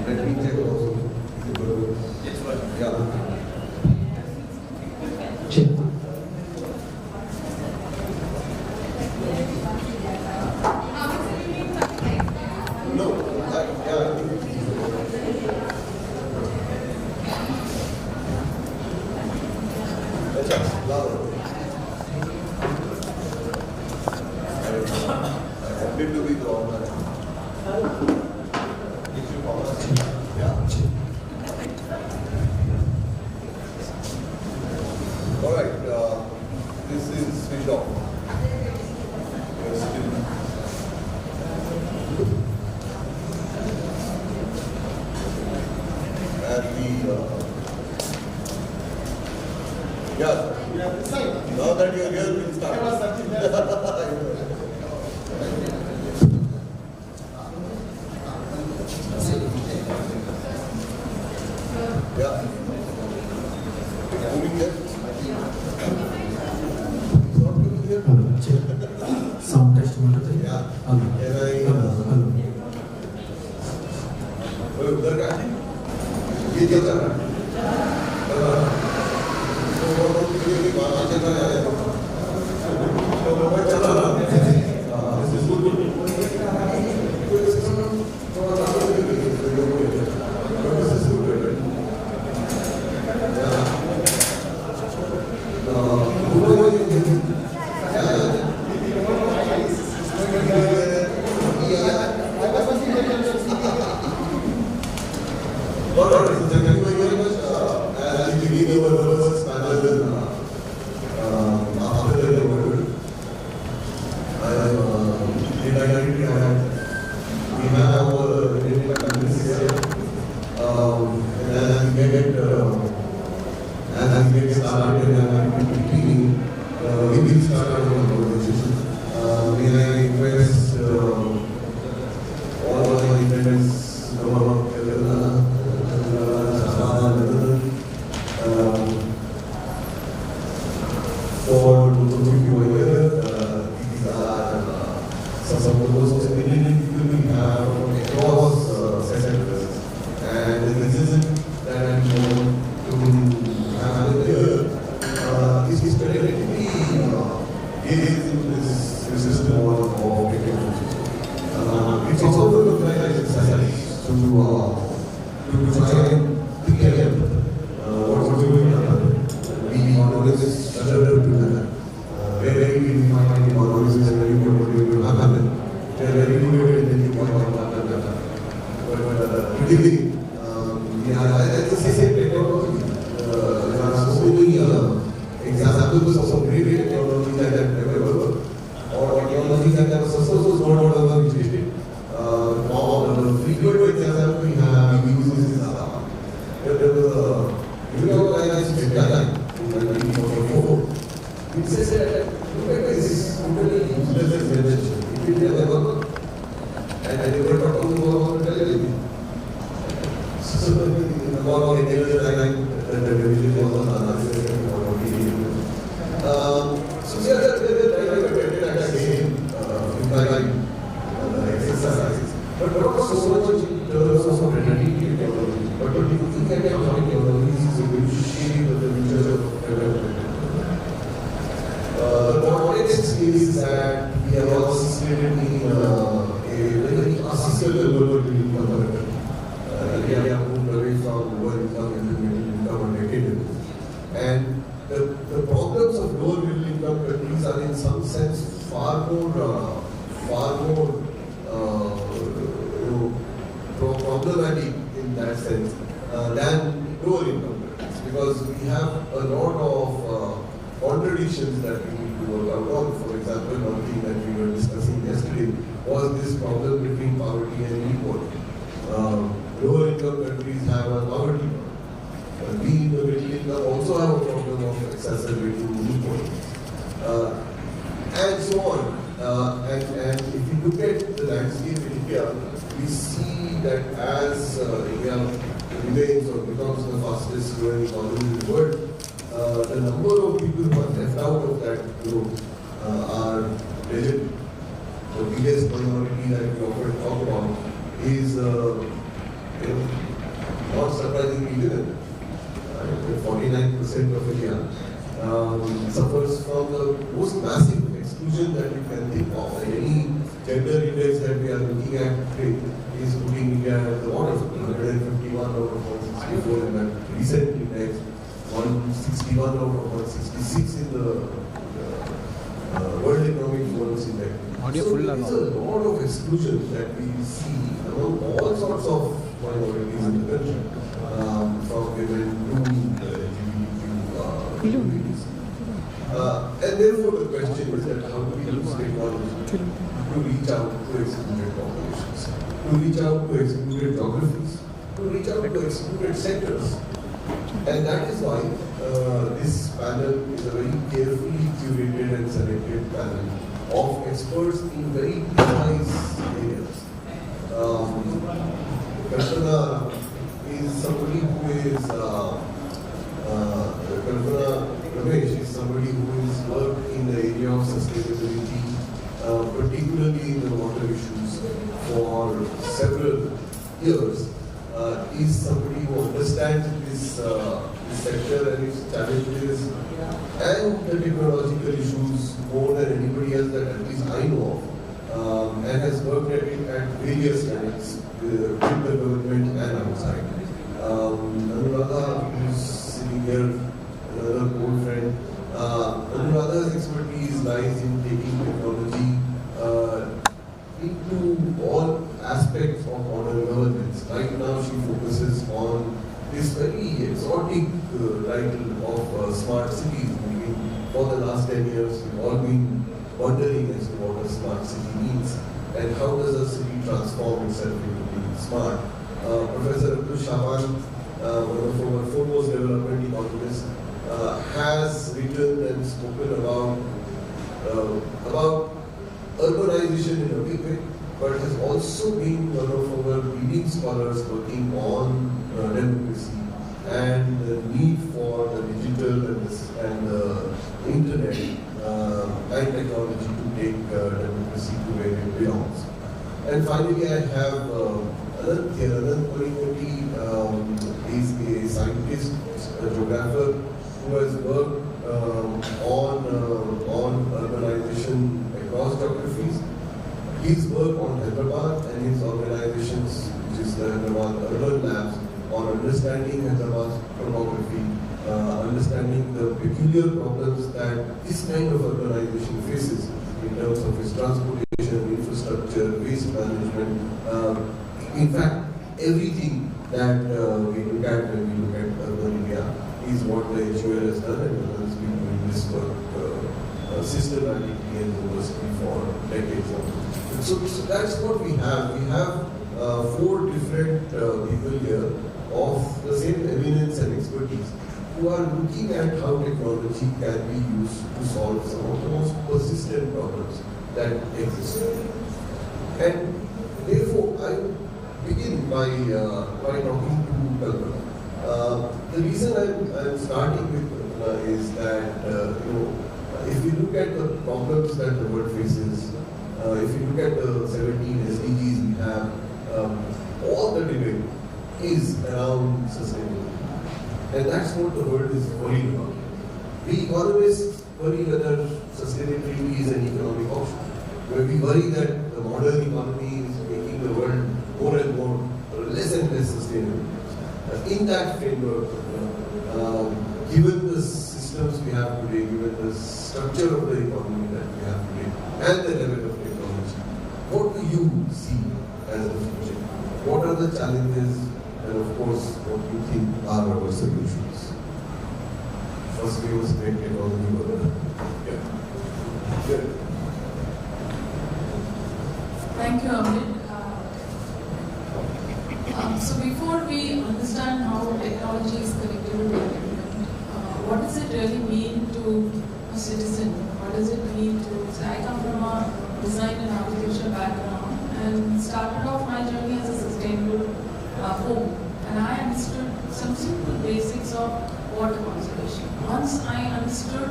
Let me check also. It's what? Yeah. Check. No, yeah. अच्छा, लाओ. I wanted to be drawn. Yeah. All right. This is switched off. You're still. And the yeah. Now that you're here, we'll start. Yeah. Moving here. Not moving here. Check. Sound test. Yeah. Hello. Can I? Hello. उधर का है? ये क्या चल रहा है? तो वो ये बात चल रहा है। तो वो चल रहा है। This is good. Well, thank you very much. As you begin our first panel after the award, I am delighted to have we have our Indian countries here. And as we get started and we will start our conversation. May I request all my friends for those of you who are here, these are some of those opinion people we have across sectors. And the reason that I'm going to have here is specifically is this system of technology. It's also a very nice exercise to try and clear what's going on. We always struggle to that. Where we find always is very good what will happen. They are very good and then you can talk about that. But really, it's the same technology. There are so many examples of some great technology that have never worked. Or technology that have successful not whatever we did. The frequent example we have, we use this in Assam. There was a organized time in 1944. It says that look at this totally useless invention. It will never work. And they were talking about television. So in the morning, they were like the television was on another so yeah, they were trying to attend that same exercise. But not so much in terms of identity technology. But if you think at economic technologies, is going to shape the future of development. The context is that we are all situated in a very classical global income. We have moved away from lower income and middle income a decade ago. And the problems of lower middle income countries are in some sense far more problematic in that sense than lower income countries, because we have a lot of contradictions that we need to work out on. For example, one thing that we were discussing yesterday was this problem between poverty and inequality. Lower income countries have a poverty problem. We in the middle income also have a problem of exacerbating inequality. And so on. And if you look at the landscape in India, we see that as India remains or becomes the fastest growing economy in the world, the number of people who are left out of that group are legion. The biggest minority that we often talk about is not surprisingly women. 49% of India suffers from the most massive exclusion that we can think of. And any gender index that we are looking at today is putting India at the bottom, 151 out of 164 in that recent index, 161 out of 166 in the World Economic Forum's index. So there is a lot of exclusion that we see among all sorts of minorities in the country, from women to LGBTQ communities. And therefore the question is that how do we use technology to reach out to excluded populations, to reach out to excluded geographies, to reach out to excluded sectors. And that is why this panel is a very carefully curated and selected panel of experts in very precise areas. Kalpana is somebody who is Kalpana Ramesh is somebody who has worked in the area of sustainability, particularly in the water issues, for several years. Is somebody who understands this sector and its challenges and the technological issues more than anybody else that at least I know of, and has worked at it at various levels with the government and outside. Anuradha, who is sitting here, another old friend, Anuradha's expertise lies in taking technology into all aspects of modern governance. Right now she focuses on this very exotic title of smart cities. For the last 10 years we've all been wondering as to what a smart city means and how does a city transform itself into being smart. Professor Abdul Shaban, one of our foremost development economists, has written and spoken about urbanization in a big way, but has also been one of our leading scholars working on democracy and the need for the digital and the internet and technology to take democracy to where it belongs. And finally, I have Anand here. Anand Kolikoti is a scientist, a geographer who has worked on urbanization across geographies. His work on Hyderabad and his organizations, which is the Hyderabad Urban Labs, on understanding Hyderabad's topography, understanding the peculiar problems that this kind of urbanization faces in terms of its transportation, infrastructure, waste management, in fact, everything that we look at when we look at urban India is what the HUL has done, and has been doing this work systematically and robustly for decades now. So that's what we have. We have 4 different people here of the same eminence and expertise who are looking at how technology can be used to solve some of the most persistent problems that exist. And therefore, I begin by talking to Kalpana. The reason I'm starting with Kalpana is that if you look at the problems that the world faces, if you look at the 17 SDGs we have, all the debate is around sustainability. And that's what the world is worried about. We economists worry whether sustainability is an economic option. We worry that the modern economy is making the world more and more, less and less sustainable. In that framework, given the systems we have today, given the structure of the economy that we have today, and the level of technology, what do you see as the future? What are the challenges, and of course, what do you think are our solutions? First, we must make technology work. Yeah. Thank you, Amit. So before we understand how technology is connected to development, what does it really mean to a citizen? What does it mean to, so I come from a design and architecture background and started off my journey as a sustainable home. And I understood some simple basics of water conservation. Once I understood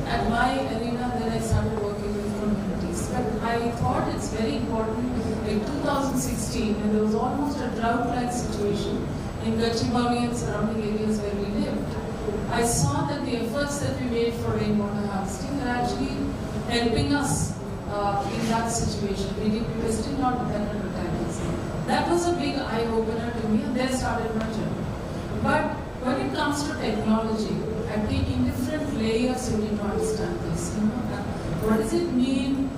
at my arena, then I started working with community. cities. But I thought it's very important. In 2016, when there was almost a drought-like situation in Gachibowli and surrounding areas where we lived, I saw that the efforts that we made for rainwater harvesting are actually helping us in that situation. We were still not dependent on titles. That was a big eye-opener to me, and there started my journey. But when it comes to technology, I think in different layers you need to understand this. What does it mean?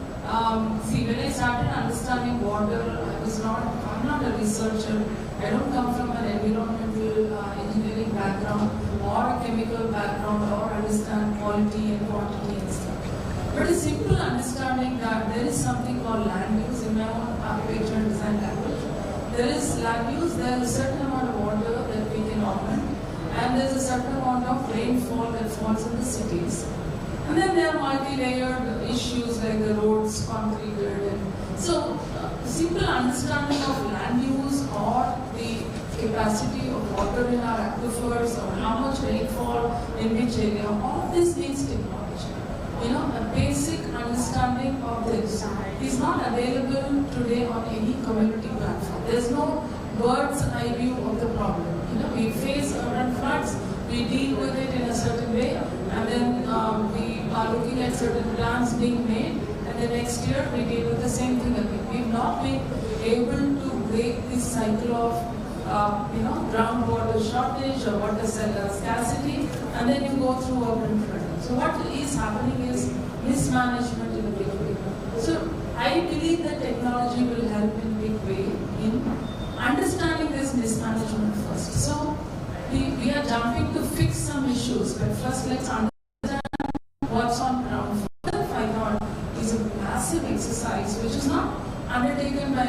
See, when I started understanding water, I'm not a researcher. I don't come from an environmental engineering background or a chemical background or understand quality and quantity and stuff. But a simple understanding that there is something called land use in my own architecture and design language. There is land use, there is a certain amount of water that we can augment, and there is a certain amount of rainfall that falls in the cities. And then there are multi-layered issues like the roads, concreted. So, simple understanding of land use or the capacity of water in our aquifers or how much rainfall in which area, all of this needs technology. A basic understanding of this is not available today on any community platform. There's no bird's eye view of the problem. We face urban floods, we deal with it in a certain way, and then we are looking at certain plans being made, and the next year we deal with the same thing again. We've not been able to break this cycle of groundwater shortage or water scarcity, and then you go through urban flooding. So what is happening is mismanagement in a big way. So I believe that technology will help in a big way in understanding this mismanagement first. So we are jumping to fix some issues, but first let's understand what's on ground. I thought is a massive exercise which is not undertaken by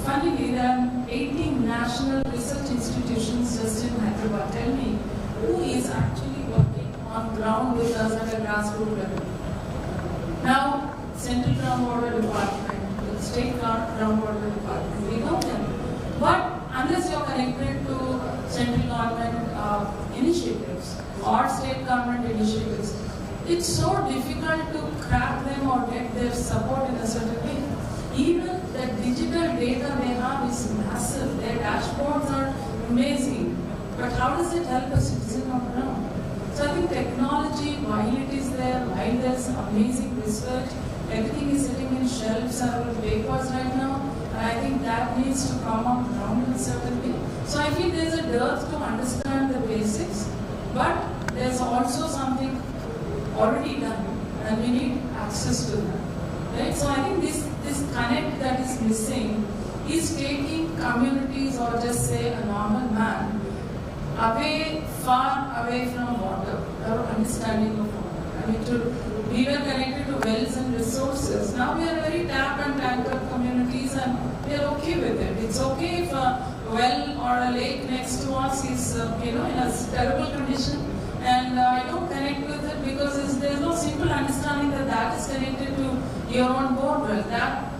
funnily, there are 18 national research institutions just in Hyderabad. Tell me, who is actually working on ground with us at a grassroots level? Now, Central Groundwater Department, the State Groundwater Department, we know them. But unless you're connected to central government initiatives or state government initiatives, it's so difficult to crack them or get their support in a certain way. Even the digital data they have is massive. Their dashboards are amazing. But how does it help a citizen on ground? So I think technology, while it is there, while there's amazing research, everything is sitting in shelves or papers right now, and I think that needs to come on ground in a certain way. So I feel there's a dearth to understand the basics, but there's also something already done, and we need access to that. Right? So I think this connect that is missing is taking communities or just say a normal man far away from water, or understanding of water. I mean, we were connected to wells and resources. Now we are very tap and tanker communities, and we are okay with it. It's okay if a well or a lake next to us is in a terrible condition, and I don't connect with it because there's no simple understanding that is connected to your own borewell. That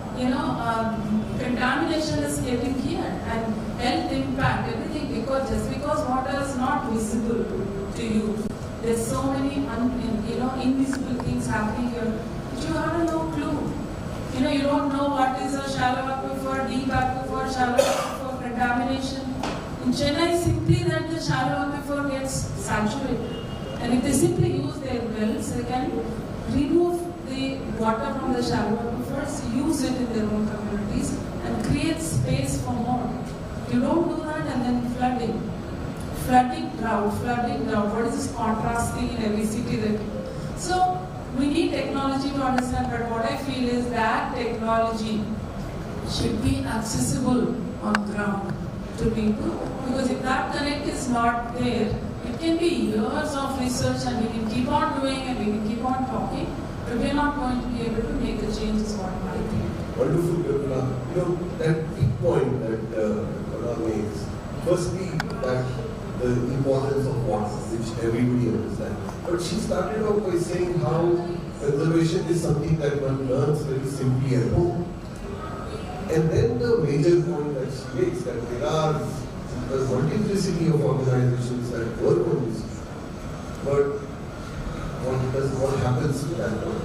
contamination is getting here, and health impact, everything, just because water is not visible to you. There's so many invisible things happening here which you have no clue. You don't know what is a shallow aquifer, deep aquifer, shallow aquifer, contamination. In Chennai, simply that the shallow aquifer gets saturated. And if they simply use their wells, they can remove the water from the shallow aquifers, use it in their own communities, and create space for more. You don't do that, and then flooding. Flooding drought. What is this contrast thing in every city? So we need technology to understand, but what I feel is that technology should be accessible on ground to people, because if that connect is not there, it can be years of research, and we can keep on doing and we can keep on talking, but we are not going to be able to make a change, is what I think. Wonderful, that big point that Kala makes. Firstly, that the importance of water, which everybody understands. But she started off by saying how conservation is something that one learns very simply at home. And then the major point that she makes, that there are a multiplicity of organizations that work on this. But what happens to that one?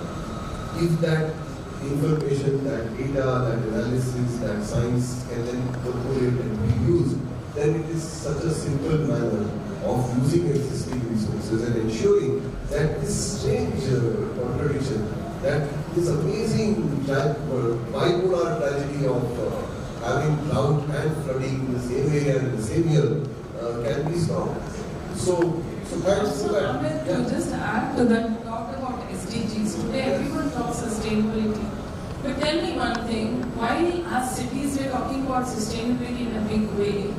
If that information, that data, that analysis, that science can then percolate and be used, then it is such a simple manner of using existing resources and ensuring that this strange contradiction, that this amazing bipolar tragedy of having drought and flooding in the same area in the same year can be stopped. So that's So, Ahmed, to just add to that, you talked about SDGs. Today, everyone talks sustainability. But tell me one thing, why as cities we're talking about sustainability in a big way?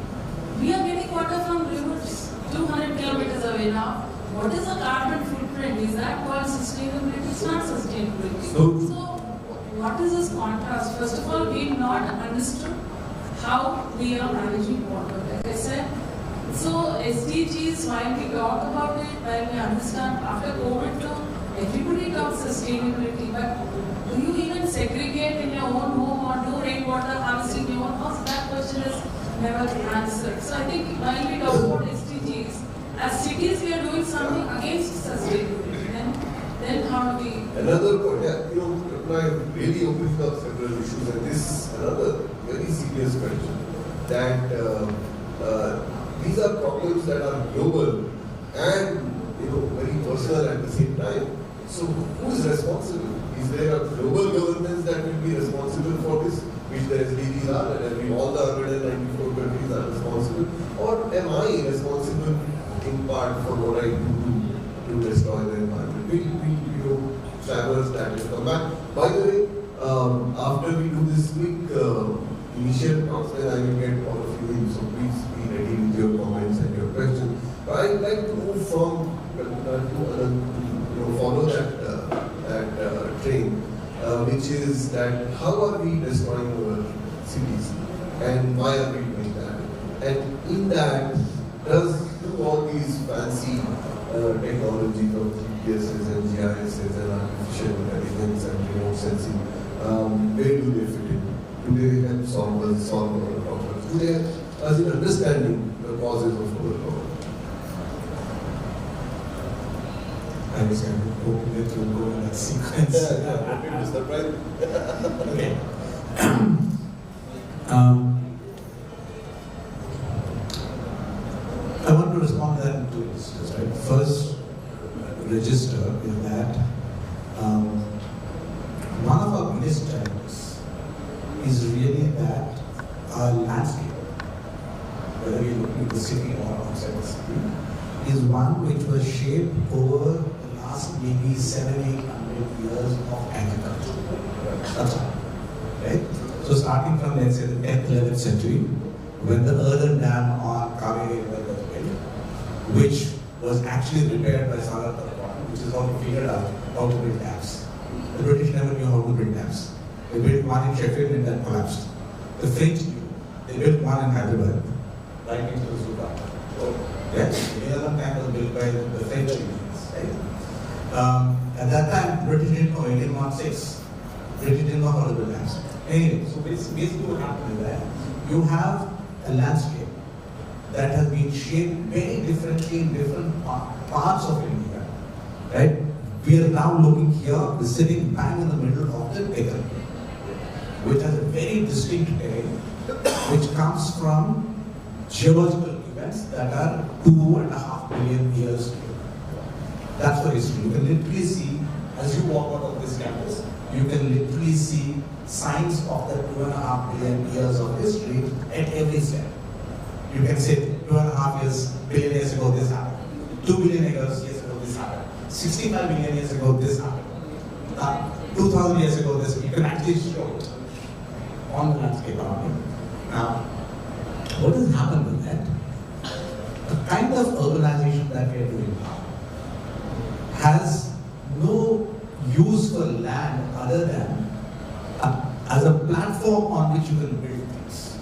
We are getting water from rivers 200 kilometers away now. What is the carbon footprint? Is that called sustainability? It's not sustainability. So what is this contrast? First of all, we've not understood how we are managing water. Like I said, so SDGs, while we talk about it, while we understand after COVID too, everybody talks sustainability, but do you even segregate in your own home or do rainwater harvesting in your own house? That question is never answered. So I think while we talk about SDGs, as cities we are doing something against sustainability. Then how do we? Another point, I really opened up several issues, and this another very serious question that these are problems that are global and very personal at the same time. So who is responsible? Is there a global governance that will be responsible for this, which the SDGs are, and all the 194 countries are responsible? Or am I responsible in part for what I do to destroy the environment? We traverse that and come back. By the way, after we do this quick initial talks, then I will get all of you in, so please be ready with your comments and your questions. But I'd like to move from to follow that train, which is that how are we destroying our cities and why are we doing that? And in that, do all these fancy technologies of GPSs and GISs and artificial intelligence and remote sensing, where do they fit in? Do they help solve our problems? Do they help us in understanding the causes of our problems? I was hoping that you go in that sequence. Okay. I want to respond to that in two instances, right? First register is that one of our biggest challenges is really that our landscape, whether you're looking at the city or outside the city, is one which was shaped over the last maybe 700-800 years of agriculture. That's all. Right? So starting from, let's say, the 10th, 11th century, when the earthen dam on Kaveri River was built, which was actually repaired by Sagar Tarapon, which is how they figured out how to build dams. The British never knew how to build dams. They built one in Sheffield and then collapsed. The French knew. They built one in Hyderabad, right next to the Sudan. Yes, the other time was built by the French Indians, right? At that time, British didn't know 1816. British didn't know how to build dams. Anyway, so basically what happened is that you have a landscape that has been shaped very differently in different parts of India, right? We are now looking here, we're sitting bang in the middle of the Deccan, which has a very distinct terrain, which comes from geological events that are 2.5 billion years ago. That's the history. You can literally see, as you walk out of this campus, you can literally see signs of the 2.5 billion years of history at every step. You can say 2.5 billion years ago this happened. 2 billion years ago this happened. 65 million years ago this happened. 2000 years ago this. You can actually show it on the landscape around you. Now, what has happened with that? The kind of urbanization that we are doing now has no use for land other than as a platform on which you can build things,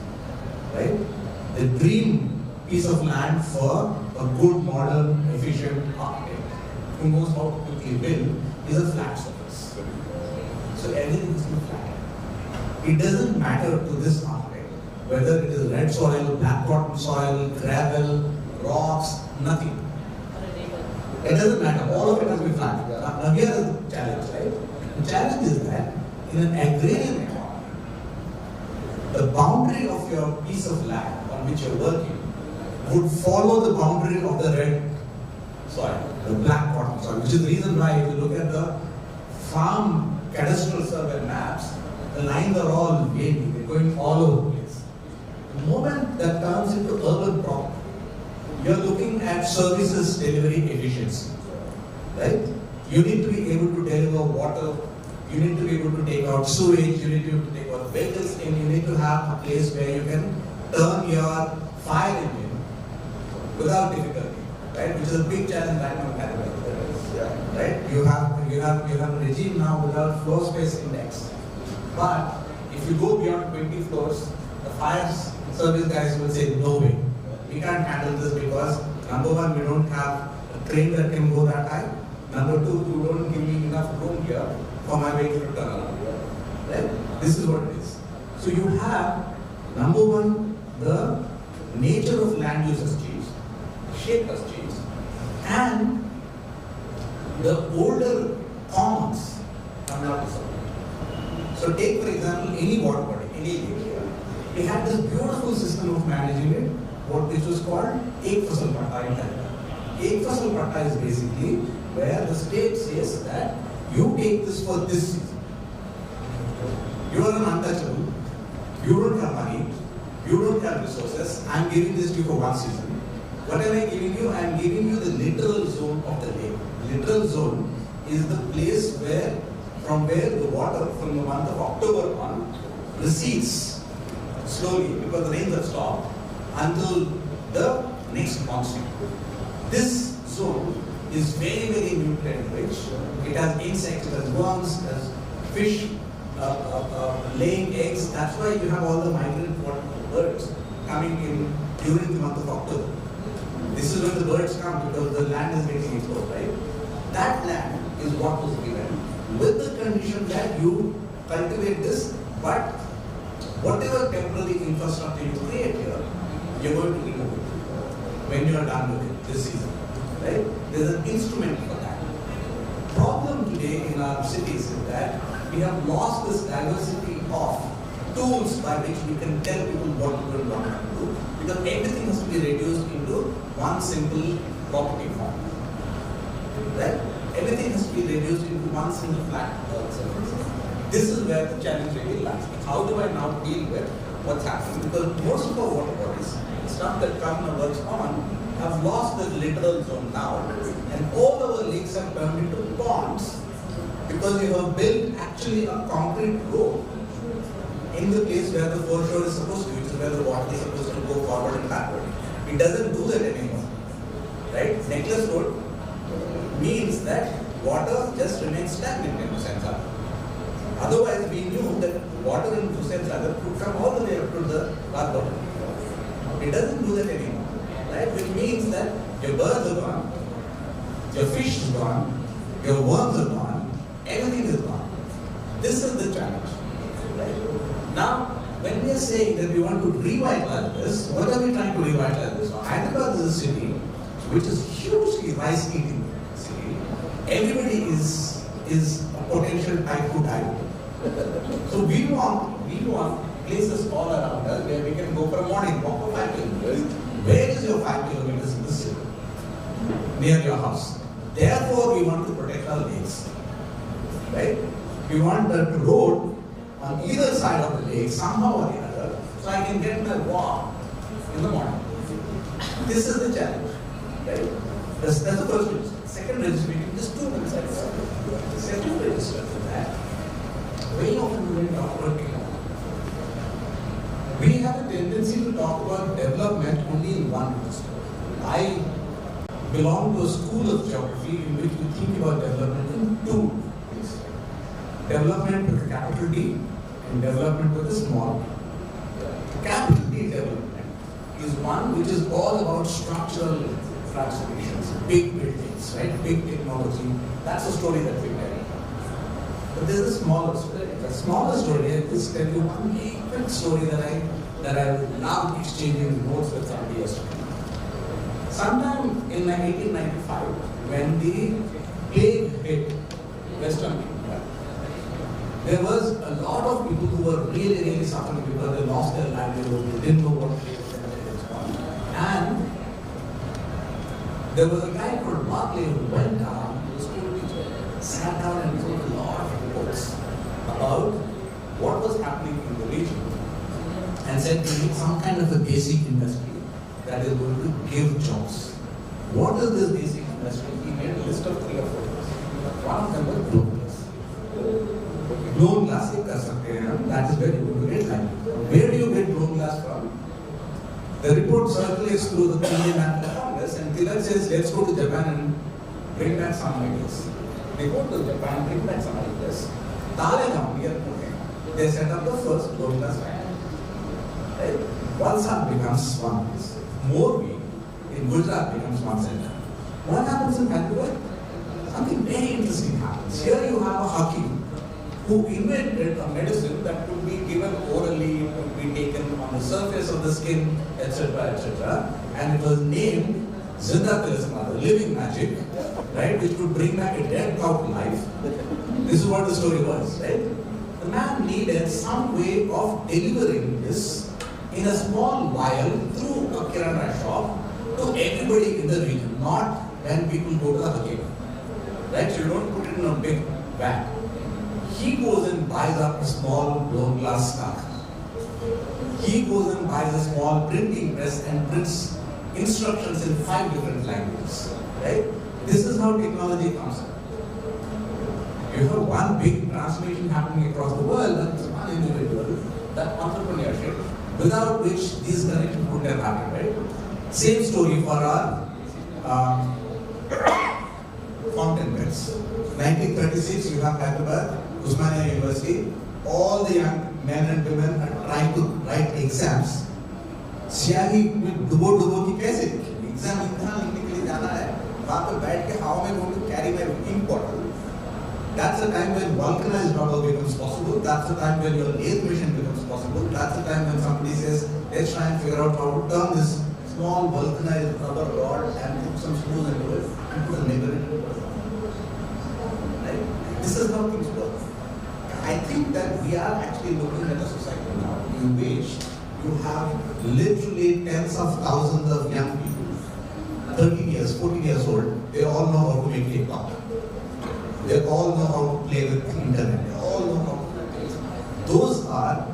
right? The dream piece of land for a good, modern, efficient architect who knows how to quickly build is a flat surface. So everything is flat. It doesn't matter to this architect whether it is red soil, black bottom soil, gravel, rocks, nothing. It doesn't matter. All of it has to be flat. Now here is the challenge, right? The challenge is that in an agrarian economy, the boundary of your piece of land on which you're working would follow the boundary of the red soil, the black bottom soil, which is the reason why if you look at the farm cadastral survey maps, the lines are all wavy, they're going all over the place. The moment that turns into urban property, you're looking at services delivery efficiency, right? You need to be able to deliver water, you need to be able to take out sewage, you need to be able to take out vehicles, and you need to have a place where you can turn your fire engine without difficulty, right? Which is a big challenge right now in Canada, right? You have a regime now without floor space index. But if you go beyond 20 floors, the fire service guys will say, no way, we can't handle this because number one, we don't have a train that can go that high. Number two, you don't give me enough room here for my vehicle to turn around. Right? This is what it is. So you have, number one, the nature of land use has changed, shape has changed, and the older commons are not disturbed. So take for example any water body, any lake here. We had this beautiful system of managing it, which was called Ek Fasal Patta in Canada. Ek Fasal Patta is basically where the state says that you take this for this season. You are an untouchable, you don't have money, you don't have resources, I am giving this to you for one season. What am I giving you? I am giving you the literal zone of the lake. Literal zone is the place where, from where the water from the month of October on recedes slowly because the rains have stopped until the next monsoon. This zone is very, very nutrient rich. It has insects, it has worms, it has fish laying eggs. That's why you have all the migrant birds coming in during the month of October. This is when the birds come because the land is getting explored, right? That land is what was given with the condition that you cultivate this, but whatever temporary infrastructure you create here, you're going to remove it when you are done with it this season, right? There's an instrument for that. Problem today in our cities is that we have lost this diversity of tools by which we can tell people what to do and what not to do, because everything has to be reduced into one simple property form, right? Everything has to be reduced into one single flat surface. This is where the challenge really lies. How do I now deal with what's happening? Because most of our water bodies, stuff that Kavna works on, have lost the literal zone now, and all our lakes have turned into ponds because we have built actually a concrete road in the place where the foreshore is supposed to be, which is where the water is supposed to go forward and backward. It doesn't do that anymore, right? Necklace road means that water just remains stagnant in Hussain Sagar. Otherwise, we knew that water in Hussain Sagar could come all the way up to the Bath bottom. It doesn't do that anymore, right? Which means that your birds are gone, your fish is gone, your worms are gone, everything is gone. This is the challenge, right? Now, when we are saying that we want to revitalize this, what are we trying to revitalize this? Hyderabad is a city which is hugely rice-eating city. Everybody is a potential typhoon type. So we want places all around us where we can go for a morning walk for 5 kilometers. Where is your 5 kilometers in the city? Near your house. Therefore, we want to protect our lakes, right? We want the road on either side of the lake, somehow or the other, so I can get my walk in the morning. This is the challenge, right? That's the first register. Second register, just 2 minutes. The second register for that, very often when we talk about technology, we have a tendency to talk about development only in one register. I belong to a school of geography in which we think about development in 2 ways. Development with a capital D and development with a small d. Capital D development is one which is all about structural transformations, big buildings, right? Big technology. That's a story that we tell. But there's a smaller story. The smaller story, I just tell you one quick story that I love exchanging notes with somebody yesterday. Sometime in 1895, when the plague hit Western India, there was a lot of people who were really, really suffering because they lost their livelihood, they didn't know what to do, and so on. And there was a guy called Barclay who went down to the school teacher, sat down and wrote a lot of reports about what was happening in the region and said we need some kind of a basic industry that is going to give jobs. What is this basic industry? He made a list of 3 or 4 things. One of them was blown glass. Blown glass, that is very good. Great line. Where do you get blown glass from? The report circulates through the Indian National Congress and Tilak says, let's go to Japan and bring back some ideas. They go to Japan, bring back some ideas. Tale company, they set up the first blown glass factory. Right? Valsad becomes one place. Morbi in Gujarat becomes one center. What happens in Vancouver? Something very interesting happens. Here you have a Hakim who invented a medicine that could be given orally, could be taken on the surface of the skin, etc., etc. And it was named Zinda Talisman, the living magic, right, which could bring back a dead cow to life. This is what the story was, right? The man needed some way of delivering this in a small vial through a kirana shop to everybody in the region, not when people go to the Hakim. Right? So you don't put it in a big bag. He goes and buys up a small blown glass stock. He goes and buys a small printing press and prints instructions in 5 different languages. Right? This is how technology comes up. You have one big transformation happening across the world, and it's one individual, that entrepreneurship, without which these connections would have happened, right? Same story for our fountain pens. 1936, you have Hyderabad, Usmania University. All the young men and women are trying to write exams. स्याही में डुबो की कैसे exam इंसान लिखने के लिए जाना है, वहाँ पे बैठ के how am I going to carry my ink bottle? That's the time when vulcanized rubber becomes possible. That's the time when your lathe machine becomes possible. That's the time when somebody says, let's try and figure out how to turn this small vulcanized rubber rod and put some screws into it and put a nibble in it. Right? This is how things work. I think that we are actually looking at a society now in which you have literally tens of thousands of young people, 13 years, 14 years old, they all know how to make TikTok. They all know how to play with the internet. They all know how to play. Those are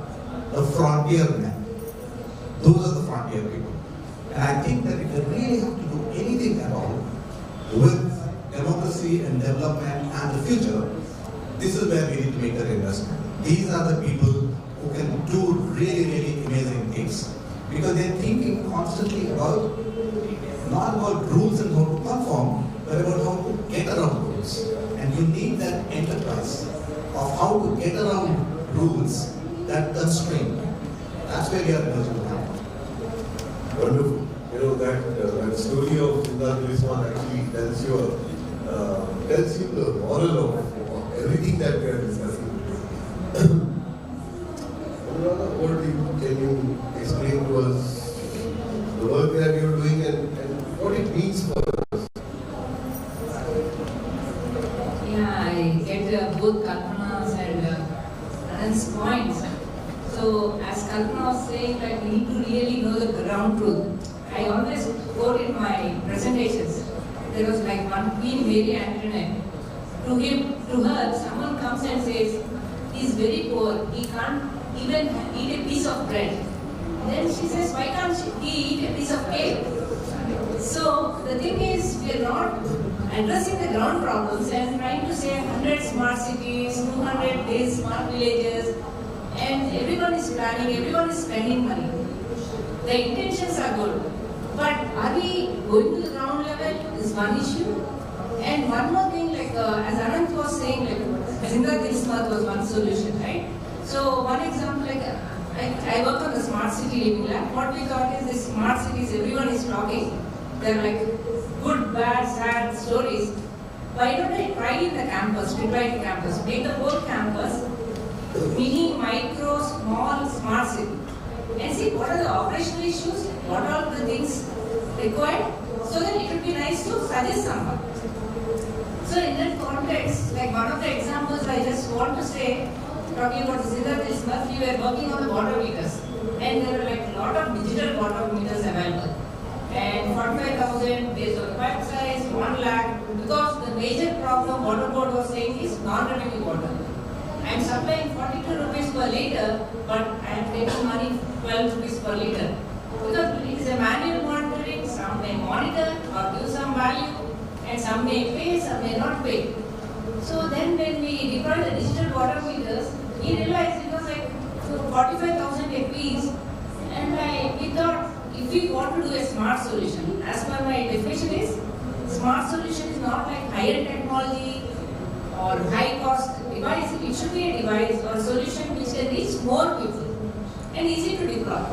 the frontier men. Those are the frontier people. And I think that if we really have to do anything at all with democracy and development and the future, this is where we need to make that investment. These are the people who can do really, really amazing things. Because they're thinking constantly about, not about rules and how to perform, but about how to get around rules. And you need that enterprise of how to get around rules that constrain. That's where we are emerging now. Wonderful. You know that story of Siddharth Lisman actually tells you the moral of everything that we are discussing. What can you explain to us the work that you are doing and what it means for us? Yeah, I get both Kalpana's and Anand's points. So, as Kalpana was saying, that we need to really know the ground truth. I always quote in my presentations, there was like one Queen Mary Antoinette. To her, someone comes and says, he's very poor, he can't even eat a piece of bread. Then she says, why can't he eat a piece of cake? So the thing is, we are not addressing the ground problems and trying to say 100 smart cities, 200 days smart villages, and everyone is planning, everyone is spending money. The intentions are good, but are we going to the ground level is one issue. And one more thing, like as Anand was saying, like Zinda Talisman was one solution, right? So one example, like I work on the smart city living lab. What we thought is this smart cities, everyone is talking. They're like good, bad, sad stories. Why don't I try in the campus, deploy the campus, make the whole campus mini, micro, small, smart city. And see what are the operational issues, what are the things required, so that it would be nice to suggest someone. So in that context, like one of the examples I just want to say, talking about the this month, we were working on the water meters. And there were like a lot of digital water meters available. And 45,000 based on the pipe size, 1 lakh. Because the major problem water board was saying is non-revenue water. I am supplying 42 rupees per liter, but I am taking money 12 rupees per liter. Because it is a manual monitoring, some may monitor or give some value, and some may pay, some may not pay. So then when we deployed the digital water meters, we realized it was like 45,000 apiece, and we thought if we want to do a smart solution, as per my definition is, smart solution is not like higher technology or high cost device. It should be a device or solution which can reach more people and easy to deploy.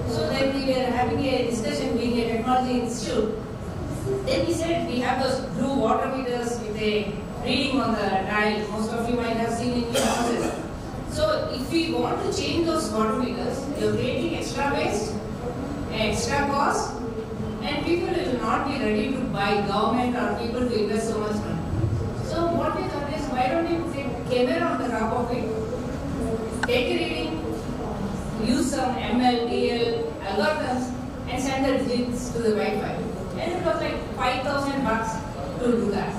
So then we were having a discussion being a technology institute. Then we said we have those blue water meters with a reading on the dial. Most of you might have seen in your houses. So if we want to change those water meters, we are creating extra waste, extra cost, and people will not be ready to buy government or people to invest so much money. So what we thought is, why don't we put a camera on the top of it, take a reading, use some ML, DL algorithms, and send the digits to the Wi-Fi. And it was like 5,000 bucks to do that.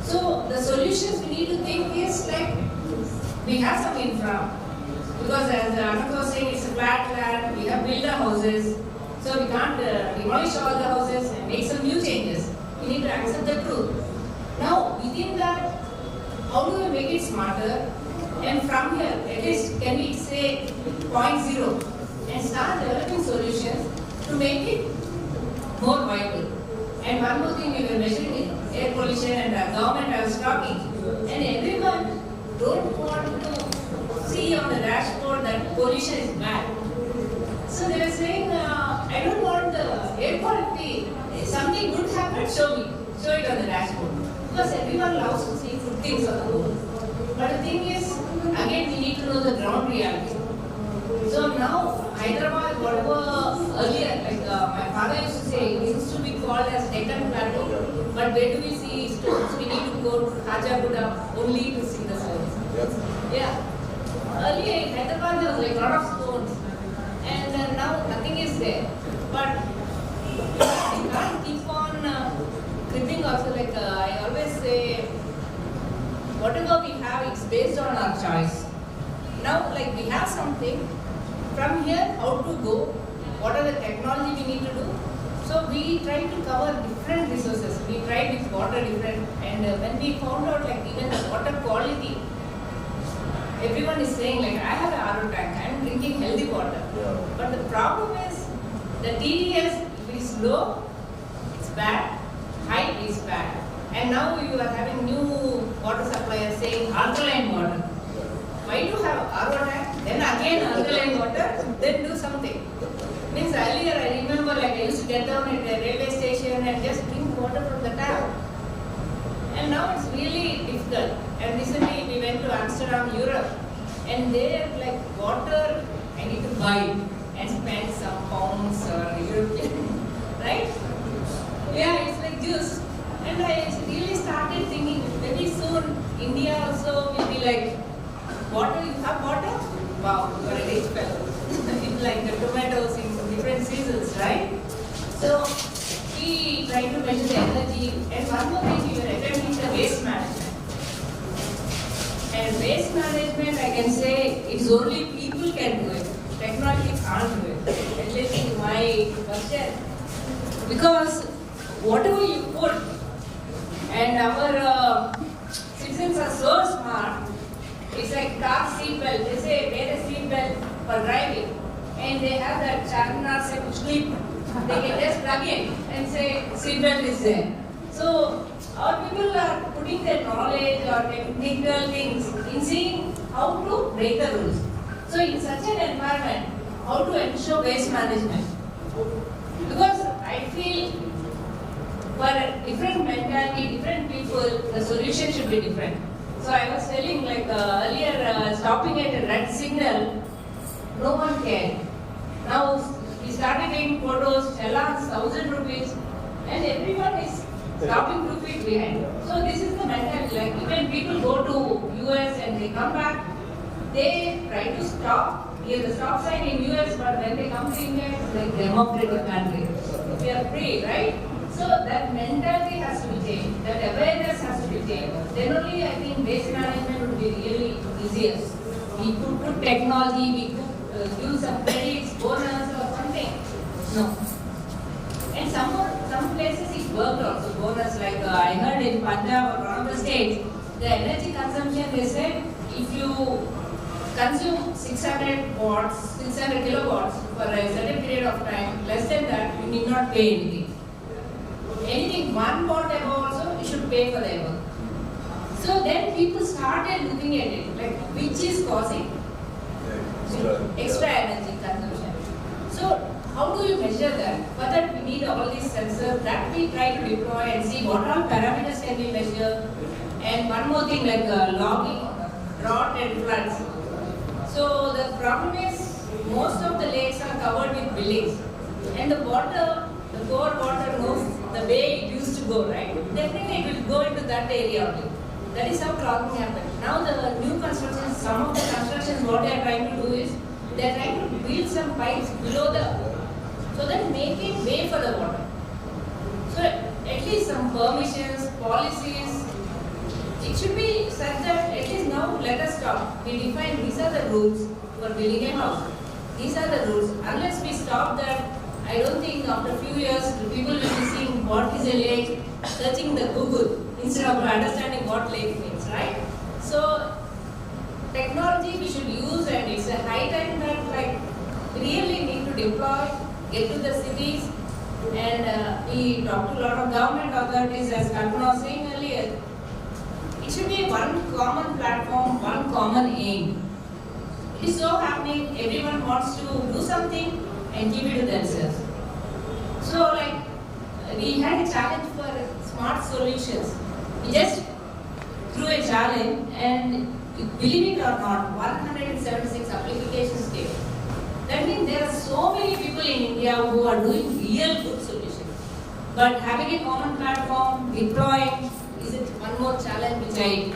So the solutions we need to think is like, we have some infra, because as Anand was saying, it's a flat land, we have built the houses, so we can't demolish all the houses and make some new changes. We need to accept the truth. Now, within that, how do we make it smarter? And from here, at least can we say 0.0 and start developing solutions to make it more viable. And one more thing, we were measuring is air pollution, and the government I was talking, and everyone don't want to see on the dashboard that pollution is bad. So they were saying, I don't want the air quality, if something good happens, show it on the dashboard. Because everyone loves to see good things on the road. But the thing is, again, we need to know the ground reality. So now, Hyderabad, whatever earlier, like my father used to say, it used to be called as Deccan Plateau, but where do we see stones? We need to go to Hajaguda only to see the stones. Yeah. Earlier in Hyderabad, there was like a lot of stones, and now nothing is there. But we can't keep on creeping also. Like I always say, whatever we have, it's based on our choice. Now, like we have something. From here, how to go? What are the technology we need to do? So we try to cover different resources. We tried with water different, and when we found out like even the water quality, everyone is saying like I have an RO tank, I am drinking healthy water. Yeah. But the problem is the TDS, if it is low, it's bad, high is bad. And now you are having new water suppliers saying alkaline water. Why do you have RO tank, then again alkaline water, then do something? Means earlier I remember like I used to get down at a railway station and just drink water from the tap. And now it's really difficult. And recently we went to Amsterdam, Europe, and there like water I need to buy and spend some pounds or European, right? Yeah, it's like juice. And I really started thinking very soon India also will be like, water, you have water? Wow, you are a rich fellow. It's like the tomatoes in different seasons, right? So we try to measure the energy, and one more thing we were attempting the waste management. And waste management, I can say, it's only people can do it. Technology can't do it. At least in my question. Because whatever you put, and our citizens are so smart, it's like car seatbelt. They say wear a seatbelt for driving, and they have that charnar se kuch clip. They can just plug in and say seatbelt is there. So our people are putting their knowledge or technical things in seeing how to break the rules. So in such an environment, how to ensure waste management? Because I feel for different mentality, different people, the solution should be different. So I was telling like earlier, stopping at a red signal, no one cared. Now we started taking photos, challans, 1,000 rupees, and everyone is stopping 2 feet behind. So this is the mentality. Like even people go to US and they come back, they try to stop near the stop sign in US, but when they come to India, it's like democratic country. We are free, right? So that mentality has to be changed. That awareness has to be changed. Then only I think waste management would be really easier. We could put technology, we could use some credits, bonus or something. No. And some places it worked also. Bonus like I heard in Punjab or one of the states, the energy consumption they said if you consume 600 watts, 600 kilowatts for a certain period of time, less than that you need not pay anything. Anything 1 watt above also you should pay for the above. So then people started looking at it like which is causing extra energy consumption. So how do you measure that? For that we need all these sensors that we try to deploy and see what all parameters can we measure. And one more thing like logging, drought and floods. So the problem is most of the lakes are covered with buildings and the water, the core water knows the way it used to go, right? Definitely it will go into that area only. That is how clogging happens. Now the new constructions, some of the constructions what they are trying to do is they are trying to build some pipes below the, so that making way for the water. So at least some permissions, policies, it should be such that at least now let us stop. We define these are the rules for building a house. These are the rules. Unless we stop that, I don't think after a few years people will be seeing what is a lake, searching the Google instead of understanding what lake means, right? So technology we should use and it's a high time that like we really need to deploy, get to the cities and we talk to a lot of government authorities as Kalpana was saying earlier. It should be one common platform, one common aim. It is so happening, everyone wants to do something and give it to themselves. So like we had a challenge for smart solutions. We just threw a challenge and believe it or not, 176 applications came. That means there are so many people in India who are doing real good solutions. But having a common platform, deploying, is it one more challenge which I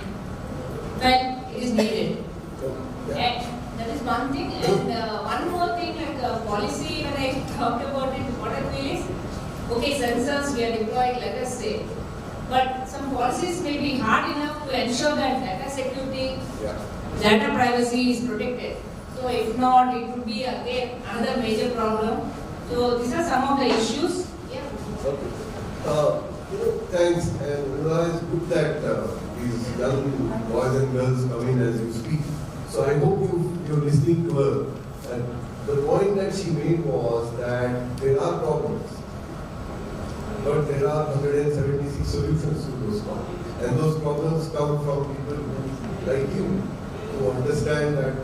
felt is needed. And that is one thing. And one more thing like policy, when I talked about it, what I feel is, okay, sensors we are deploying, let us say. But some policies may be hard enough to ensure that data security, data privacy is protected. So if not, it would be again another major problem. So these are some of the issues. Yeah. Okay. Thanks. And it's good that these young boys and girls come in as you speak. So I hope you're listening to her. And the point that she made was that there are problems, but there are 176 solutions to those problems. And those problems come from people like you who understand that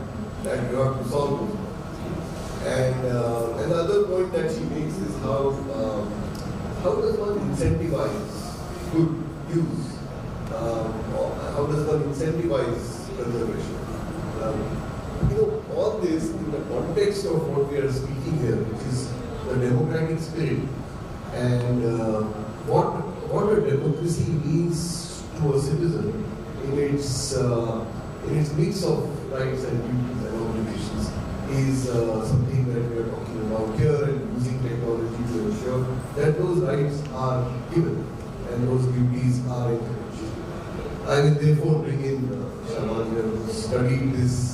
you have to solve those problems. And another point that she makes is how does one incentivize good use? How does one incentivize conservation? All this in the context of what we are speaking here, which is the democratic spirit and what a democracy means to a citizen in its mix of rights and duties and obligations is something that we are talking about here and using technology to ensure that those rights are given and those duties are encouraged. I will therefore bring in Shaman here who studied this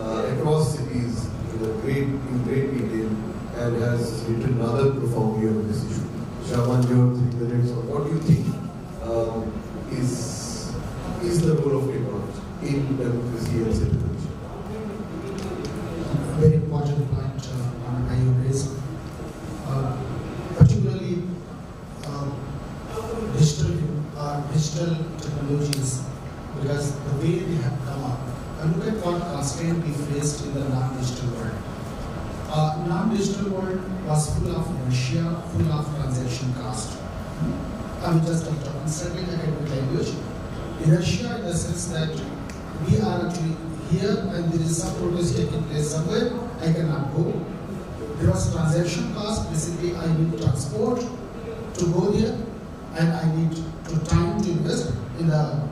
across cities in great detail and has written rather profoundly on this issue. Shaman, your 3 minutes on what do you think is the role of technology in democracy and citizenship? Very important point that you raised. Particularly digital technologies, because the way they have come up. And look at what constraint we faced in the non-digital world. Non-digital world was full of inertia, full of transaction cost. I will just talk instantly academic language. Inertia in the sense that we are actually here and there is some protest taking place somewhere, I cannot go. There was transaction cost, basically I need transport to go there and I need time to invest in the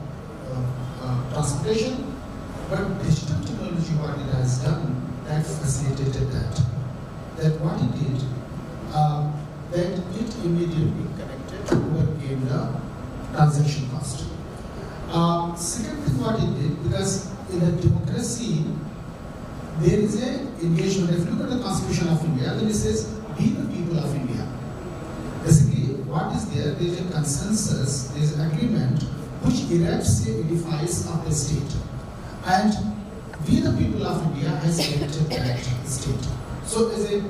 transportation. But digital technology, what it has done, that facilitated that. That what it did, that it immediately connected to what came the transaction cost. Second thing what it did, because in a democracy, there is a engagement. If you look at the Constitution of India, then it says, "We the people of India." Basically, what is there? There is a consensus, there is an agreement which erects a edifice of the state, and we the people of India has erected that state. So, as a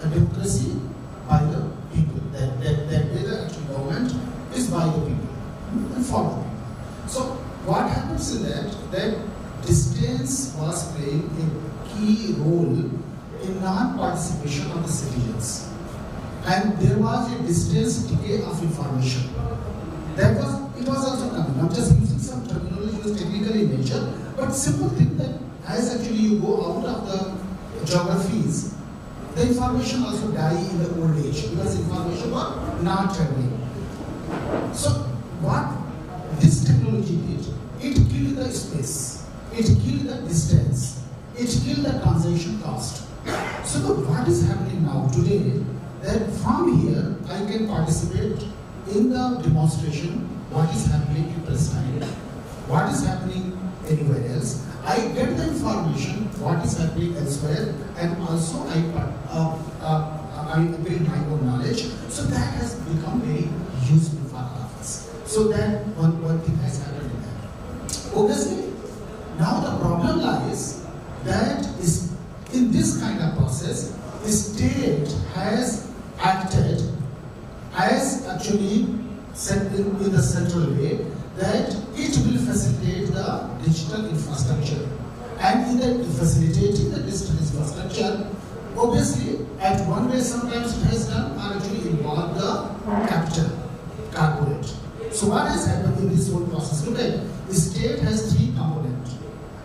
democracy by the people, that way the actual government is by the people and for the people. So, what happens is that distance was playing a key role in non-participation of the citizens. And there was a distance decay of information. It was also coming. I'm just using some terminology which is technical in nature, but simple thing that as actually you go out of the geographies, the information also die in the old age because information was not traveling. So what this technology did, it killed the space, it killed the distance, it killed the transaction cost. So what is happening now today, that from here I can participate in the demonstration, what is happening in Palestine, what is happening anywhere else. I get the information, what is happening elsewhere, and also I build my own knowledge. So that has become very useful for all of us. So that one thing has happened in that. Obviously, now the problem lies that is in this kind of process, the state has acted as actually set in the central way that it will facilitate the digital infrastructure. And in the facilitating the digital infrastructure, obviously, at one way sometimes it has done or actually involved the capital, corporate. So what has happened in this whole process today? The state has three components.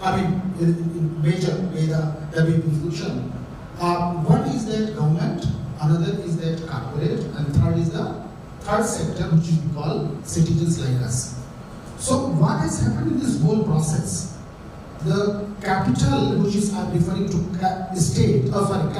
I mean, in major way the big function. One is that government, another is that corporate, and third is the third sector, which we call citizens like us. So what has happened in this whole process? The capital, which is I'm referring to state, corporate,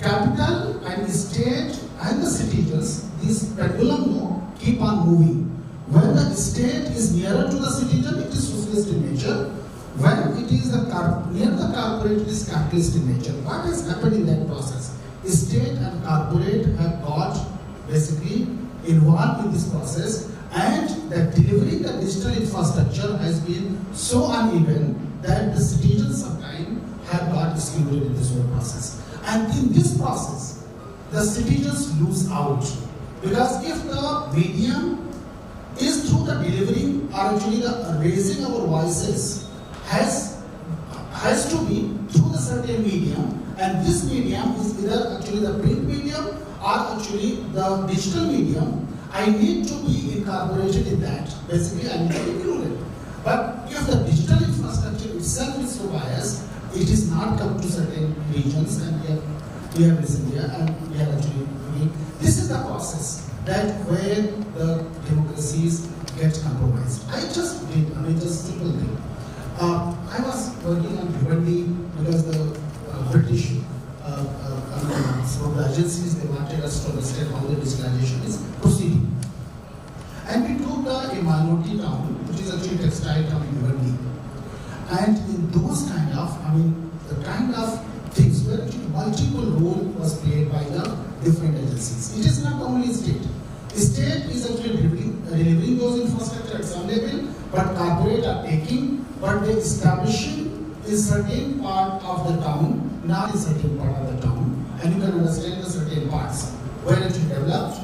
capital and state and the citizens, this pendulum keep on moving. When the state is nearer to the citizen, it is socialist in nature. When it is near the corporate, it is capitalist in nature. What has happened in that process? State and corporate have got basically involved in this process, and the delivering the digital infrastructure has been so uneven that the citizens sometimes have got excluded in this whole process. And in this process, the citizens lose out. Because if the medium is through the delivering or actually the raising our voices has to be through the certain medium, and this medium is either actually the print medium or actually the digital medium, I need to be incorporated in that. Basically, I need to be included. But if the digital infrastructure itself is so biased, it is not come to certain regions, and we have listened here, and we are actually doing. This is the process that where the democracies get compromised. I just simple thing. I was working on Bhiwandi because the British from the agencies, they wanted us to understand how the digitalization is proceeding. And we took a minority town, which is actually textile town in Bhiwandi. And in those the kind of things where actually multiple role was played by the different agencies. It is not only state. State is actually delivering those infrastructure at some level, but corporate are taking, but they establishing in certain part of the town, not in certain part of the town, and you can understand the certain parts. Where it is developed,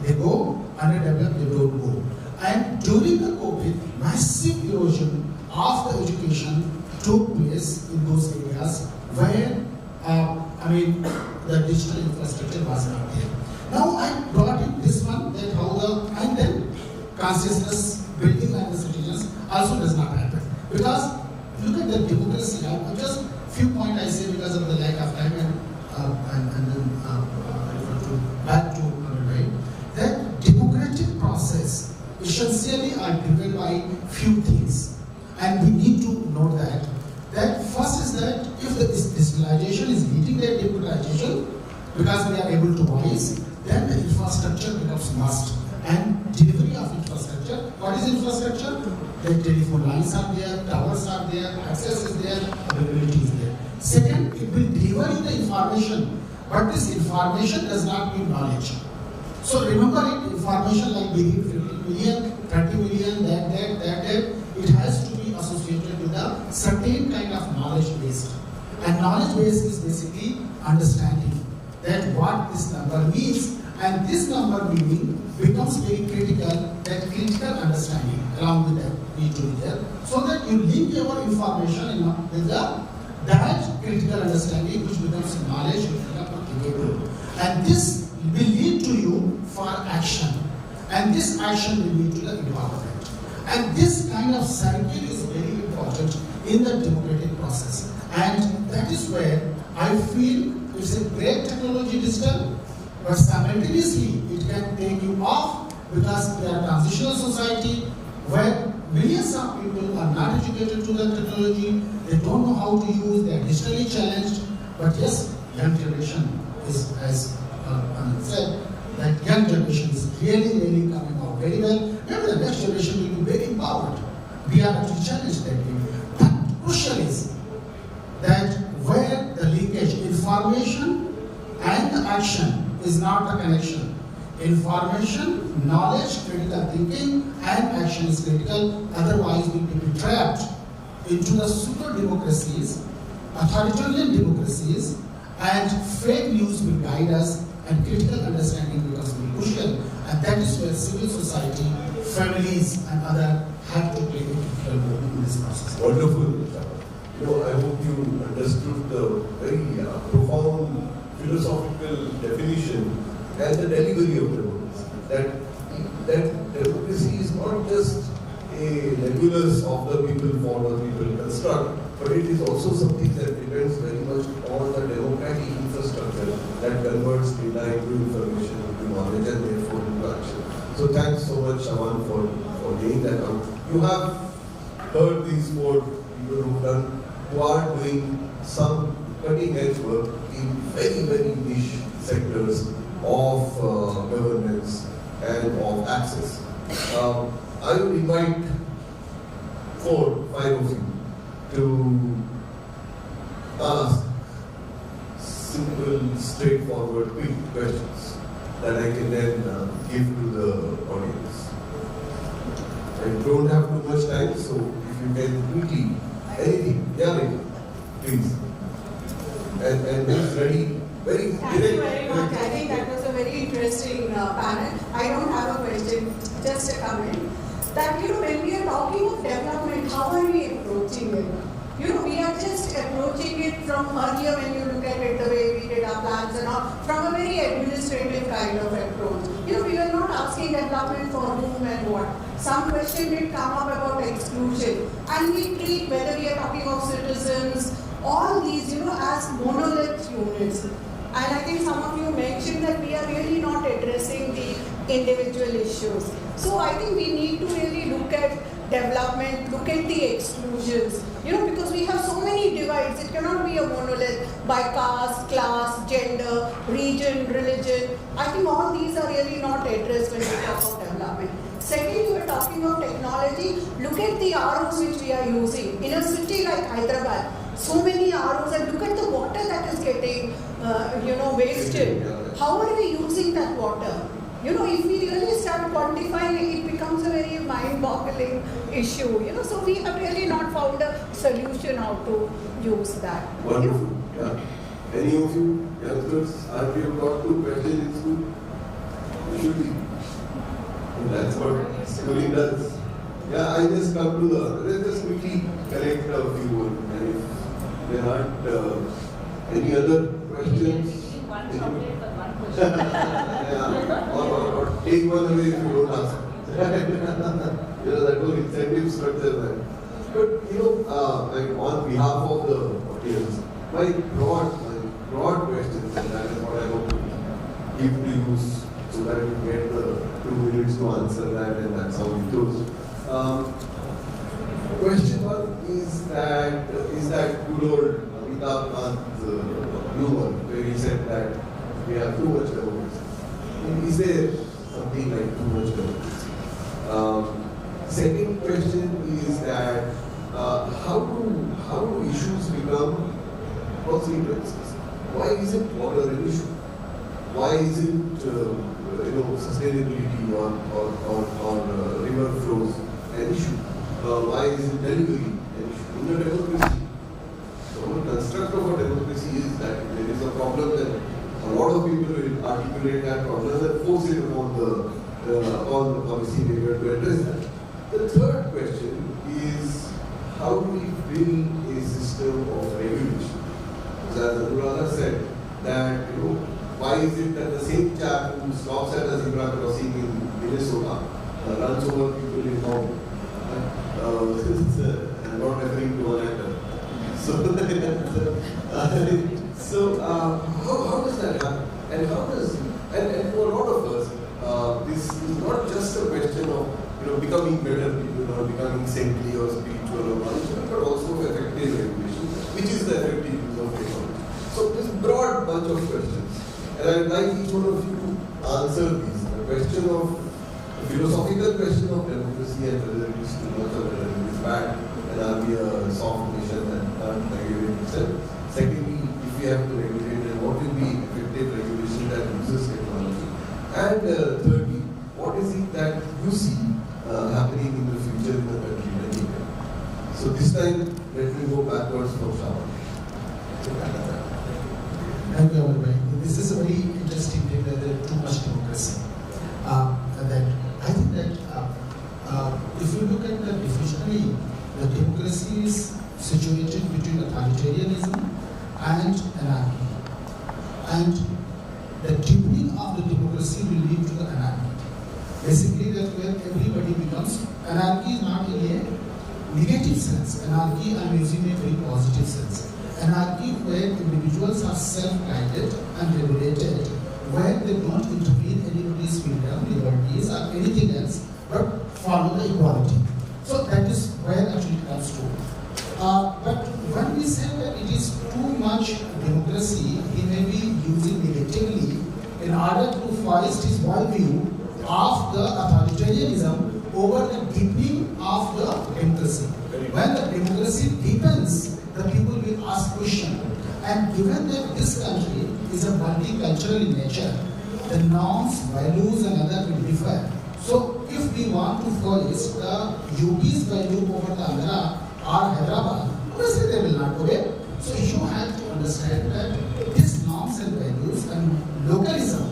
they go, underdeveloped, they don't go. And during the COVID, massive erosion of the education took place in those areas where the digital infrastructure was not there. Now I brought in this one, that and then consciousness building and the citizens also does not happen. Because look at the democracy. Just few points I say because of the lack of time and then back to that democratic process essentially are driven by few things, and we need because we are able to voice, then the infrastructure becomes must. And delivery of infrastructure, what is infrastructure? The telephone lines are there, towers are there, access is there, availability is there. Second, it will deliver you the information, but this information does not mean knowledge. So remember it, information like we need 50 million, 30 million, that, it has to be associated with a certain kind of knowledge base. And knowledge base is basically understanding that what this number means, and this number meaning becomes very critical, that critical understanding along with that need to be there, so that you link your information with that critical understanding, which becomes knowledge, which becomes applicable. And this will lead to you for action, and this action will lead to the empowerment. And this kind of circle is very important in the democratic process, and that is where I feel it's a great technology digital, but simultaneously it can take you off, because we are a transitional society where millions of people are not educated to the technology, they don't know how to use, they are digitally challenged. But yes, young generation is, as Anand said, that young generation is really coming out very well. Maybe the next generation will be very empowered. We are actually challenged that way. But crucial is that where the linkage, information and the action is not the connection. Information, knowledge, critical thinking, and action is critical. Otherwise, we will be trapped into the super democracies, authoritarian democracies, and fake news will guide us, and critical understanding becomes very crucial. And that is where civil society, families, and other have to play a critical role in this process. Wonderful. I hope you understood the very profound philosophical definition and the delivery of democracy. That democracy is not just a nebulous of the people for the people construct, but it is also something that depends very much on the democratic infrastructure that converts data into information, into knowledge, and therefore into action. So thanks so much, Shaman, for laying that out. You have heard these four people who are doing some cutting-edge work in very niche sectors of governance and of access. I will invite 4, 5 of you to ask simple, straightforward, quick questions that I can then give to the audience. I don't have too much time, so if you can quickly, anything, please. And this ready, very Thank you very much. I think that was a very interesting panel. I don't have a question, just a comment. That, when we are talking of development, how are we approaching it? We are just approaching it from earlier, when you look at it, the way we did our plans and all, from a very administrative kind of approach. We were not asking development for whom and what. Some question did come up about exclusion. And we treat, whether we are talking of citizens, all these, as monolith units. And I think some of you mentioned that we are really not addressing the individual issues. So I think we need to really look at development, look at the exclusions, because we have so many divides. It cannot be a monolith by caste, class, gender, region, religion. I think all these are really not addressed when we talk of development. Second, you were talking of technology. Look at the ROs which we are using. In a city like Hyderabad, so many ROs, and look at the water that is getting, wasted. How are we using that water? If we really start quantifying it, it becomes a very mind-boggling issue. So we have really not found a solution how to use that. Wonderful. Yeah. Any of you youngsters, have you got 2 questions in school? You should be. And that's what schooling does. Yeah, I just come to let's just quickly collect a few, and if there aren't any other questions. One chocolate for one question. Yeah. Or take one away if you don't ask. That whole incentive structure there. But on behalf of the audience, my broad questions, and that is what I hope to give to you, so that you get the 2 minutes to answer that, and that's how we close. Question 1 is that good old Amitabh Kant humor, where he said that we have too much democracy. Is there something like too much democracy? Second question is that how do issues become consequences? Why isn't water an issue? Why isn't sustainability on river flows an issue? Why isn't delivery an issue? In a democracy, the whole construct of a democracy is that there is a problem, that a lot of people will articulate that problem and force it upon the policymaker to address that. The third question is, how do we build a system of regulation? So as Anuradha said, that why is it that the same chap who stops at a zebra crossing in Minnesota runs over people in Hong Kong? I'm not referring to an actor. So, how does that happen? And and for a lot of us, this is not just a question of becoming better people or becoming saintly or spiritual or knowledgeable, but also effective regulation, which is the effective use of technology. So this broad bunch of questions, and I would like each one of you to answer these. The philosophical question of democracy and whether it is too much or whether it is bad, and are we a soft nation that can't regulate itself? Secondly, if we have to regulate, then what will be effective regulation that uses technology? And thirdly, what is it that you see happening in the future in the country when you can? So this time, let me go backwards from Shah. Thank you, Amarbai. This is a very interesting thing that there is too much democracy. I think that if you look at the definitionally, the democracy is situated between authoritarianism and anarchy. And the deepening of the democracy will lead to the anarchy. Basically, that where everybody becomes, anarchy is not in a negative sense. Anarchy, I'm using a very positive sense. Anarchy where individuals are self-guided and regulated, where they don't intervene anybody's freedom, liberties, or anything else, but follow the equality. So that is where actually it comes to. But when we say that it is too much democracy, he may be using negatively in order to foist his worldview of the authoritarianism over the deepening of the democracy. When the democracy deepens, the people will ask questions. And given that this country is a multicultural in nature, the norms, values and other will differ. So if we want to foist the UP's value over the Andhra or Hyderabad, obviously they will not obey. So you have to understand that these norms and values and localism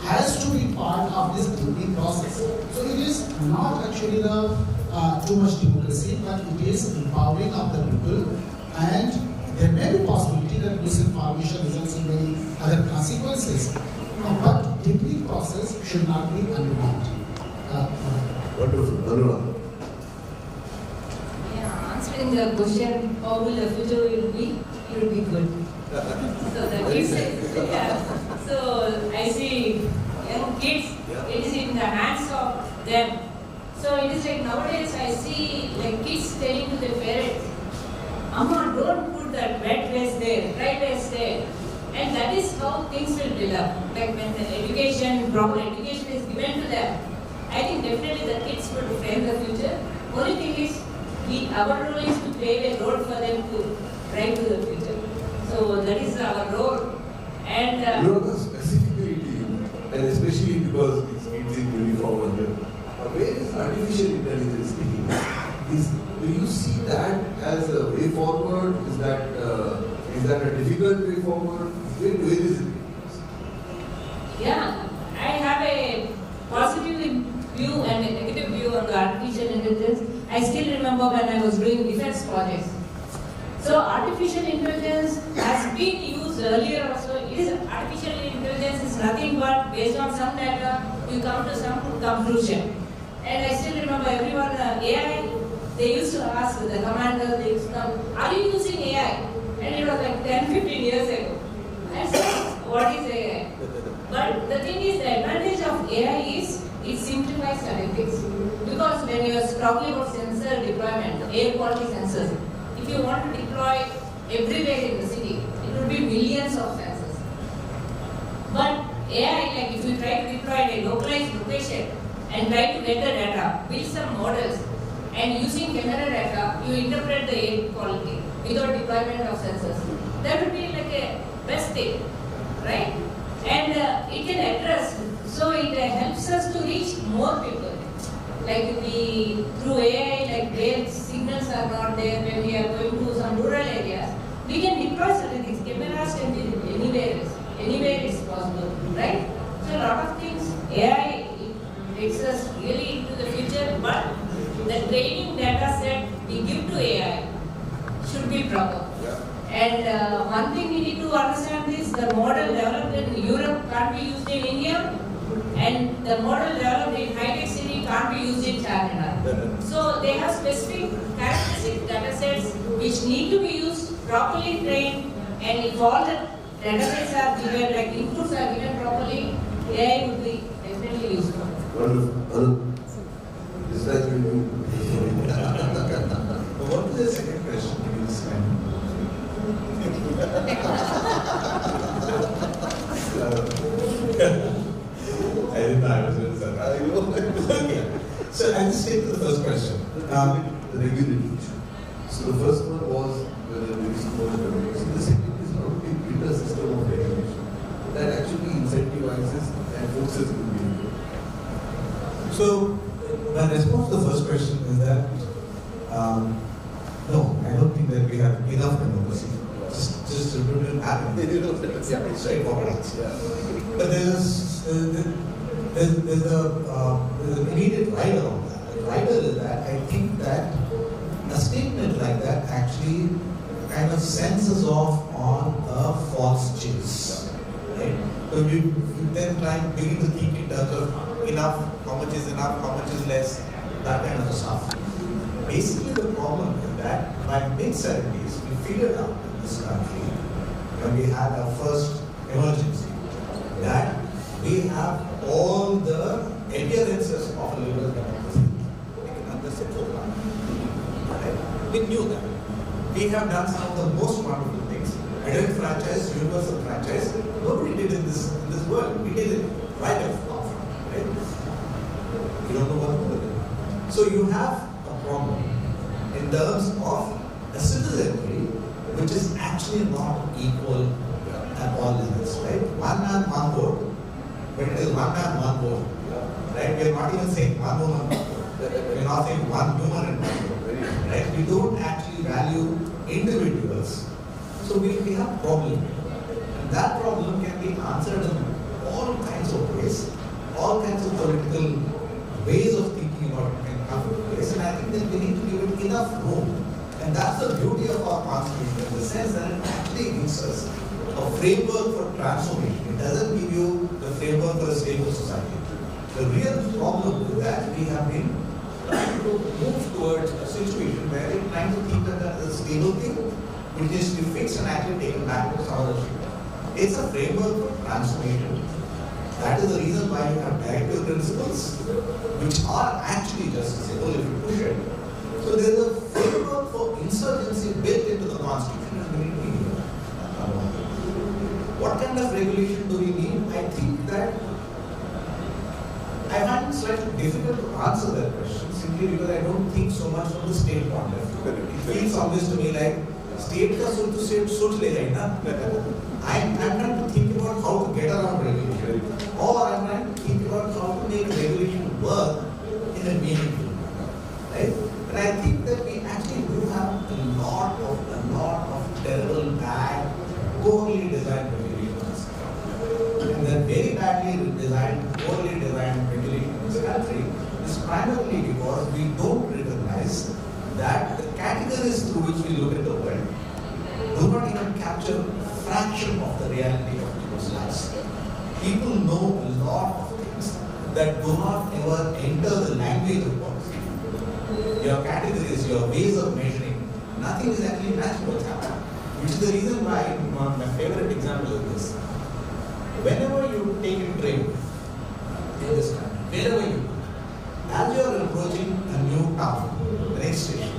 has to be part of this deepening process. So it is not actually the too much democracy, but it is empowering of the people, and there may be possibility that misinformation results in many other consequences. But deepening process should not be undermined. Wonderful. Anurag. Yeah, answering the question, how will the future will be? It will be good. So the kids, yeah. So I see young kids, it is in the hands of them. So it is like nowadays I see like kids telling to their parents, Amma, don't put that wet waste there, dry waste there. And that is how things will build up. Like when the education, proper education is given to them, I think definitely the kids would frame the future. Only thing is, our role is to pave a road for them to drive to the future. So that is our role. And Specifically to you, and especially because it's kids in uniform here, where is artificial intelligence taking us? Do you see that as a way forward? Is that a difficult way forward? Where is it? yeah, I have a positive view and a negative view on the artificial intelligence. I still remember when I was doing defense projects. So artificial intelligence has been used earlier also. Artificial intelligence is nothing but based on some data, you come to some conclusion. And I still remember everyone, AI, they used to ask the commander, they used to come, are you using AI? And it was like 10, 15 years ago. I said, what is AI? But the thing is, the advantage of AI is, it simplifies certain things. Because when you are talking about sensor deployment, air quality sensors, if you want to deploy everywhere in the city, it would be millions of sensors. But AI, like if you try to deploy a localized location and try to get the data, build some models, and using camera data, you interpret the air quality without deployment of sensors. That would be like a best thing, right? And it can address, so it helps us to reach more people. Like we, through AI, like where signals are not there, when we are going to some rural areas, we can deploy certain things. Cameras can be anywhere it's possible, right? So a lot of things, AI takes us really into the future, but the training data set we give to AI should be proper. And one thing we need to understand is the model developed in Europe can't be used in India, and the model developed in high-tech city can't be used in China. So they have specific characteristic data sets which need to be used, properly trained, and if all the data sets are given, like inputs are given properly, AI would be definitely useful. Wonderful. Is that really? What is the second question? Can you explain? I didn't know I was going to say that. Okay. So I'll just take the first question. The regulatory issue. So the first one was whether there is too much regulation. The second is how do we build a system of regulation that actually incentivizes and forces the behavior. So my response to the first question is that no, I don't think that we have enough democracy. Just to happen. It's straightforward. But there's an immediate rider on that. The rider is that I think that a statement like that actually kind of sends us off on a false chase. Right? So you then try and begin to think in terms of enough, how much is enough, how much is less, that kind of stuff. Basically the problem is that by mid-70s we figured out in this country, when we had our first emergency, that we have all the appearances of a liberal democracy. We can understand right? We knew that. We have done some of the most wonderful things. Adult franchise, universal franchise, nobody did in this world. We did it right off, right? You don't know what to do. So you have a problem in terms of a citizenry which is actually not equal at all levels, right? One man, one vote. When it is one man, one vote, right? We are not even saying one woman, one vote. We are not saying one human and one vote, right? We don't actually value individuals. So we have a problem. And that problem can be answered in all kinds of ways, all kinds of political ways of thinking about it can come into place. And I think that we need to give it enough room. And that's the beauty of our constitution, in the sense that it actually gives us a framework for transformation. It doesn't give you the framework for a stable society. The real problem is that we have been trying to move towards a situation where we're trying to think that as a stable thing, which is to be fixed and actually taken back to some other thing. It's a framework for transformation. That is the reason why you have directive principles, which are actually justiciable if you push it. So there is a framework for insurgency built into the constitution, and we need to what kind of regulation do we need? I think that I find it slightly difficult to answer that question simply because I don't think so much from the state point of view. It feels obvious to me like state ka soch to soch le jaye na. I'm trying to think about how to get around regulation, or I'm trying to think about how to make regulation work in a meaningful way, right? And I think that we actually do have a lot of terrible, bad, poorly designed regulations. And that very badly designed, poorly designed regulation in this country is primarily because we don't recognize that the categories through which we look at the world do not even capture a fraction of the reality of people's lives. People know a lot of things that do not ever enter the language of policy. Your categories, your ways of measuring, nothing is actually matching what's happening. Which is the reason why my favorite example is this. Whenever you take a train in this country, wherever you go, as you are approaching a new town, the next station,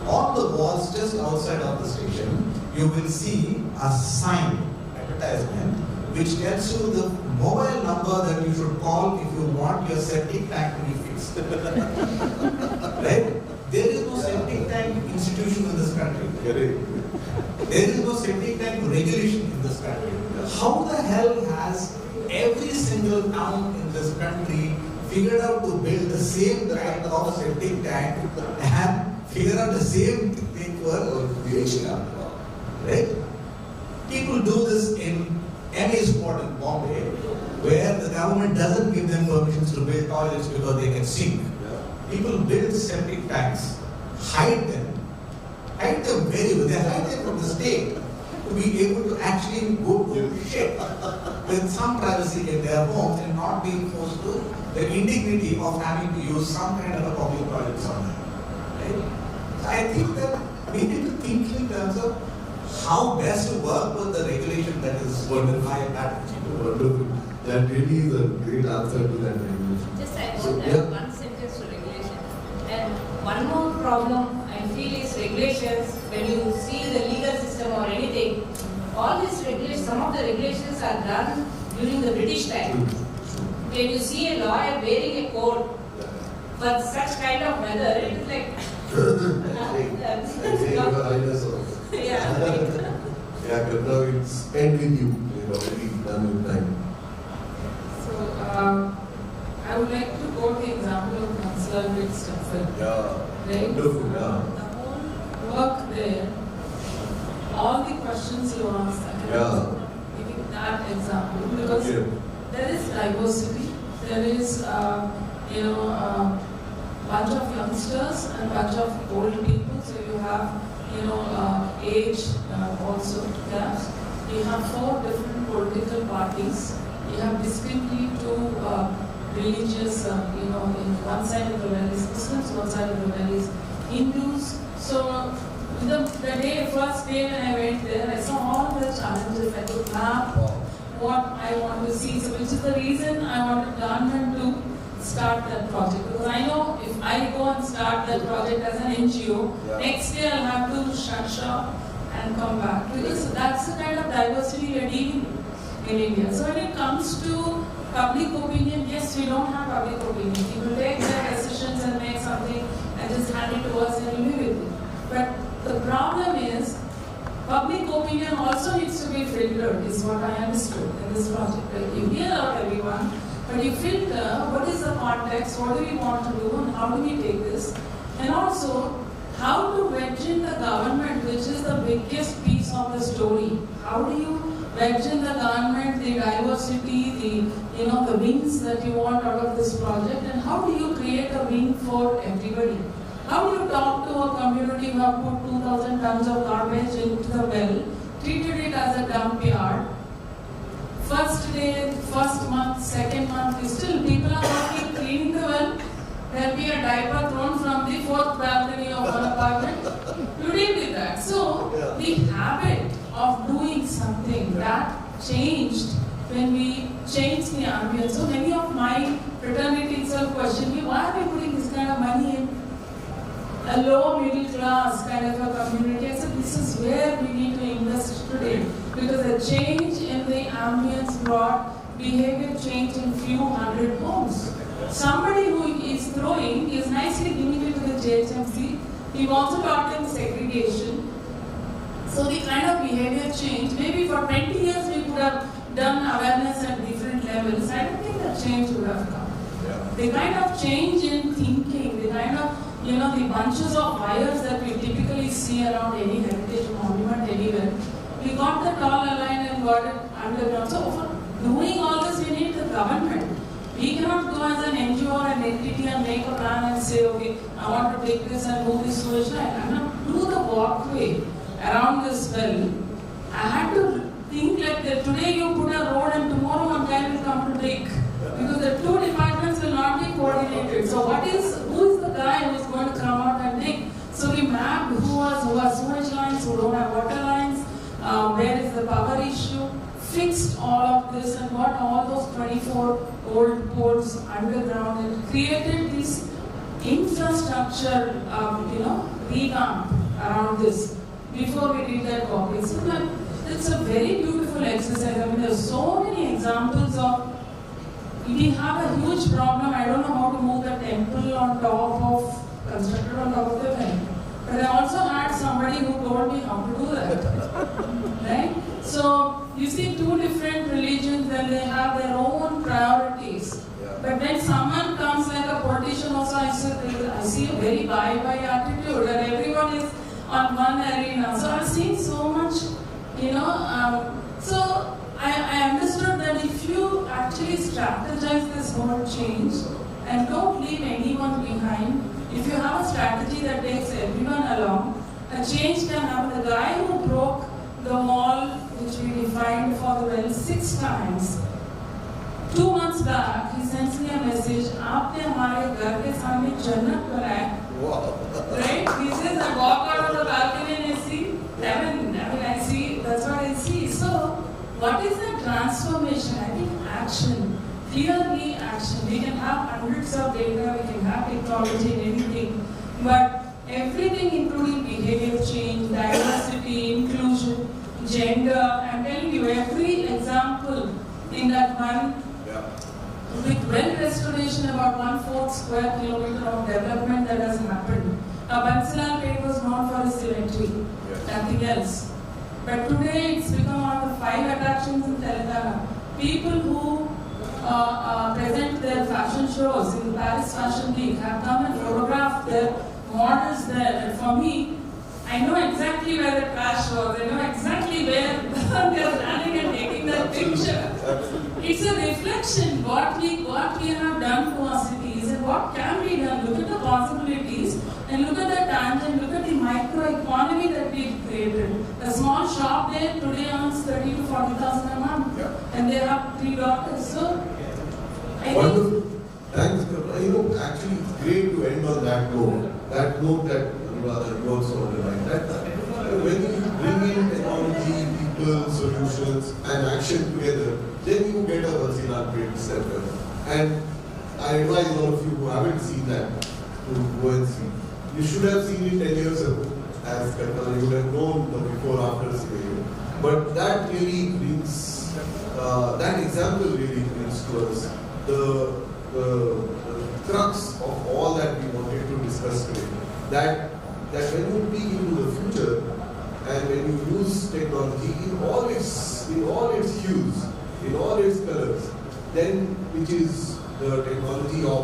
on the walls just outside of the station, you will see a sign, advertisement, which tells you the mobile number that you should call if you want your septic tank to be fixed. Right? There is no septic tank institution in this country. There is no septic tank regulation in this country. How the hell has every single town in this country figured out to build the same kind of septic tank and figure out the same thing for reaching up? Right? People do this in any spot in Bombay where the government doesn't give them permissions to build toilets because they can sink. People build septic tanks, hide them very well. They hide them from the state to be able to actually go to shit with some privacy in their homes and not being forced to the indignity of having to use some kind of a public toilet somewhere. Right? So I think that we need to think in terms of how best to work with the regulation that is wonderful. Wonderful. That really is a great answer to that regulation. Just I So, want yeah. one sentence to regulation. And one more problem I feel is regulations. When you see the legal system or anything, all these regulations, some of the regulations are done during the British time. When you see a lawyer wearing a coat for such kind of weather, it is like yeah. Yeah, because now it's end with you. You're already done with time. So, I would like to quote the example of Councillor Stafford. Yeah. Right? Wonderful. Yeah. The whole work there, all the questions you asked, I can Yeah. giving that example because Yeah. there is diversity, there is, bunch of youngsters and bunch of old people. So you have, age also gaps. You have 4 different political parties. You have distinctly 2 religious, in one side of the valley is Muslims, one side of the valley is Hindus. So the first day when I went there, I saw all the challenges. I could map what I want to see. So which is the reason I wanted government to start that project. Because I know if I go and start that project as an NGO, next year I'll have to shut shop and come back. Because that's the kind of diversity we are dealing with in India. So when it comes to public opinion, yes, we don't have public opinion. People take their decisions and make something and just hand it to us and we live with it. But the problem is, public opinion also needs to be filtered, is what I understood in this project. Like you hear out everyone, but you filter what is the context, what do we want to do, and how do we take this, and also how to wedge in the government, which is the biggest piece of the story. How do you wedge in the government the diversity, the wins that you want out of this project, and how do you create a win for everybody? How do you talk to a community who have put 2,000 tons of garbage into the well, treated it as a dump yard? First day, first month, second month, still people are working, cleaning the well. There will be a diaper thrown from the 4th balcony of one apartment. You deal with that. So, the habit of doing something that changed when we changed the ambience. So many of my fraternity itself question me, why are we putting this kind of money in a low middle class kind of a community? I said, this is where we need to invest today. Because the change in the ambience brought behavior change in few hundred homes. Somebody who is throwing is nicely giving it to the JHMC. We've also taught them segregation. So the kind of behavior change, maybe for 20 years we could have done awareness at different levels. I don't think that change would have come. The kind of change in thinking, the kind of, the bunches of wires that we typically see around any heritage monument anywhere, we got that all aligned and got it underground. So for doing all this, we need the government. We cannot go as an NGO or an entity and make a plan and say, okay, I want to take this and move this sewage line. I'm not do the walkway around this well. I had to think like that today you put a road and tomorrow one guy will come to dig. Because the 2 departments will not be coordinated. So who is the guy who is going to come out and dig? So we mapped who has sewage lines, who don't have water lines, where is the power issue, fixed all of this and got all those 24 old poles underground and created this infrastructure, revamp around this before we did that walkway. So it's a very beautiful beautiful exercise. I mean, there are so many examples of. We have a huge problem. I don't know how to move the temple on top of, constructed on top of the thing. But I also had somebody who told me how to do that. Right? So, you see two different religions and they have their own priorities. But when someone comes like a politician also, I see a very bye-bye attitude and everyone is on one arena. So I've seen so much, so I understood that if you actually strategize this whole change and don't leave anyone behind, if you have a strategy that takes everyone along, a change can happen. The guy who broke the wall, which we defined for the well 6 times, 2 months back, he sends me a message, "Aapne hamare ghar ke samne jannat banaya." Wow. Right? He says, I walk out of the balcony and I see heaven. I see, that's what I see. So, what is the transformation? I think action. Clearly action. We can have hundreds of data, we can have technology and anything. But everything including behavior change, diversity, inclusion, gender, I'm telling you, every example in that one, with well restoration, about 1/4 square kilometer of development that has happened. Bansilal Pet was known for its cemetery, nothing else. But today it's become one of the 5 attractions in Telangana. People who present their fashion shows in the Paris Fashion Week have come and photographed their models there. And for me, I know exactly where the crash was. I know exactly where they are standing and taking that picture. It's a reflection what we have done to our cities and what can be done. Look at the possibilities and look at the tangent, look at the microeconomy that we've created. A small shop there today earns 30 to 40,000 a month, and they have 3 daughters. So, I Wonderful. think. Thanks, Karuna. Actually, it's great to end on that note. That note that you also underlined. When you bring in technology, people, solutions, and action together, then you get a once-in-a-lifetime center. And I advise all of you who haven't seen that to go and see. You should have seen it 10 years ago, as Karuna, you would have known the before-after scenario. But that really brings, that example really brings to us the crux of all that we wanted to discuss today. That when you peek into the future and when you use technology in all its hues, in all its colors, then which is the technology of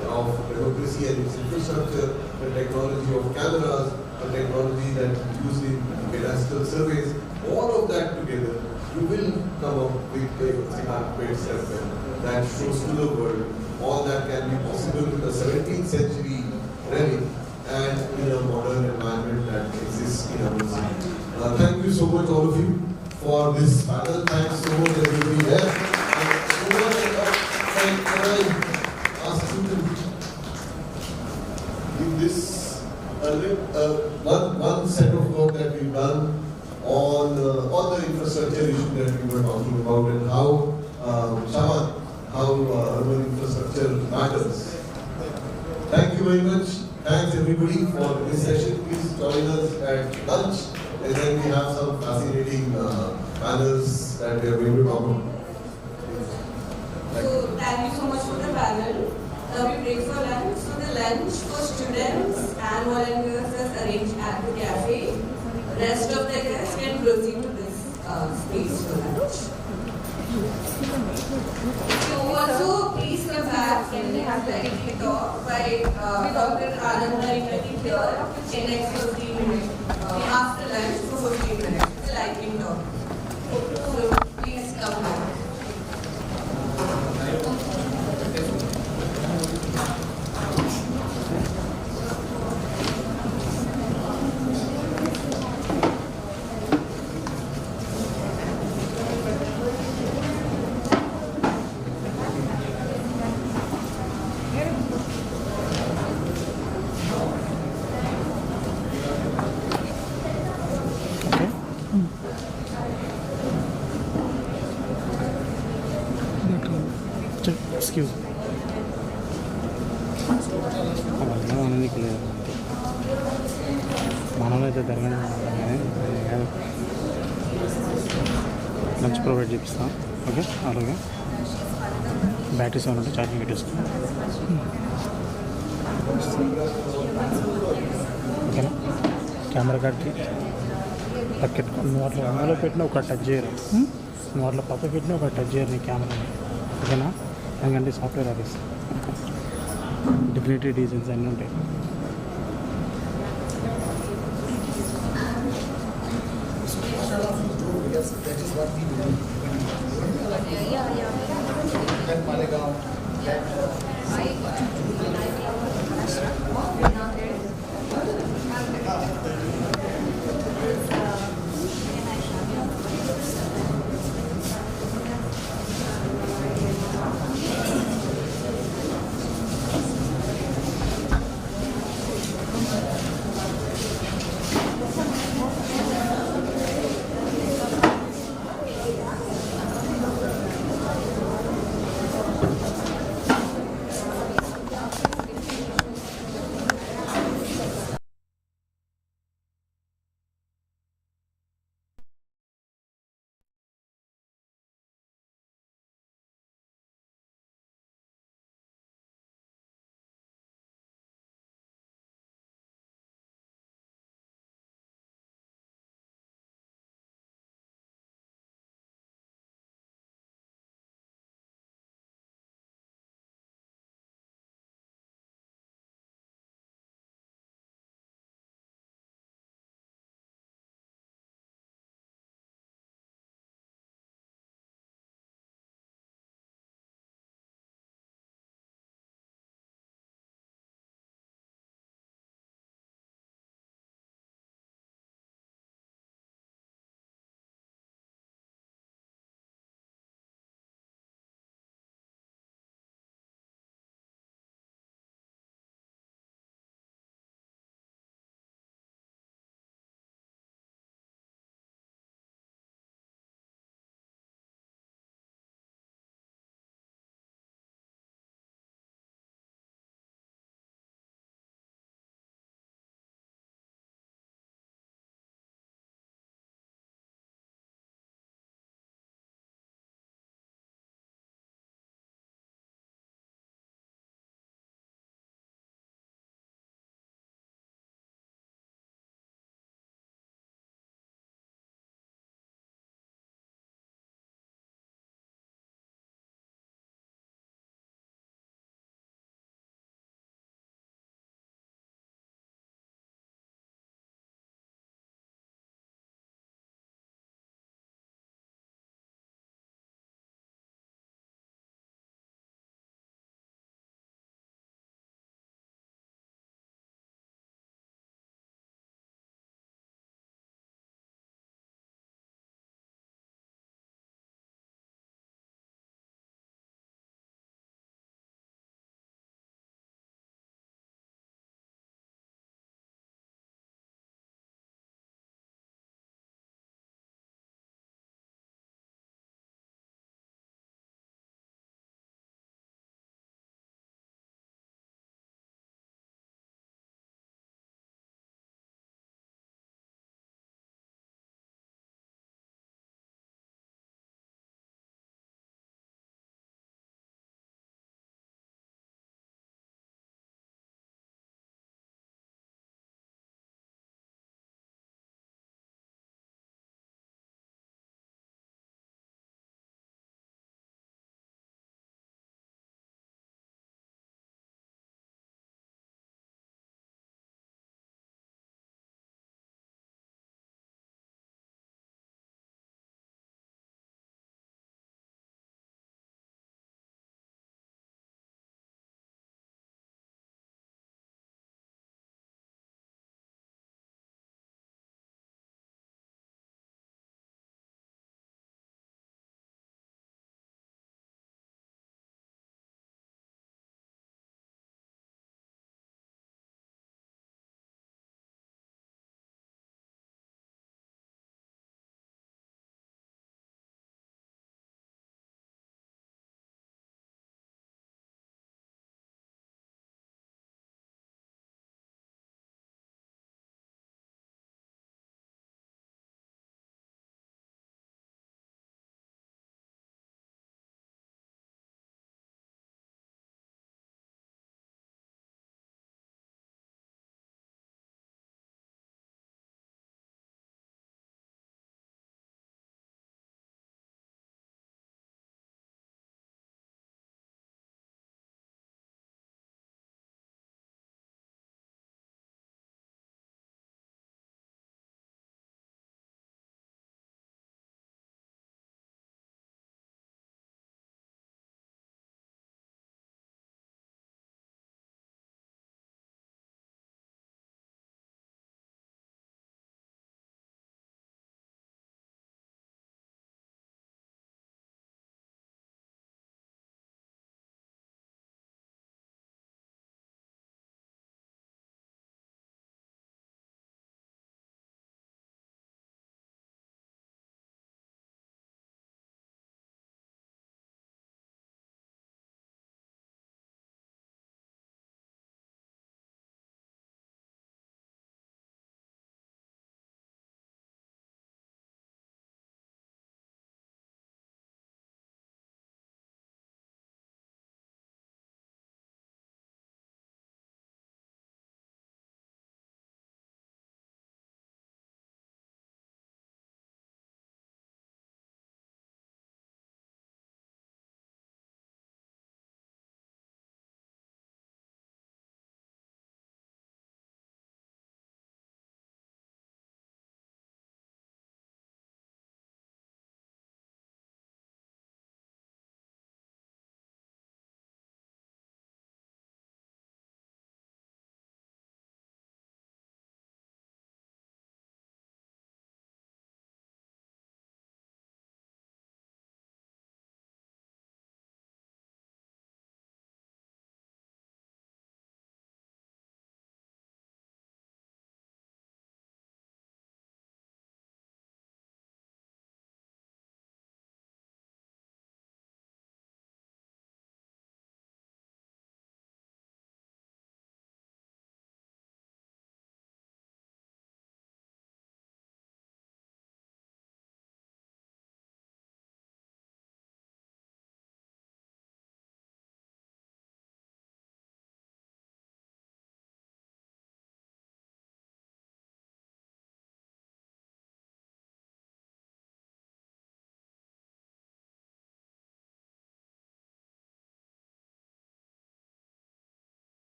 democracy and its infrastructure, the technology of cameras, the technology that is used in cadastral surveys, all of that together, you will come up with a great center that shows to the world all that can be possible in the 17th century relic and in a modern environment that exists in our city. Thank you so much, all of you, for this panel. Thanks so much, everybody there. And can I ask you to give this one set of work that we've done on the infrastructure issue that we were talking about and how urban infrastructure matters. Thank you very much. Thanks everybody for this session. Please join us at lunch, and then we have some fascinating panels that we are going to talk about. So thank you so much for the panel. Now we break for lunch. So the lunch for students and volunteers is arranged at the cafe. Rest of the guests can proceed to this space for lunch. So also please come back and we have the talk by Dr. Anand here in next 15 minutes. After lunch for 15 minutes. The lightning talk. So please come back. Excuse me. మనమైతే జరగని lunch provide చేపిస్తాం. Okay, అలాగే batteries ఏమైనా ఉంటే charging పెట్టేస్తాం. ఓకేనా, camera కార్డ్కి పక్కెట్ నువ్వు అట్లా అమ్మలో పెట్టినా ఒక టచ్ చేయరు, నువ్వు అట్లా పక్క పెట్టినా ఒక టచ్ చేయరు నీ కెమెరాని. ఓకేనా, ఎందుకంటే సాఫ్ట్వేర్ ఆఫీస్ డిగ్నిటీ డీజైన్స్ అన్నీ ఉంటాయి.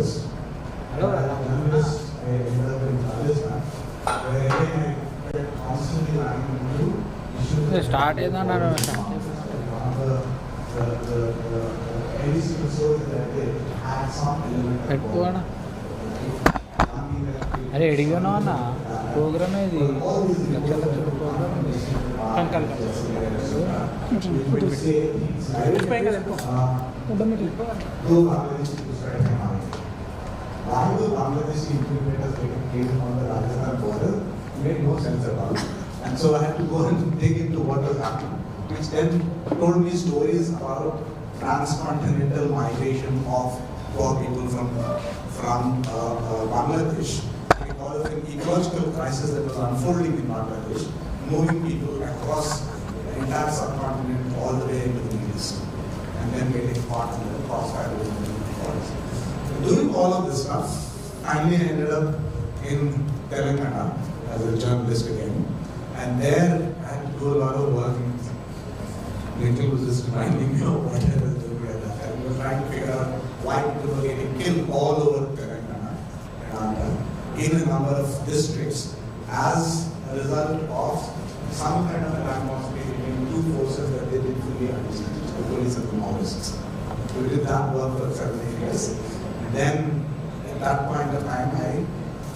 journalist. As a journalist, I ended up in Rajasthan, where again I constantly running into issues. Start is not One of the any single stories that they had some element of పెట్టుకోనా something that అరే ఎడిగానో అన్న programme ఇది లక్షల లక్షల programme ఇది Kankal why the Bangladeshi implementers came on the Rajasthan border made no sense at all. And so I had to go and dig into what was happening, which then told me stories about transcontinental migration of poor people from Bangladesh because of an ecological crisis that was unfolding in Bangladesh, moving people across the entire subcontinent all the way into the Middle East, and then getting caught in the crossfire of the forest. Doing all of this stuff, finally I ended up in Telangana as a journalist again, and there I had to do a lot of work. Lincoln was just reminding me of what I was doing at that time. We were trying to figure out why people were getting killed all over Telangana and in a number of districts as a result of some kind of an atmosphere between two forces that they didn't fully understand, the police and the Maoists. We did that work for 7 years. Then, at that point of time, I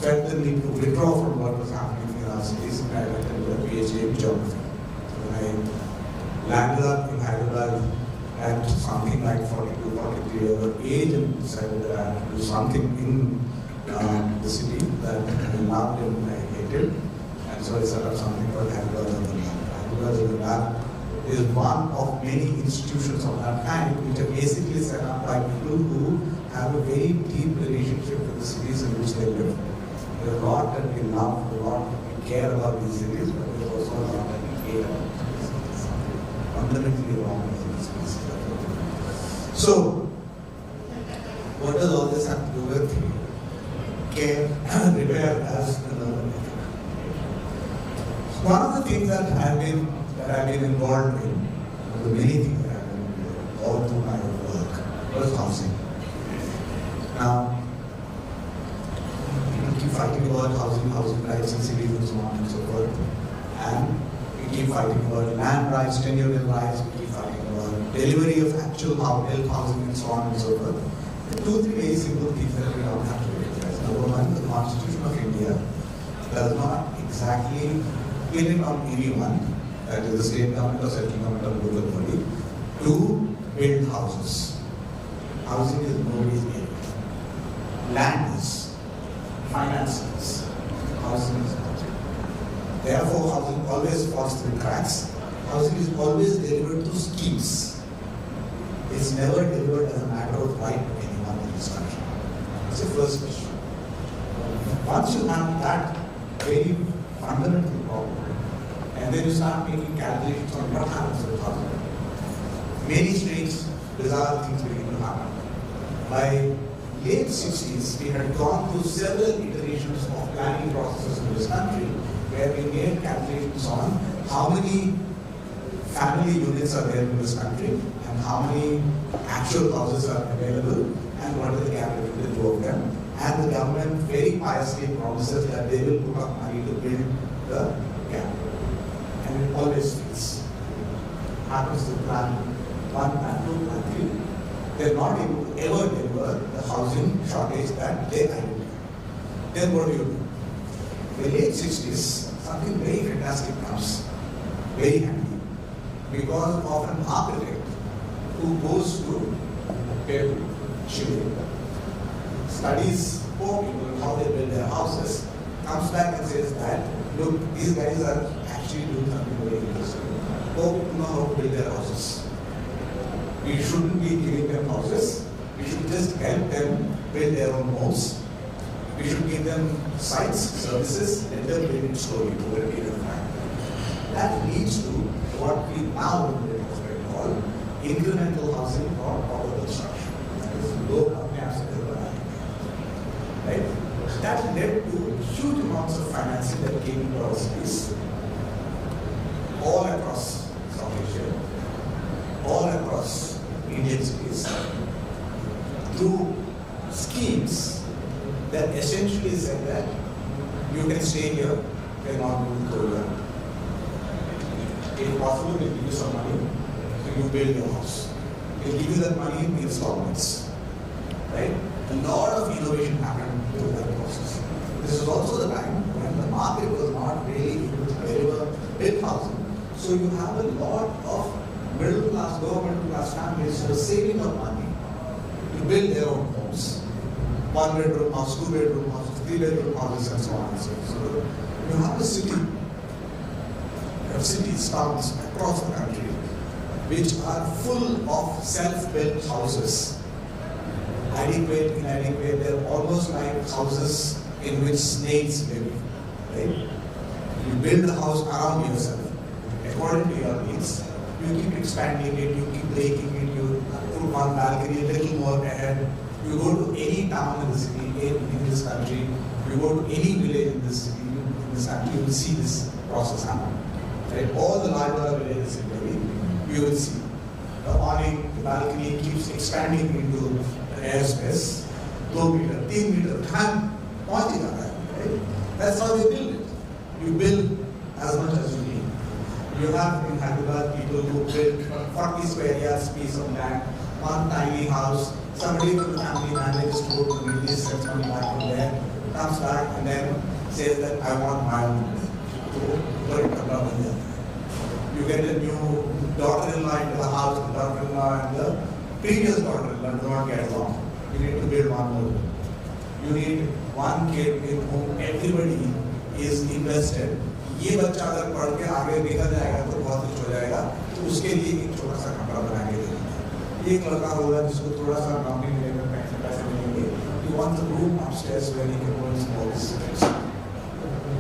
felt the need to withdraw from what was happening in our cities, and I went into a PhD in geography. So when I landed up in Hyderabad at something like 42, 43 years of age, and decided that I had to do something in the city that I loved and I hated, and so I set up something called Hyderabad Urban Lab. Hyderabad Urban Lab is one of many institutions of that kind, which are basically set up by people who have a very deep relationship with the cities in which they live. There's a lot that we love, a lot that we care about these cities, but there's also a lot that we hate about these cities. Fundamentally wrong with these cities. So, what does all this have to do with care and repair as an urban area? One of the things that I've been involved in, one of the many things that I've been involved in all through my work, was housing. Now, we keep fighting about housing rights in cities and so on and so forth. And we keep fighting about land rights, tenure rights, we keep fighting about delivery of actual health housing and so on and so forth. There are 2-3 very simple things that we don't have to recognize. Number one, the Constitution of India does not exactly pin it on anyone, that is the state government or central government or local body, to build houses. Housing is nobody's game. Land is, finances, housing is not. Therefore, housing always falls through cracks. Housing is always delivered through schemes. It's never delivered as a matter of right to anyone in this country. That's the first question. Once you have that very fundamental problem, and then you start making calculations on what happens with housing, many strange, bizarre things begin to happen. By late 60s, we had gone through several iterations of planning processes in this country where we made calculations on how many family units are there in this country and how many actual houses are available and what is the capital to do of them. And the government very piously promises that they will put up money to build the capital. And it always fails. Happens to plan 1, plan 2, plan 3. They're not able to ever deliver the housing shortage that they identify. Then what do? In the late 60s, something very fantastic comes, very handy, because of an architect who goes to Peru, Chile, studies poor people how they build their houses, comes back and says that, look, these guys are actually doing something very interesting. Poor people know how to build their houses. We shouldn't be giving them houses. We should just help them build their own homes. We should give them sites, services, let them build it slowly over a period of time. That leads to what we now call incremental housing or power construction. That is low capacity. Right? That led to huge amounts of financing that came into our cities all across South Asia, all across Indian cities, through schemes that essentially said that you can stay here, you cannot move to Korea. If possible, we'll give you some money, so you build your house. We'll give you that money in installments. Right? A lot of innovation happened through that process. This is also the time when the market was not really able to deliver big housing. So you have a lot of middle class, lower middle class families who are saving up money to build their own homes. 1 bedroom house, 2 bedroom house, 3 bedroom houses, and so on and so forth. So you have a city, you have cities, towns across the country which are full of self-built houses. Adequate, inadequate, they're almost like houses in which snakes live. Right? You build the house around yourself, according to your needs. You keep expanding it, you keep breaking it, you put one balcony a little more ahead. You go to any town in the city, in this country, you go to any village in this city, in this country, you will see this process happen. Right? All the larger villages in Delhi, you will see. The awning, the balcony keeps expanding into the airspace, 2 meter, 3 meter, time pointing at that. Right? That's how they build it. You build as much as you need. You have in Hyderabad people who build 40 square yards piece of land, one tiny house. Somebody from the family manages to go to the village, sends money back from there, comes back and then says that I want my own place. You get a new daughter-in-law into the house, the daughter-in-law and the previous daughter-in-law do not get along. You need to build one more. You need one kid in whom everybody is invested. ये बच्चा अगर पढ़ के आगे निकल जाएगा तो बहुत कुछ हो जाएगा, तो उसके लिए एक छोटा सा कमरा बना के देंगे। एक लड़का होगा जिसको थोड़ा सा नौकरी मिलेगा, पैसे मिलेंगे, you want the room upstairs where he can go and smoke cigarettes.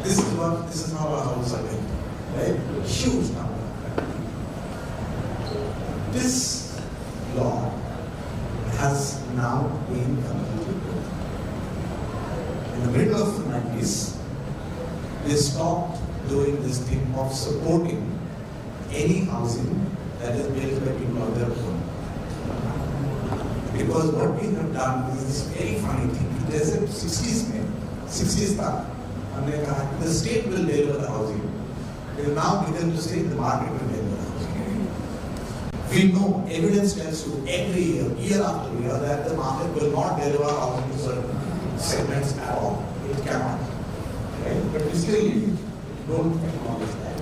This is how our houses are built, right? Huge number. This law has now been completed. In the middle of the 90s, they stopped doing this thing of supporting any housing that is built by people on their own. Because what we have done is this very funny thing. There's a 60s time, and the state will deliver the housing. We will now begin to say the market will deliver the housing. We know, evidence tells you every year, year after year, that the market will not deliver housing to certain segments at all. It cannot. Right? But we still don't acknowledge that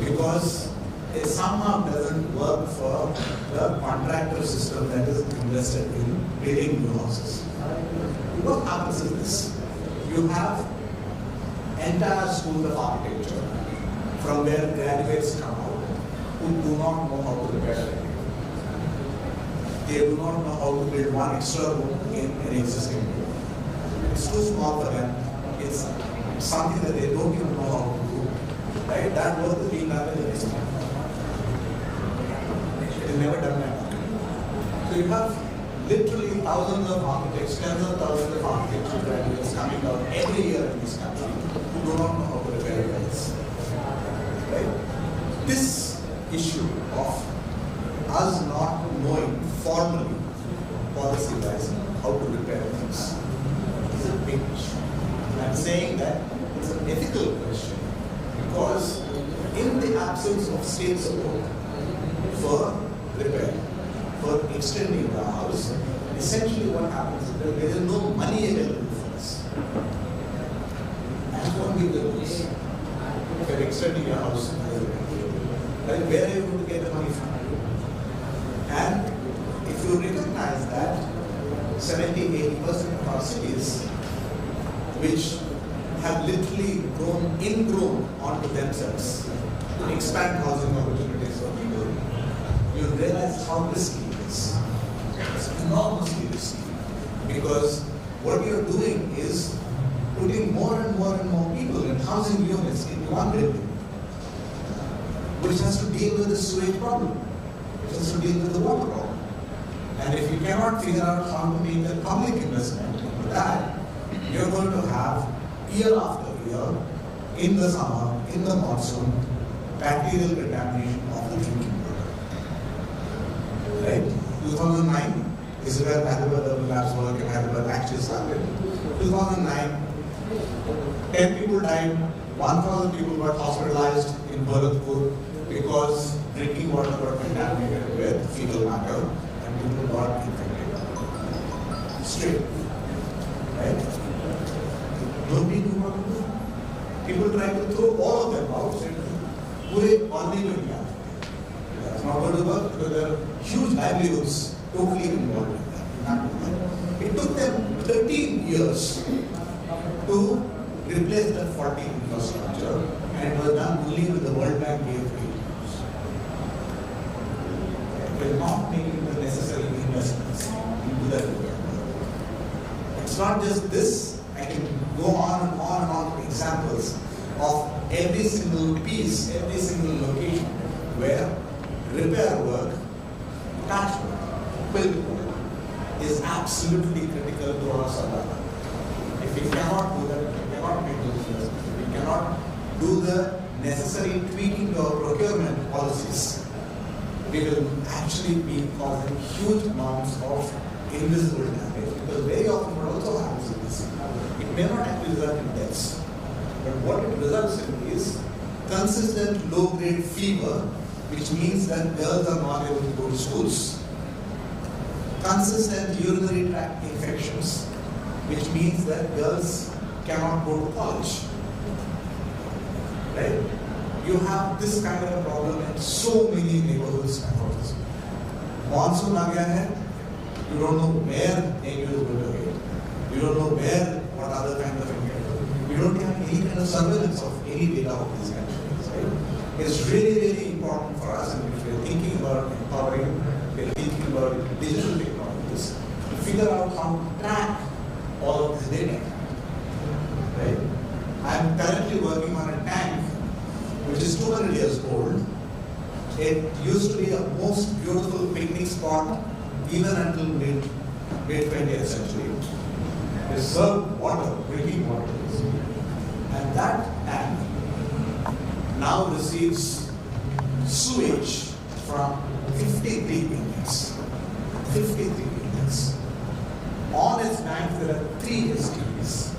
because it somehow doesn't work for the contractor system that is invested in building new houses. What happens is this: you have entire schools of architecture from where graduates come out who do not know how to repair anything. They do not know how to build one extra room in an existing room. It's too small for them. It's something that they don't even know how to do. Right? That work is being done in the basement. It is never done by architects. So you have literally thousands of architects, tens of thousands of architecture graduates coming out every year in this country who do not know how to repair things. Right? This issue of us not knowing formally, policy-wise, how to repair things is a big issue. I'm saying that it's an ethical question because in the absence of state support for repair, for extending the house, essentially what happens is that there is no money available for us. And what we do is, if you're extending your house, right, where are you going to get the money from? And if you recognize that 70-80% of our cities, which have literally ingrown onto themselves to expand housing opportunities for people, you realize how risky it is. It's enormously risky because what you're doing is putting more and more and more people in housing units in one building, which has to deal with the sewage problem, which has to deal with the water problem. And if you cannot figure out how to make a public investment into that, you're going to have year after year, in the summer, in the monsoon, bacterial contamination of the drinking water. Right? 2009 This is where Hyderabad Labs work in Hyderabad actually started. 2009, 10 people died, 1,000 people got hospitalized in Bharatpur because drinking water got contaminated with fecal matter and people got infected. Straight. Right? Nobody knew what to do. People tried to throw all of them out and put it on the media. That's not going to work because there are huge livelihoods totally involved in that. It took them 13 years to replace that faulty infrastructure, and it was done only with the World Bank gave aid. We're not making the necessary investments into that work. It's not just this. I can go on and on and on with examples of every single piece, every single location where repair work, patch work, build work is absolutely critical to our survival. If we cannot do that, if we cannot make those investments, if we cannot do the necessary tweaking to our procurement policies, we will actually be causing huge amounts of invisible damage. Because very often what also happens in this, it may not actually result in deaths, but what it results in is consistent low-grade fever, which means that girls are not able to go to schools. Consistent urinary tract infections, which means that girls cannot go to college. Right? You have this kind of a problem in so many neighborhoods across this. Monsoon aa gaya hai, you don't know where dengue is going to hit. You don't know where, what other kind of infection. You don't have any kind of surveillance of any data of these kind of things. Right? It's really, really important for us, and if we're thinking about empowering, we're thinking about digital technologies, to figure out how to track all of this data. Right? I'm currently working on a tank which is 200 years old. It used to be a most beautiful picnic spot even until mid-20th century. It served water, drinking water. And that tank now receives sewage from 53 buildings. 53 buildings. On its bank there are 3 STPs.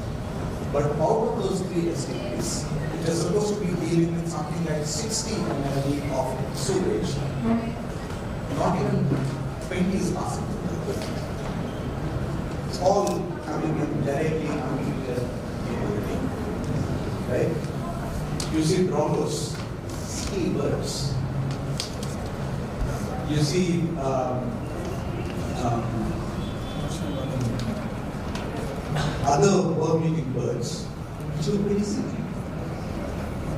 But out of those 3 STPs, it is supposed to be dealing with something like 60 ml of sewage. Not even 20 is passing through. It's all coming in directly untreated. Right? You see drongos, ski birds. You see other worm-eating birds, which look very simple.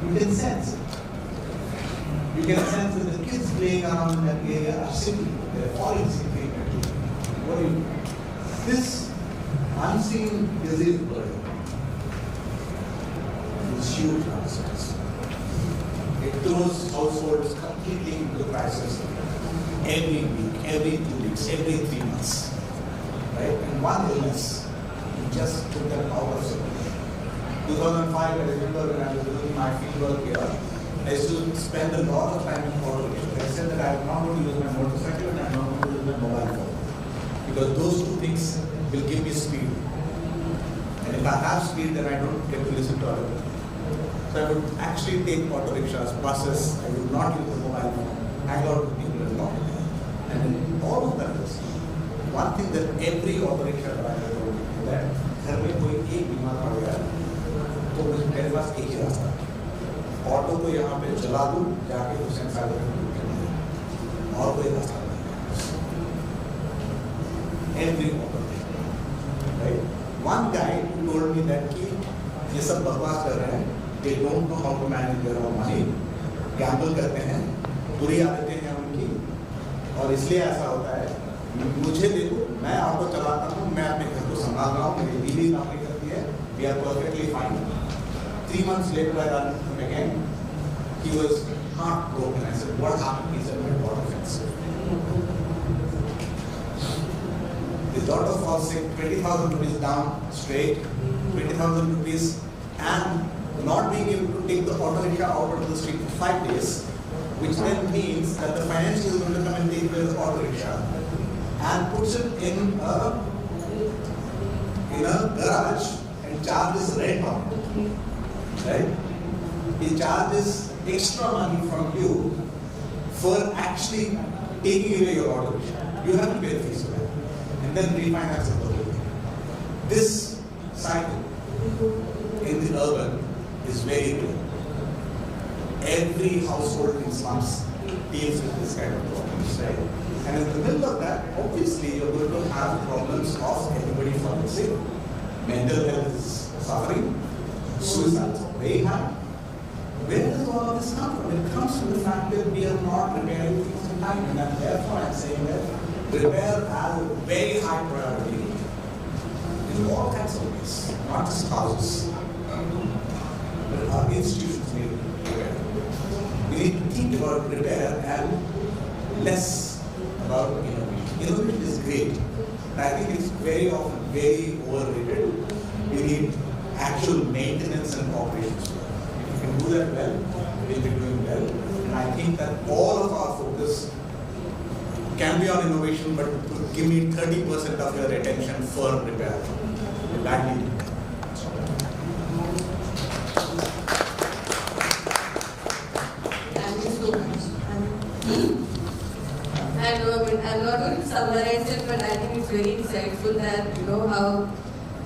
You can sense it. You can sense that the kids playing around in that area are simply, they're falling simply. What do you do? This unseen disease bird is huge nonsense. It throws households completely into crisis every week, every 2 weeks, every 3 months. Right? And one illness just took them out of circulation. 2005, I remember when I was doing my fieldwork here, I used to spend a lot of time in automation. I said that I am not going to use my motorcycle and I am not going to use my mobile phone. Because those 2 things will give me speed. And if I have speed, then I don't get to listen to other people. So I would actually take auto rickshaws, buses, I would not use the mobile phone, hang out with people and talk. And in all of that, one thing that every auto rickshaw driver told me is that घर में कोई एक बीमार पड़ गया तो मेरे पास एक ही रास्ता है, ऑटो को यहाँ पे चला दूँ जाके हुसैन सागर में और कोई रास्ता नहीं. Every auto, right? One guy told me that कि ये सब बकवास कर रहे हैं, they don't know how to manage their own money, gamble करते हैं, बुरी आदतें हैं उनकी, और इसलिए ऐसा होता है. मुझे देखो, मैं ऑटो चलाता हूँ, मैं अपने घर को संभाल रहा हूँ, मेरी बीवी नौकरी करती है, we are perfectly fine. 3 months later, I ran into him again. He was heartbroken. I said, what happened? He said, my daughter fell sick. His daughter falls sick, 20,000 rupees down straight, 20,000 rupees, and not being able to take the auto rickshaw out onto the street for 5 days, which then means that the financial is going to come and take away the auto rickshaw. and puts it in a garage and charges rent on it, right? He charges extra money from you for actually taking away your auto rickshaw. You have to pay the fees for that, and then refinance the property. This cycle in the urban is very clear. Every household in slums deals with this kind of problems, right? And in the middle of that, obviously, you're going to have problems of everybody falling sick, mental health is suffering, suicides are very high. Where does all of this come from? It comes from the fact that we are not repairing things in time, and therefore I'm saying that repair has a very high priority in all kinds of ways, not just houses, but our institutions need repair. We need to think about repair and less about innovation. Innovation is great, but I think it's very often very overrated. We need actual maintenance and operations. If you can do that well, we'll be doing well. And I think that all of our focus can be on innovation, but give me 30% of your attention for repair. We badly need that. Thank you so much. I know, I'm not going to summarize it, but I think it's very insightful that, how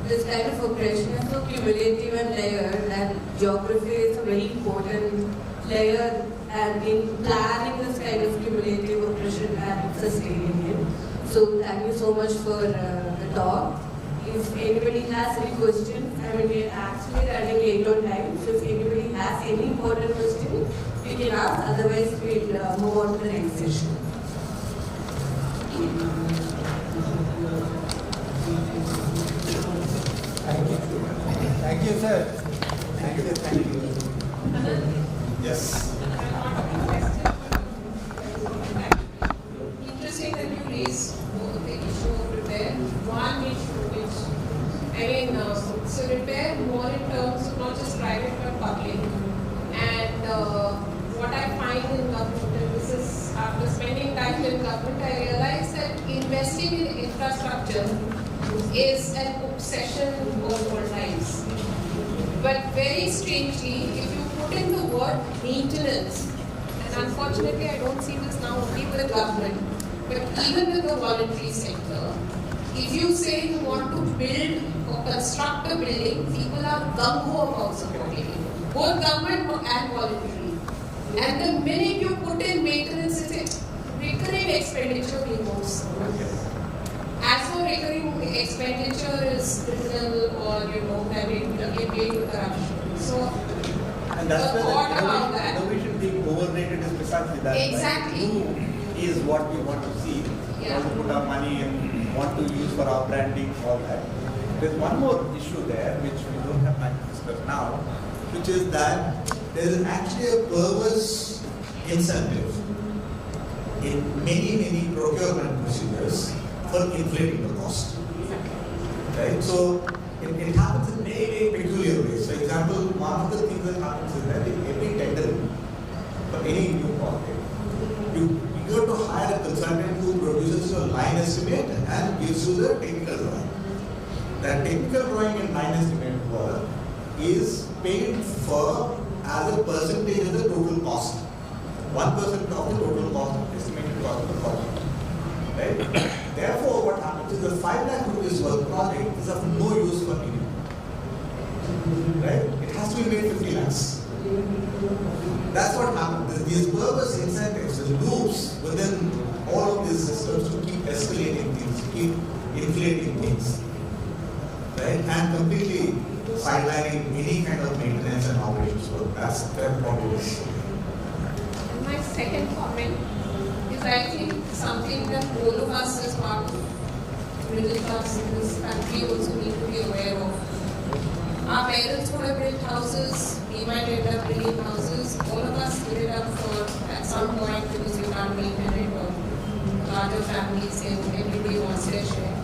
this kind of oppression is so cumulative and layered, and geography is a very important layer, and in planning this kind of cumulative oppression and sustaining it. So thank you so much for the talk. If anybody has any questions, we're actually running late on time, so if anybody has any important question, we can ask, otherwise we'll move on to the next session. Thank you, sir. Thank you. Yes. Interesting that you raised the issue of repair. One issue which, so repair more in terms of not just private but public. And what I find in government, and this is after spending time in government, I realized that investing in infrastructure is an obsession of all times. But very strangely, if you put in the word maintenance, and unfortunately I don't see this now only with the government, but even with the voluntary sector, if you say you want to build or construct a building, people are gung-ho about supporting it, both government and voluntary. And the minute you put in maintenance, it's a recurring expenditure we most. As for recurring expenditure is criminal or having paid to corruption. So and that's the thought about where that. innovation being overrated is precisely that. Exactly. Like, is what we want to see. Yeah. We want to put our money and want to use for our branding, all that. There's one more issue there which we don't have time to discuss now, which is that there is actually a perverse incentive in many procurement procedures for inflating the cost. Right? So it happens in very peculiar ways. For example, one of the things that happens is that in every tendering for any new project, you go to hire a consultant who produces your line estimate and gives you the technical drawing. That technical drawing and line estimate work is paid for as a percentage of the total cost. 1% of the total cost, estimated cost of the project. Right? Therefore, what happens is the 5 lakh rupees worth project is of no use for anyone. Right? It has to be made 50 lakhs. That's what happens. These perverse incentives and loops within all of these systems to keep escalating things, to keep inflating things. Right? And completely sidelining any kind of maintenance and operations work. That's their problem. And my second comment is I think something that all of us as part of middle class in this country also need to be aware of. Our parents would have built houses, we might end up building houses, all of us give it up for at some point because we can't maintain it or larger families and everybody wants their share.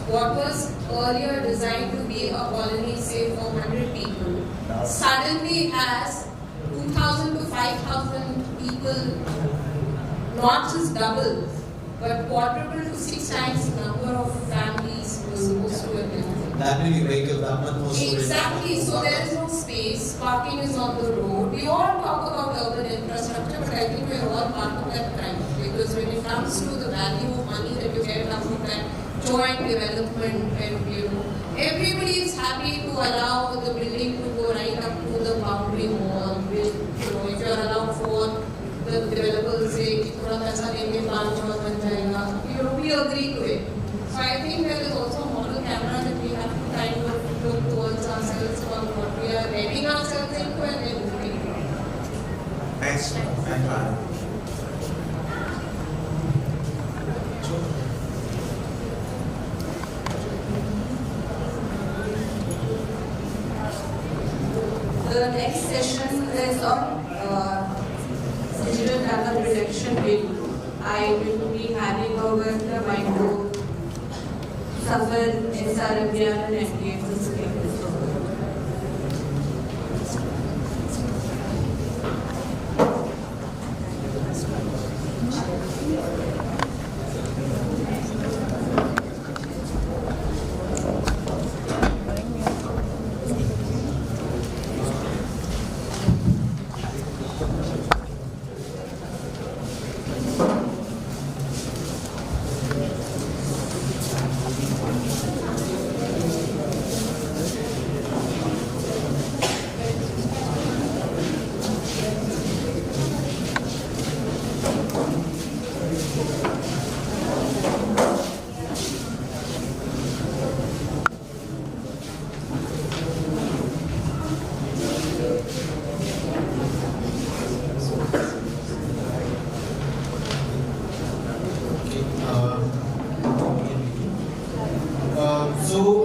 What was earlier designed to be a colony, say for 100 people, suddenly has 2,000 to 5,000 people, not just double, but quadruple to 6 times the number of families who are supposed to attend. That many vehicles, that much more storage. Exactly, so there is no space, parking is on the road. We all talk about urban infrastructure, but I think we are all part of that crime. Because when it comes to the value of money that you get out of that joint development, and everybody is happy to allow the building to go right up to the boundary wall. If you are allowed for the developers say, "Thoda paisa denge, 5 और बन जाएगा," we agree to it. So I think there is also a model camera that we have to kind of look towards ourselves on what we are letting ourselves into and then moving. Next, and The next session is on digital data protection bill. I will be handing over the mic to Safar, SR Abhiyan and MDF to speak this over.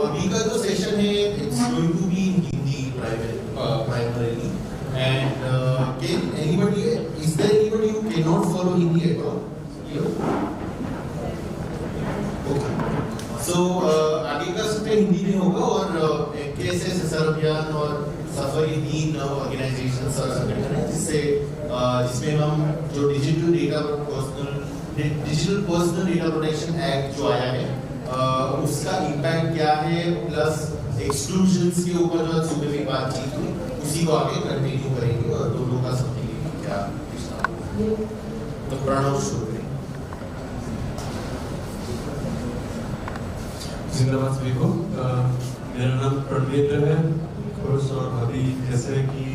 अभी का जो session है it's going to be in Hindi primarily and can anybody is there anybody who cannot follow Hindi at all here? Okay, so आगे का सत्र हिंदी में होगा और कैसे SR अभियान और सफर ये 3 ऑर्गेनाइजेशंस और संगठन हैं जिसमें हम जो digital personal data protection act जो आया है उसका इम्पैक्ट क्या है प्लस एक्सक्लूजन्स के ऊपर जो सुबह में बातचीत हुई उसी को आगे कंटिन्यू करेंगे और दोनों का समझेंगे क्या तो प्रणव शुरू करें। जिंदाबाद सभी को। मेरा नाम प्रणवेंद्र है खुश और अभी जैसे कि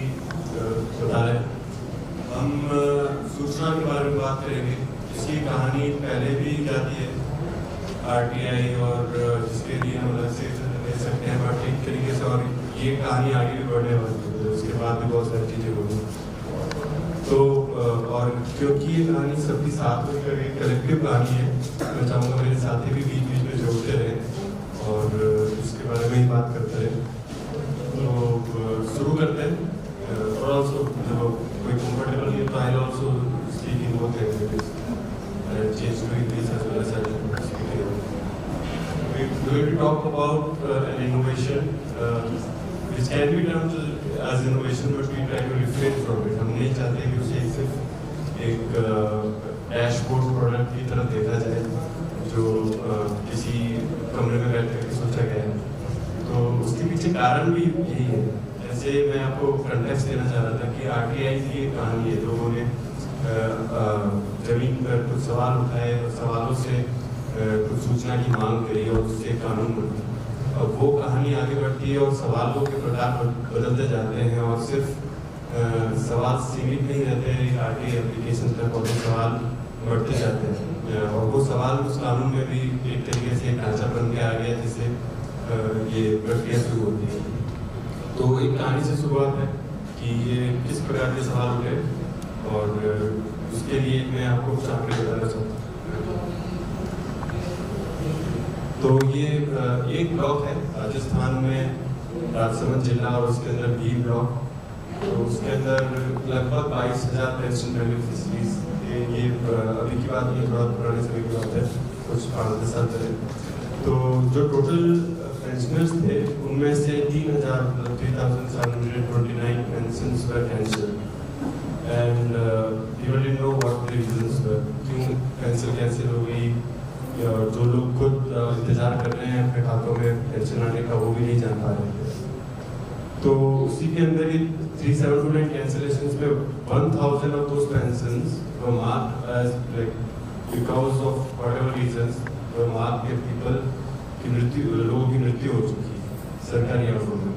बता रहे हम सूचना के बारे में बात करेंगे। इसकी कहानी पहले भी जाती है आरटीआई और जिसके लिए हम अलग से ले सकते हैं बट ठीक तरीके से और ये कहानी आगे भी बढ़ने वाली है उसके बाद भी बहुत सारी चीज़ें होंगी तो और क्योंकि ये कहानी सबके साथ में एक कलेक्टिव कहानी है मैं चाहूँगा मेरे साथी भी बीच बीच में जोड़ते रहे और इसके बारे में ही बात करते रहे तो शुरू करते हैं और ऑल्सो जब कोई कंफर्टेबल नहीं तो I also speak in both languages change to English as well as speaking. We're going to talk about an innovation which can be termed as innovation, but we try to refrain from it. हम नहीं चाहते कि उसे सिर्फ एक dashboard product की तरह देखा जाए जो किसी कमरे में बैठ करके सोचा गया है तो उसके पीछे कारण भी यही है। जैसे मैं आपको कंटेक्स्ट देना चाह रहा था कि आरटीआई की कहानी है लोगों ने जमीन पर कुछ सवाल उठाए और सवालों से कुछ सूचना की मांग करी और उससे कानून बना और वो कहानी आगे बढ़ती है और सवालों के प्रकार बदलते जाते हैं और सिर्फ सवाल सीमित नहीं रहते हैं आरटीआई एप्लीकेशन तक और सवाल बढ़ते जाते हैं और वो सवाल उस कानून में भी एक तरीके से एक ढांचा बन के आ गया जिससे ये प्रक्रिया शुरू होती है। तो एक कहानी से शुरुआत है कि ये किस प्रकार के सवाल उठे और उसके लिए मैं आपको कुछ आंकड़े बताना चाहता हूँ। तो ये एक ब्लॉक है राजस्थान में राजसमंद जिला और उसके अंदर भी ब्लॉक तो उसके अंदर लगभग 22,000 पेंशन बेनिफिशरीज ये अभी की बात नहीं थोड़ा पुराने समय की बात है कुछ 5-10 साल पहले तो जो टोटल पेंशनर्स थे उनमें से 3,729 pensions were cancelled and people didn't know what the reasons were. क्यों पेंशन कैंसिल हो गई, या जो लोग खुद इंतज़ार कर रहे हैं अपने खातों में पेंशन आने का वो भी नहीं जान पा रहे थे। तो उसी के अंदर ही 379 कैंसिलेशंस में 1000 of those pensions were marked as like because of whatever reasons were marked के people की मृत्यु, लोगों की मृत्यु हो चुकी है सरकारी आंकड़ों में।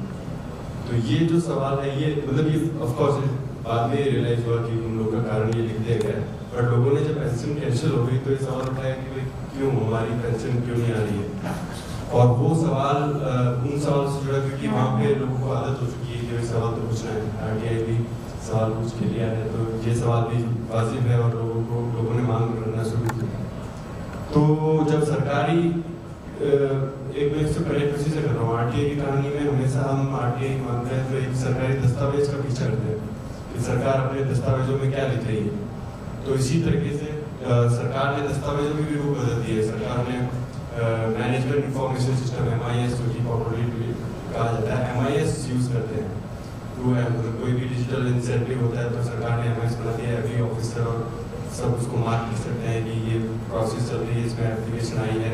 तो ये जो सवाल है ये मतलब ये ऑफ कोर्स बाद में रियलाइज हुआ कि उन लोगों का कारण ये लिख दिया गया, पर लोगों ने जब पेंशन कैंसिल हो गई तो ये सवाल उठाया कि भाई क्यों हमारी पेंशन क्यों नहीं आ रही है। और वो सवाल उन सवाल से जुड़ा क्योंकि वहाँ पे लोगों को आदत हो चुकी है कि भाई सवाल तो पूछना है, आरटीआई भी सवाल पूछ के लिया है, तो ये सवाल भी वाजिब है और लोगों ने मांग करना शुरू की। तो जब सरकारी एक मैं इससे कनेक्ट उसी से कर रहा हूँ, आरटीआई की कहानी में हमेशा हम आरटीआई मानते हैं तो एक सरकारी दस्तावेज का पीछा करते हैं कि सरकार अपने दस्तावेजों में क्या लिख रही है। तो इसी तरीके से सरकार ने दस्तावेजों की भी रूप बदल दी है। सरकार ने मैनेजमेंट इंफॉर्मेशन सिस्टम MIS जो कि पॉपुलरली कहा जाता है MIS यूज़ करते हैं। तो कोई भी डिजिटल इंसेंटिव होता है तो सरकार ने MIS बना दिया है, एवरी ऑफिसर और सब उसको मार्क कर सकते हैं कि ये प्रोसेस चल रही है, इसमें एप्लीकेशन आई है,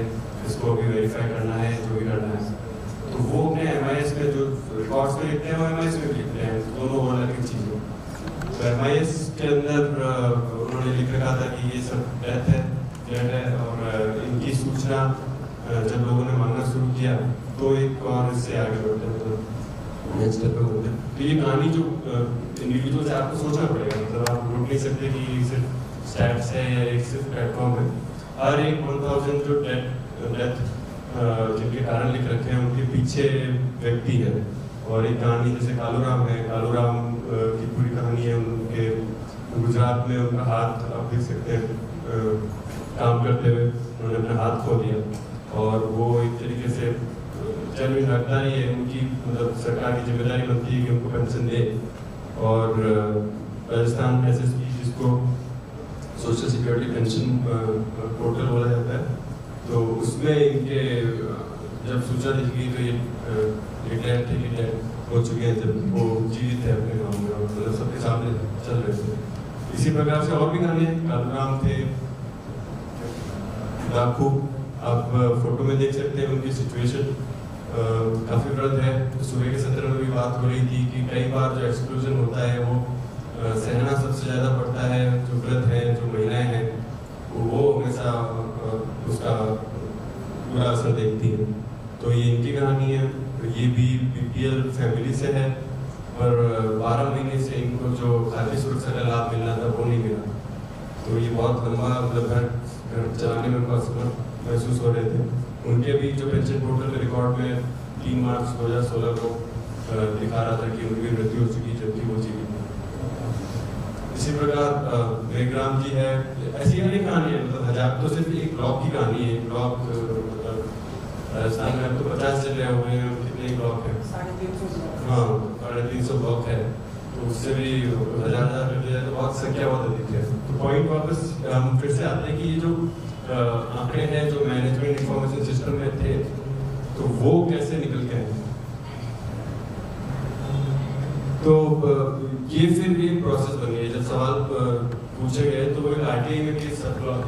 इसको अभी वेरीफाई करना है, जो भी करना है। तो वो अपने MIS में जो रिकॉर्ड्स में लिखते हैं वो MIS में लिखते हैं, दोनों अलग चीज़ों। तो MIS के अंदर उन्होंने लिख रखा था कि ये सब डेथ है और इनकी सूचना जब लोगों ने मांगना शुरू किया तो एक और इससे आगे बढ़ते हैं नेक्स्ट स्टेप पे होते हैं। तो ये कहानी जो इंडिविजुअल से आपको सोचना पड़ेगा, मतलब आप रोक नहीं सकते कि सिर्फ स्टैट्स है या एक सिर्फ प्लेटफॉर्म है। हर एक 1000 जो डेथ जिनके कारण लिख रखे हैं उनके पीछे व्यक्ति है। और एक कहानी जैसे कालूराम है, कालूराम की पूरी कहानी है उनके गुजरात में उनका हाथ आप देख सकते हैं काम करते हुए उन्होंने अपना हाथ खो दिया और वो एक तरीके से जेन्युइन रखता नहीं है, उनकी मतलब सरकार की जिम्मेदारी बनती है कि उनको पेंशन दे। और राजस्थान SSP जिसको सोशल सिक्योरिटी पेंशन पोर्टल बोला जाता है, तो उसमें इनके जब सूचना दी गई तो ये डिक्लेयर थे कि डेथ हो चुके हैं जब वो जीवित है अपने गाँव में और मतलब सबके सामने चल रहे थे। इसी प्रकार से और भी कहानियाँ कालूराम थे, लाखों आप फोटो में देख सकते हैं उनकी सिचुएशन काफ़ी वृद्ध है। सुबह के सत्र में भी बात हो रही थी कि कई बार जो एक्सक्लूजन होता है वो सहना सबसे ज़्यादा पड़ता है, जो वृद्ध हैं जो महिलाएं हैं वो हमेशा उसका बुरा असर देखती हैं। तो ये इनकी कहानी है। तो ये भी BPL फैमिली से है पर 12 महीने से इनको जो खाद्य सुरक्षा का लाभ मिलना था वो नहीं मिला। तो ये बहुत लंबा मतलब घर चलाने में उनको असमर्थ महसूस हो रहे थे। उनके भी जो पेंशन पोर्टल के रिकॉर्ड में 3 मार्च 2016 को दिखा रहा था कि उनकी मृत्यु हो चुकी जबकि वो जीवित थी। इसी प्रकार मेघराम जी है, ऐसी अनेक कहानी है, मतलब हजार तो सिर्फ एक ब्लॉक की कहानी है। ब्लॉक राजस्थान में अब तो 50 चल रहे हुए हैं, कितने ब्लॉक है? 350। हाँ 350 ब्लॉक है, तो उससे भी हजार कर दिया तो बहुत संख्या बहुत अधिक है। तो पॉइंट वापस हम फिर से आते हैं कि ये जो आंकड़े हैं जो मैनेजमेंट इंफॉर्मेशन सिस्टम में थे तो वो कैसे निकल के आए। तो ये फिर भी एक प्रोसेस बन गई। जब सवाल पूछे गए तो एक RTI में भी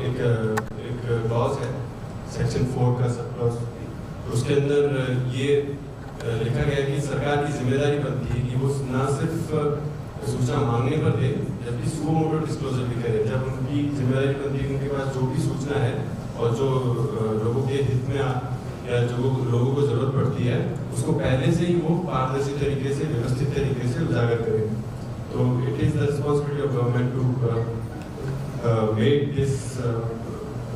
एक क्लॉज है सेक्शन 4 का सब क्लॉज, उसके अंदर ये लिखा गया कि सरकार की जिम्मेदारी बनती है कि वो ना सिर्फ सूचना मांगने पर दे जबकि सुओ मोटो डिस्क्लोजर भी करे। जब उनकी जिम्मेदारी बनती है उनके पास जो भी सूचना है और जो लोगों के हित में या जो लोगों को जरूरत पड़ती है उसको पहले से ही वो पारदर्शी तरीके से व्यवस्थित तरीके से उजागर करें। तो it is the responsibility of government to make this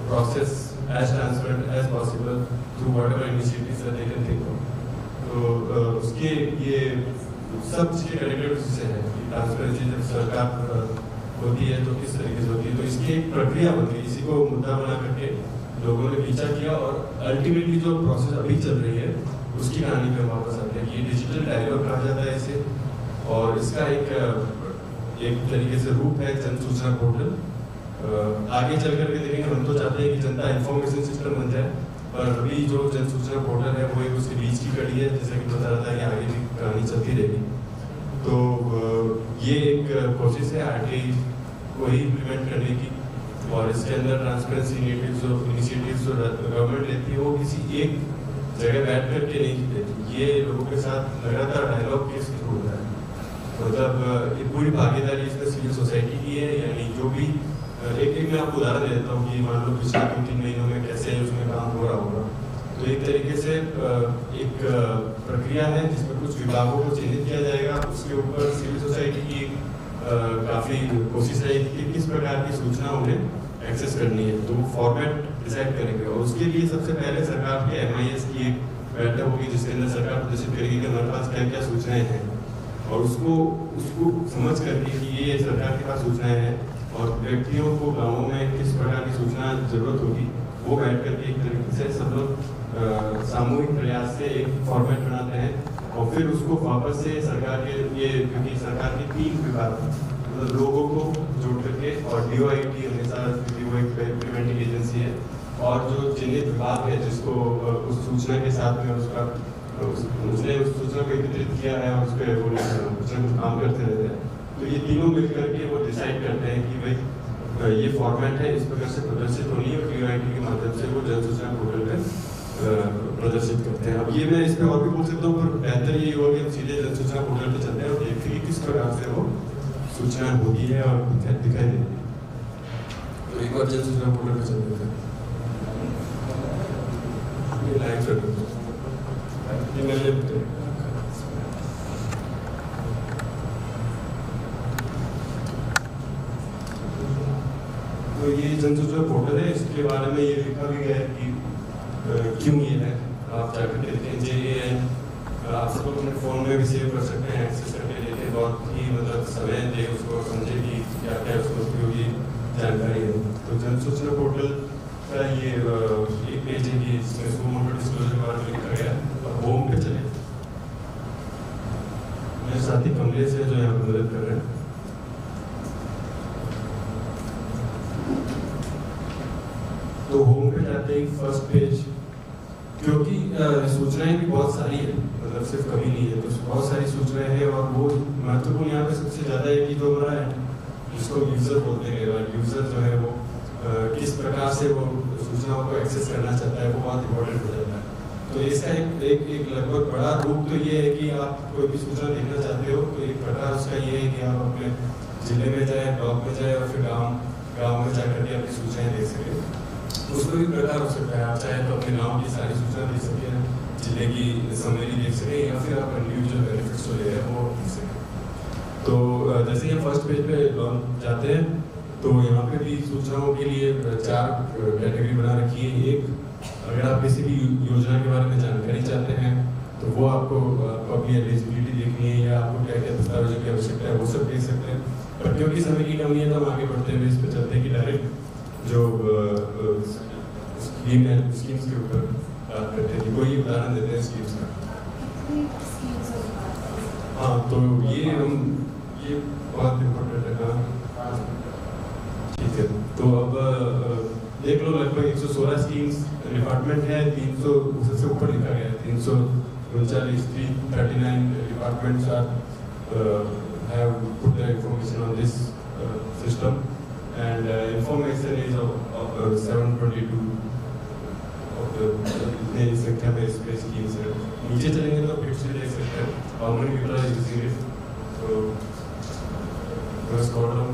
process as transparent as possible through whatever initiatives that they can think of. तो उसके ये सब चीज़ें कनेक्टेड उससे है कि ट्रांसपेरेंसी जब सरकार होती है तो किस तरीके से होती है। तो इसकी एक प्रक्रिया बन गई, इसी को मुद्दा बना करके लोगों ने पीछा किया और अल्टीमेटली जो प्रोसेस अभी चल रही है उसकी कहानी पे वापस आते हैं। ये डिजिटल डायलॉग कहा जाता है इसे, और इसका एक तरीके से रूप है जन सूचना पोर्टल। आगे चल करके देखेंगे, हम तो चाहते हैं कि जनता इंफॉर्मेशन सिस्टम बन जाए, पर अभी जो जन सूचना पोर्टल है वो एक उसके बीच की कड़ी है, जैसे कि बता रहा था कि आगे भी कहानी चलती रहेगी। तो ये एक कोशिश है RTI को ही इम्प्लीमेंट करने की, और इसके अंदर ट्रांसपेरेंसी इनिशिएटिव्स जो गवर्नमेंट लेती है वो किसी एक जगह बैठ कर के नहीं लेती, ये लोगों के साथ लगातार डायलॉग के थ्रू होता है। मतलब ये पूरी भागीदारी इसमें सिविल सोसाइटी की है, यानी जो भी एक मैं आपको उदाहरण देता हूँ कि मान लो पिछले 2-3 महीनों में कैसे उसमें काम हो रहा होगा। तो एक तरीके से एक प्रक्रिया है जिसमें कुछ विभागों को चिन्हित किया जाएगा, उसके ऊपर सिविल सोसाइटी की काफ़ी कोशिश रहेगी कि किस प्रकार की सूचना उन्हें एक्सेस करनी है, तो फॉर्मेट डिसाइड करेंगे। और उसके लिए सबसे पहले सरकार के MIS की एक बैठक होगी जिसके अंदर सरकार प्रदर्शित करेगी कि हमारे पास क्या क्या सूचनाएं हैं, और उसको समझ करके कि ये सरकार के पास सूचनाएं हैं और व्यक्तियों को गाँवों में किस प्रकार की सूचना जरूरत होगी, वो बैठ करके एक तरीके से सब लोग सामूहिक प्रयास से एक फॉर्मेट बनाते हैं। और फिर उसको वापस से सरकार के लिए, क्योंकि सरकार के 3 विभाग मतलब लोगों को जोड़ करके, और DOIT हमेशा वो एक इम्प्लीमेंटिंग एजेंसी है, और जो चिन्हित विभाग है जिसको उस सूचना के साथ में उसने उस सूचना को एकत्रित किया है और उस पर वो काम करते रहते हैं। तो ये तीनों मिलकर के वो डिसाइड करते हैं कि भाई ये फॉर्मेट है, इस प्रकार से प्रदर्शित होनी है, और DOIT के माध्यम से वो जन सूचना पोर्टल पे प्रदर्शित करते हैं। अब ये मैं इस पर और भी बोल सकता हूँ, पर बेहतर ये होगा कि हम सीधे जन सूचना पोर्टल पे चलते हैं और देखते हैं कि किस प्रकार से वो सूचना होती है और दिखाई देती है। तो एक बार जन सूचना पोर्टल पे चलते हैं, ये लाइन कर दो, ये मैंने तो ये जन सूचना पोर्टल है, इसके बारे में ये लिखा भी गया है कि क्यों ये है। आप जाकर के देखें, ये है आप सब अपने फ़ोन में भी सेव कर सकते हैं, एक्सेस करके देखें, बहुत ही मतलब समय दे उसको समझे कि क्या क्या उसको उपयोगी जानकारी है। तो जन सूचना पोर्टल का ये एक पेज है कि इसमें इसको मोटर डिस्क्लोजर के बारे में लिखा गया है। और होम पे चले, मेरे साथी कमलेश है जो यहाँ पर मदद कर रहे हैं। तो होम पे जाते ही फर्स्ट पेज, क्योंकि सूचनाएं भी बहुत सारी है, मतलब सिर्फ कमी नहीं है, तो बहुत सारी सूचनाएं हैं। और वो महत्वपूर्ण यहाँ पे सबसे ज़्यादा है कि जो हमारा जिसको यूज़र बोलते हैं, यूज़र जो है वो किस प्रकार से वो सूचनाओं को एक्सेस करना चाहता है, वो बहुत इंपॉर्टेंट हो जाता है। तो इसका एक लगभग बड़ा रूप तो ये है कि आप कोई भी सूचना देखना चाहते हो, तो एक प्रकार उसका ये है कि आप अपने जिले में जाए, ब्लॉक में जाए, और फिर गाँव में जाकर के अपनी सूचनाएँ देख सकें। उसमें भी प्रकार हो सकता है, आप चाहे तो अपने गाँव की सारी सूचना देख सकें, जिले की समरी देख सकें, या फिर आप इंडिविजुअल बेनिफिट्स जो ले रहे हैं वो देख सकें। तो जैसे ही हम फर्स्ट पेज पे जाते हैं, तो यहाँ पे भी सूचनाओं के लिए 4 कैटेगरी बना रखी है। एक, अगर आप किसी भी योजना के बारे में जानकारी चाहते हैं, तो वो आपको अपनी एलिजिबिलिटी देखनी है, या आपको क्या क्या दस्तावेजों की आवश्यकता है, वो सब देख सकते हैं। पर क्योंकि समय की कमी है, तो हम आगे बढ़ते हुए इस पर चलते हैं कि डायरेक्ट जो स्कीम है, स्कीम्स के ऊपर बात करते हैं। कोई उदाहरण देते हैं स्कीम्स का। हाँ, तो ये बहुत इम्पोर्टेंट है। हाँ ठीक है, तो अब देख लो, लगभग 116 स्कीम्स डिपार्टमेंट है, 300 उससे ऊपर लिखा गया है, 339 departments have put their information on this system, and information is of 722 of the इतने संख्या में इस पे स्कीम्स है। नीचे चलेंगे तो फिर से देख सकते हैं how many people are using it. So first column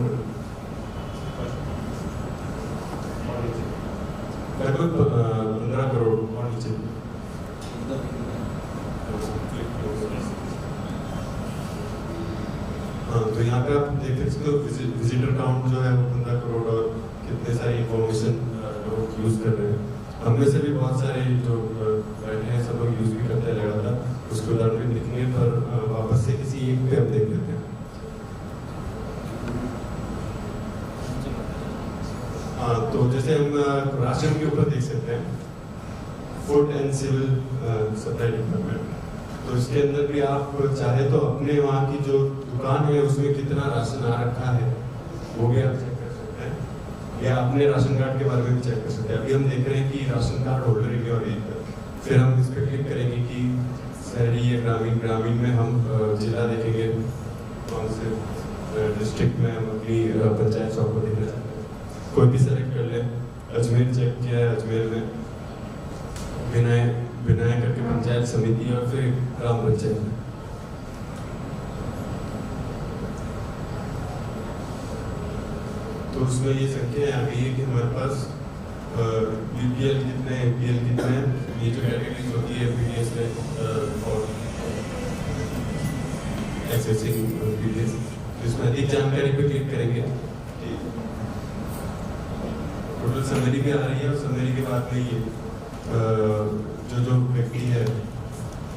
लगभग 15 करोड़ और नीचे। हाँ, तो यहाँ पे आप देख सकते हो विजिटर काउंट जो है वो 15 करोड़, और कितने सारी इंफॉर्मेशन लोग यूज़ कर रहे हैं। हम में से भी बहुत सारे जो बैठे हैं, सब लोग यूज़ भी करते हैं लगातार। उसके उदाहरण भी दिखने पर वापस से किसी एक पे हम देख लेते हैं। हाँ, तो जैसे हम राशन के ऊपर देख सकते हैं, food and civil supply department. तो इसके अंदर भी आप चाहे तो अपने वहाँ की जो दुकान है उसमें कितना राशन आ रखा है वो भी आप चेक कर सकते हैं, या अपने राशन कार्ड के बारे में भी चेक कर सकते हैं। अभी हम देख रहे हैं कि राशन कार्ड होल्डर की और फिर हम इस पर क्लिक करेंगे कि शहरी या ग्रामीण में हम जिला देखेंगे, कौन से डिस्ट्रिक्ट में हम अपनी पंचायत शॉप को देखना चाहते हैं। कोई भी सेलेक्ट कर ले। अजमेर चेक किया है, अजमेर में विनय करके पंचायत समिति और फिर ग्राम पंचायत। तो उसमें ये संख्या आ गई है कि हमारे पास बीपीएल कितने, एपीएल कितने, ये जो कैटेगरीज होती है पीडीएस में और एक्सेसिंग पीडीएस, इसमें अधिक जानकारी पे क्लिक करेंगे। टोटल समरी भी आ रही है और समरी के बाद में ये जो व्यक्ति है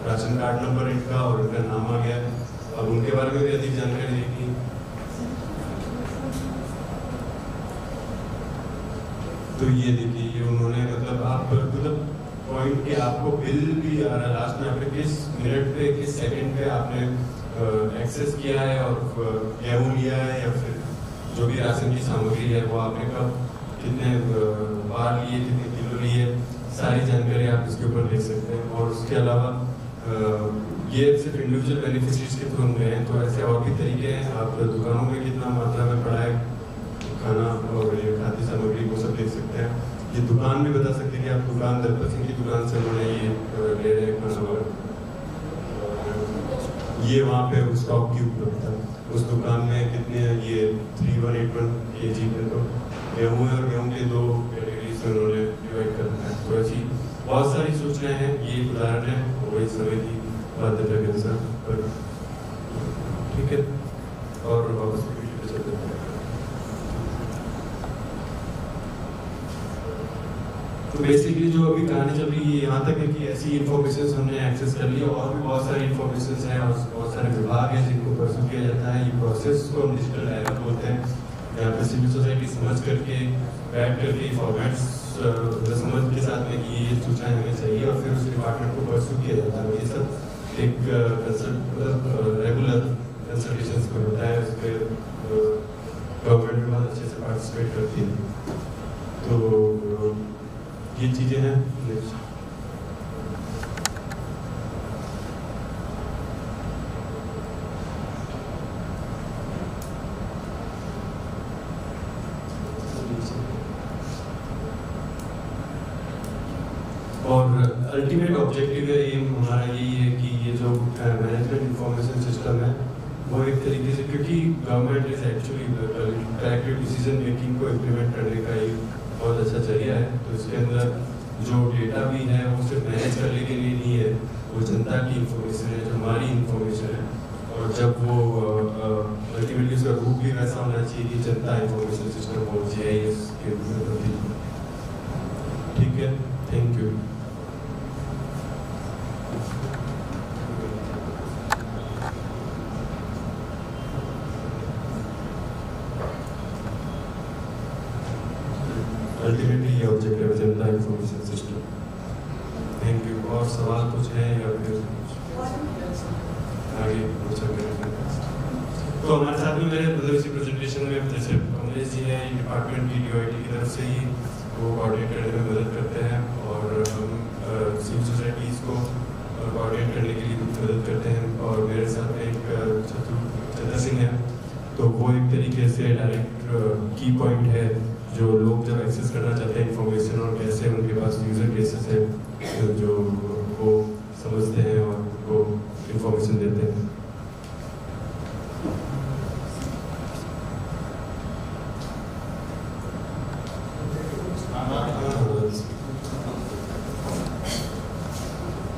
राशन कार्ड नंबर इनका और इनका नाम आ गया है, अब उनके बारे में भी अधिक जानकारी देगी। तो ये देखिए, ये उन्होंने मतलब आप मतलब पॉइंट के आपको बिल भी आ रहा है लास्ट में, आपने किस मिनट पे किस सेकंड पे आपने एक्सेस किया है और गेहूँ लिया है या फिर जो भी राशन की सामग्री है वो आपने कब कितने बार लिए, कितने किलो लिए, सारी जानकारी आप इसके ऊपर देख सकते हैं। और उसके अलावा ये सिर्फ इंडिविजुअल बेनिफिशरीज के थ्रू हम गए हैं, तो ऐसे और भी तरीके हैं। आप दुकानों में कितना मात्रा में पड़ा है खाना और ये खाद्य सामग्री वो सब देख सकते हैं। ये दुकान भी बता सकते हैं कि आप दुकान दरपत सिंह की दुकान से उन्होंने ये ले रहे हैं खाना वगैरह, ये वहाँ पे स्टॉक की उपलब्धता, उस दुकान में कितने ये 3181 kg में तो गेहूँ है और गेहूँ के 2 कैटेगरीज में उन्होंने डिवाइड कर रखा है। तो ऐसी बहुत सारी सूचनाएं हैं, ये एक उदाहरण है वही समय की बाध्यता के अनुसार। ठीक है, और वापस पे चलते हैं। तो बेसिकली जो अभी कहानी चल रही है यहाँ तक है कि ऐसी इन्फॉर्मेशन हमने एक्सेस कर ली, और भी बहुत सारी इन्फॉर्मेशन हैं और बहुत सारे विभाग हैं जिनको परसू किया जाता है। ये प्रोसेस को हम डिजिटल डायलॉग बोलते हैं, यहाँ पे सिविल सोसाइटी समझ करके बैठ करके फॉर्मेट्स समझ के साथ में कि ये सूचनाएं हमें चाहिए और फिर उस डिपार्टमेंट को परसू किया जाता है। ये सब एक रेगुलर कंसल्टेशन पर होता है, उस पर गवर्नमेंट भी बहुत अच्छे से पार्टिसिपेट करती है। तो ये चीजें हैं। और अल्टीमेट ऑब्जेक्टिव है ये हमारा यही है कि ये जो मैनेजमेंट इंफॉर्मेशन सिस्टम है वो एक तरीके से, क्योंकि government is actually collective decision making को इम्प्लीमेंट करने का ये बहुत अच्छा जरिया है। तो इसके अंदर जो डेटा भी है वो सिर्फ मैनेज करने के लिए नहीं है, वो जनता की इंफॉर्मेशन है, जो हमारी इंफॉर्मेशन है। और जब वो अल्टीमेटली उसका रूप भी वैसा होना चाहिए कि जनता इंफॉर्मेशन सिस्टम हो, GIS के रूप में होती है। ठीक है, थैंक यू। अल्टीमेटली ये ऑब्जेक्टिव है जनता इंफॉर्मेशन सिस्टम। Thank you. और सवाल कुछ है या फिर आगे पूछा करेंगे? तो हमारे साथ में मेरे मतलब इसी प्रेजेंटेशन में जैसे कमलेश जी है, डिपार्टमेंट की DOIT की तरफ से ही वो कोऑर्डिनेट करने में मदद करते हैं और हम सिविल सोसाइटीज़ को कोऑर्डिनेट करने के लिए मदद करते हैं। और मेरे साथ में एक चतुर सिंह है, तो वो एक तरीके से डायरेक्ट की पॉइंट है जो लोग जब एक्सेस करना चाहते हैं इंफॉर्मेशन और कैसे उनके पास यूजर केसेस है जो वो समझते हैं और उनको इंफॉर्मेशन देते हैं।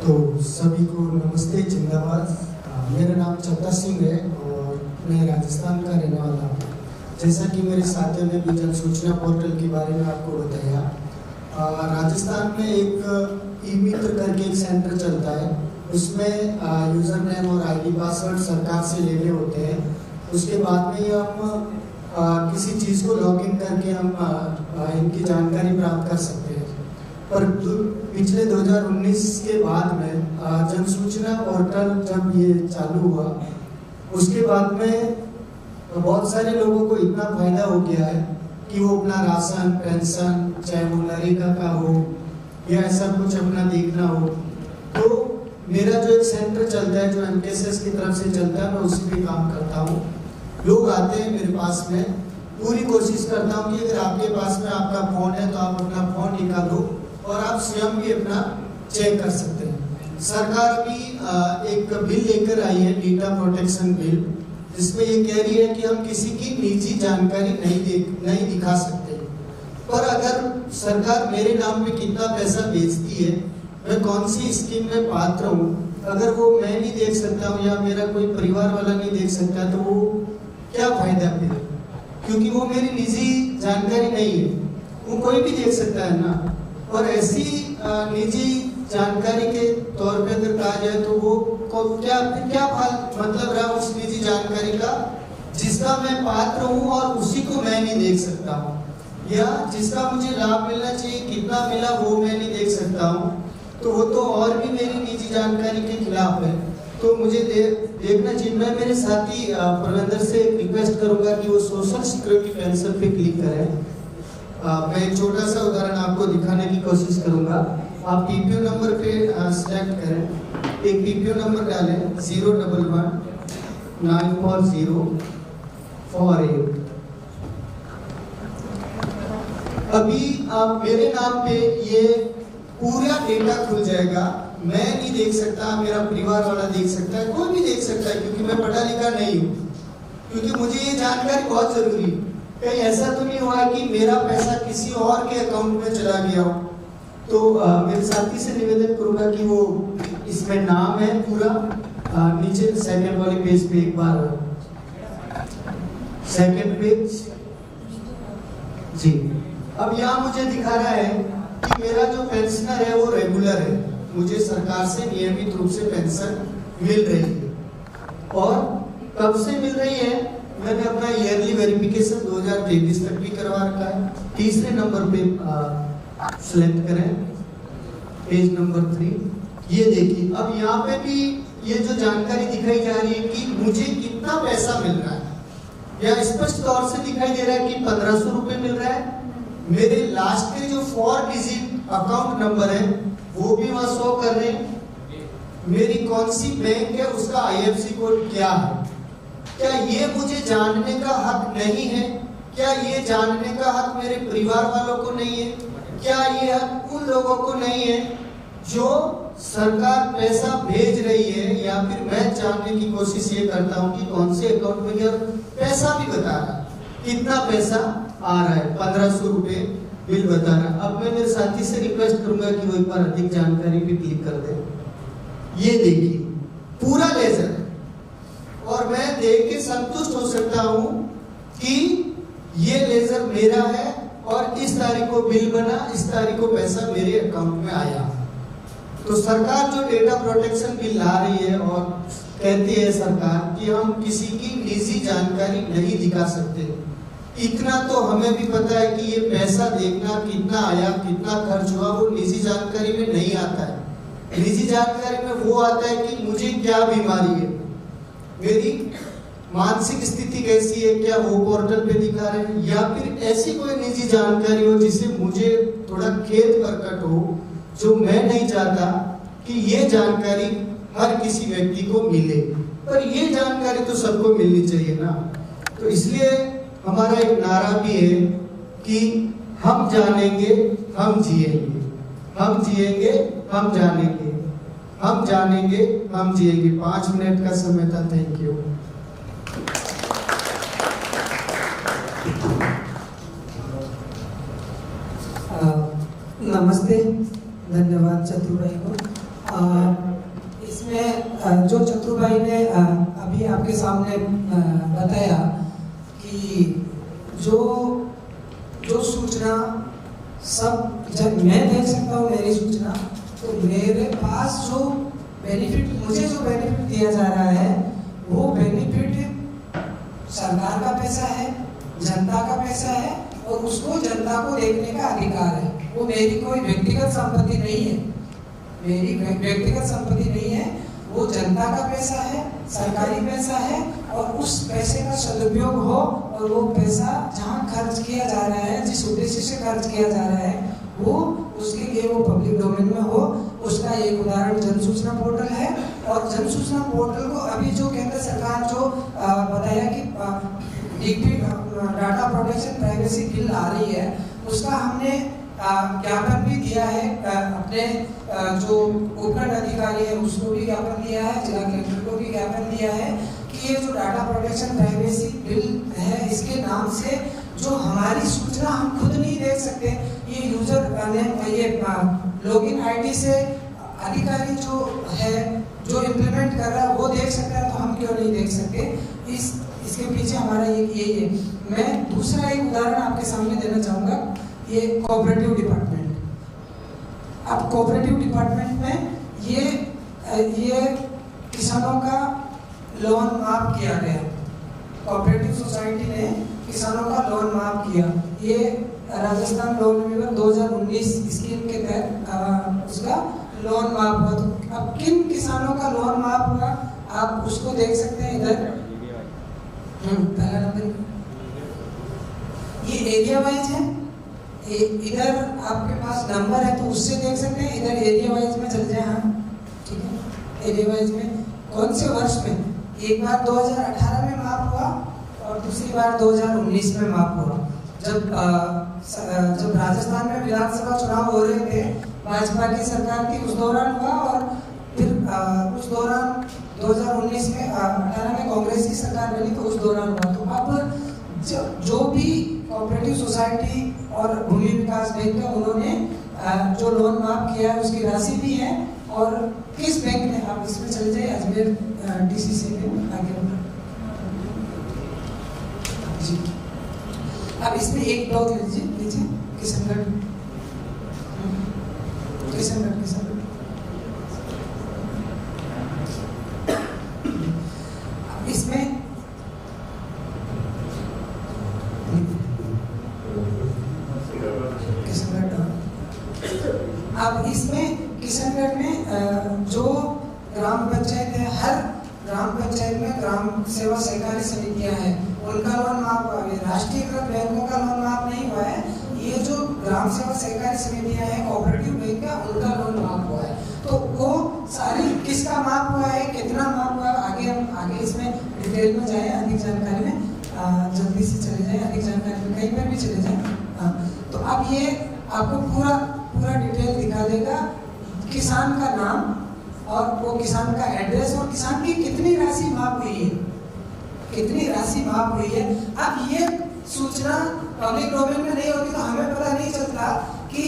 तो सभी को नमस्ते, जिंदाबाद। मेरा नाम चतुर सिंह है और मैं राजस्थान का रहने वाला हूँ। जैसा कि मेरे साथियों ने भी जन सूचना पोर्टल के बारे में आपको बताया, राजस्थान में एक ई-मित्र करके एक सेंटर चलता है, उसमें यूज़र नेम और ID पासवर्ड सरकार से लेने होते हैं। उसके बाद में हम किसी चीज़ को लॉगिन करके हम इनकी जानकारी प्राप्त कर सकते हैं। पर पिछले 2019 के बाद में जन सूचना पोर्टल जब ये चालू हुआ, उसके बाद में बहुत सारे लोगों को इतना फायदा हो गया है कि वो अपना राशन, पेंशन, चाहे वो नरेगा का हो या ऐसा कुछ अपना देखना हो, तो मेरा जो एक सेंटर चलता है जो MKSS की तरफ से चलता है, मैं उसी पे काम करता हूँ। लोग आते हैं मेरे पास में पूरी कोशिश करता हूँ कि अगर आपके पास में आपका फ़ोन है तो आप अपना फ़ोन निकालो और आप स्वयं भी अपना चेक कर सकते हैं। सरकार भी एक बिल लेकर आई है, डेटा प्रोटेक्शन बिल, जिसमें ये कह रही है कि हम किसी की निजी जानकारी नहीं दिखा सकते। पर अगर सरकार मेरे नाम पे कितना पैसा भेजती है, मैं कौन सी स्कीम में पात्र हूँ, अगर वो मैं नहीं देख सकता हूँ या मेरा कोई परिवार वाला नहीं देख सकता, तो वो क्या फायदा फिर? क्योंकि वो मेरी निजी जानकारी नहीं है, वो कोई भी देख सकता है ना। और ऐसी निजी जानकारी के तौर पे अगर कहा जाए तो वो क्या मतलब रहा उस निजी जानकारी का, जिसका मैं पात्र हूँ और उसी को मैं नहीं देख सकता हूँ, या जिसका मुझे लाभ मिलना चाहिए कितना मिला वो मैं नहीं देख सकता हूँ, तो वो तो और भी मेरी निजी जानकारी के खिलाफ है। तो मुझे देखना चाहिए। मैं मेरे साथी प्रबंधक से रिक्वेस्ट करूंगा कि वो सोशल सिक्योरिटी पेंशन पे क्लिक करें। मैं एक छोटा सा उदाहरण आपको दिखाने की कोशिश करूंगा। आप पीपीओ नंबर पे सिलेक्ट करें, एक पीपीओ नंबर डालें 011-940-48। अभी आप मेरे नाम पे ये पूरा डेटा खुल जाएगा। मैं नहीं देख सकता, मेरा परिवार वाला देख सकता है, कोई भी देख सकता है, क्योंकि मैं पढ़ा लिखा नहीं हूँ। क्योंकि मुझे ये जानकारी बहुत जरूरी है। कहीं ऐसा तो नहीं हुआ कि मेरा पैसा किसी और के अकाउंट में चला गया हो। तो मेरे साथी से निवेदन करूंगा कि वो इसमें नाम है पूरा, नीचे सेकंड वाले पेज पे एक बार, सेकंड पेज जी। अब यहाँ मुझे दिखा रहा है कि मेरा जो पेंशनर है वो रेगुलर है, मुझे सरकार से नियमित रूप से पेंशन मिल रही है। और कब से मिल रही है, मैंने अपना ईयरली वेरिफिकेशन 2023 तक भी करवा रखा है। तीसरे नंबर पे सिलेक्ट करें, पेज नंबर 3। ये देखिए, अब यहाँ पे भी ये जो जानकारी दिखाई जा रही है कि मुझे कितना पैसा मिल रहा है, या स्पष्ट तौर से दिखाई दे रहा है कि 1500 रुपए मिल रहा है। मेरे लास्ट के जो 4 डिजिट अकाउंट नंबर है वो भी वहां शो कर रहे हैं। मेरी कौन सी बैंक है, उसका IFSC कोड क्या है, क्या ये मुझे जानने का हक नहीं है? क्या ये जानने का हक मेरे परिवार वालों को नहीं है? क्या ये हक उन लोगों को नहीं है जो सरकार पैसा भेज रही है? या फिर मैं जानने की कोशिश ये करता हूँ कि कौन से अकाउंट में गया, पैसा भी बता रहा है, कितना पैसा आ रहा है, 1500 रुपए बिल बता रहा है। अब मैं मेरे साथी से रिक्वेस्ट करूंगा कि वो एक बार अधिक जानकारी पे क्लिक कर दे। ये देखिए, पूरा लेजर है और मैं देख के संतुष्ट हो सकता हूँ कि ये लेजर मेरा है और इस तारीख को बिल बना, इस तारीख को पैसा मेरे अकाउंट में आया। तो सरकार जो डेटा प्रोटेक्शन बिल ला रही है और कहती है सरकार कि हम किसी की निजी जानकारी नहीं दिखा सकते, इतना तो हमें भी पता है कि ये पैसा देखना कितना आया, कितना खर्च हुआ, वो निजी जानकारी में नहीं आता है। निजी जानकारी में वो आता है कि मुझे क्या बीमारी है, मेरी मानसिक स्थिति कैसी है, क्या वो पोर्टल पे दिखा रहे हैं, या फिर ऐसी कोई निजी जानकारी हो जिसे मुझे थोड़ा खेद प्रकट हो, जो मैं नहीं चाहता कि ये जानकारी हर किसी व्यक्ति को मिले। पर ये जानकारी तो सबको मिलनी चाहिए ना। तो इसलिए हमारा एक नारा भी है कि हम जानेंगे, हम जिएंगे, हम जिएंगे, हम जानेंगे, हम जानेंगे, हम जिएंगे। 5 मिनट का समय था। Thank you. नमस्ते, धन्यवाद चतुर भाई को। इसमें जो चतुर भाई ने अभी आपके सामने बताया कि जो सूचना सब जब मैं देख सकता हूँ मेरी सूचना, तो मेरे पास जो बेनिफिट, मुझे जो बेनिफिट दिया जा रहा है वो बेनिफिट सरकार का पैसा है, जनता का पैसा है और उसको जनता को देखने का अधिकार है। वो मेरी कोई व्यक्तिगत संपत्ति नहीं है, मेरी व्यक्तिगत संपत्ति नहीं है, वो जनता का पैसा है, सरकारी पैसा है और उस पैसे का सदुपयोग हो और वो पैसा जहाँ खर्च किया जा रहा है, जिस उद्देश्य से खर्च किया जा रहा है, वो उसके लिए वो पब्लिक डोमेन में हो। उसका एक उदाहरण जन सूचना पोर्टल है। और जन सूचना पोर्टल को अभी जो केंद्र सरकार जो बताया कि डाटा प्रोटेक्शन प्राइवेसी बिल आ रही है उसका हमने ज्ञापन भी दिया है, अपने जो उपखंड अधिकारी है उसको भी ज्ञापन दिया है, जिला कलेक्टर को भी ज्ञापन दिया है कि ये जो डाटा प्रोटेक्शन प्राइवेसी बिल है इसके नाम से जो हमारी सूचना हम खुद नहीं देख सकते, ये यूजर ने ये लॉगिन आईडी से अधिकारी जो है जो इम्प्लीमेंट कर रहा है वो देख सकता है, तो हम क्यों नहीं देख सकते? इसके पीछे हमारा यही है। मैं दूसरा एक उदाहरण आपके सामने देना चाहूँगा, ये कोऑपरेटिव डिपार्टमेंट। अब कोऑपरेटिव डिपार्टमेंट में ये किसानों का लोन माफ किया गया, कोऑपरेटिव सोसाइटी ने किसानों का लोन माफ किया। ये राजस्थान लोन विभाग 2019 स्कीम के तहत उसका लोन माफ हुआ। तो अब किन किसानों का लोन माफ हुआ आप उसको देख सकते हैं इधर। पहला नंबर ये एरिया वाइज है, इधर आपके पास नंबर है तो उससे देख सकते हैं, इधर एरिया वाइज में चल जाए। हाँ ठीक है, एरिया वाइज में कौन से वर्ष में, एक बार 2018 में माफ हुआ और दूसरी बार 2019 में माफ हुआ। जब राजस्थान में विधानसभा चुनाव हो रहे थे, भाजपा की सरकार थी उस दौरान हुआ, और फिर उस दौरान 2019 में 18 में कांग्रेस की सरकार बनी तो उस दौरान हुआ। तो अब जो भी कोऑपरेटिव सोसाइटी और भूमि विकास बैंक का उन्होंने जो लोन माफ किया है उसकी राशि भी है, और किस बैंक ने, आप इसमें चले जाइए अजमेर डीसीसी में आगे जी। अब इसमें एक ब्लॉक लीजिए किशनगढ़ इसमें अब इसमें किशनगढ़ में जो ग्राम पंचायत है, हर ग्राम पंचायत में ग्राम सेवा सहकारी समितियां हैं, उनका लोन माफ हुआ है। राष्ट्रीयकृत बैंकों का लोन माफ नहीं हुआ है, ये जो ग्राम सेवा सहकारी समितियां हैं कोऑपरेटिव बैंक का, उनका लोन माफ हुआ है। तो वो सारी किसका माफ हुआ है, कितना माफ हुआ है, हम आगे इसमें डिटेल में जाए, अधिक जानकारी में जल्दी से चले जाए, अधिक जानकारी में कहीं पर भी चले जाए। तो अब ये आपको पूरा डिटेल दिखा देगा, किसान का नाम और वो किसान का एड्रेस और किसान की कितनी राशि माफ हुई है, कितनी राशि माफ हुई है। अब ये सूचना पब्लिक डोमेन में नहीं होती तो हमें पता नहीं चलता कि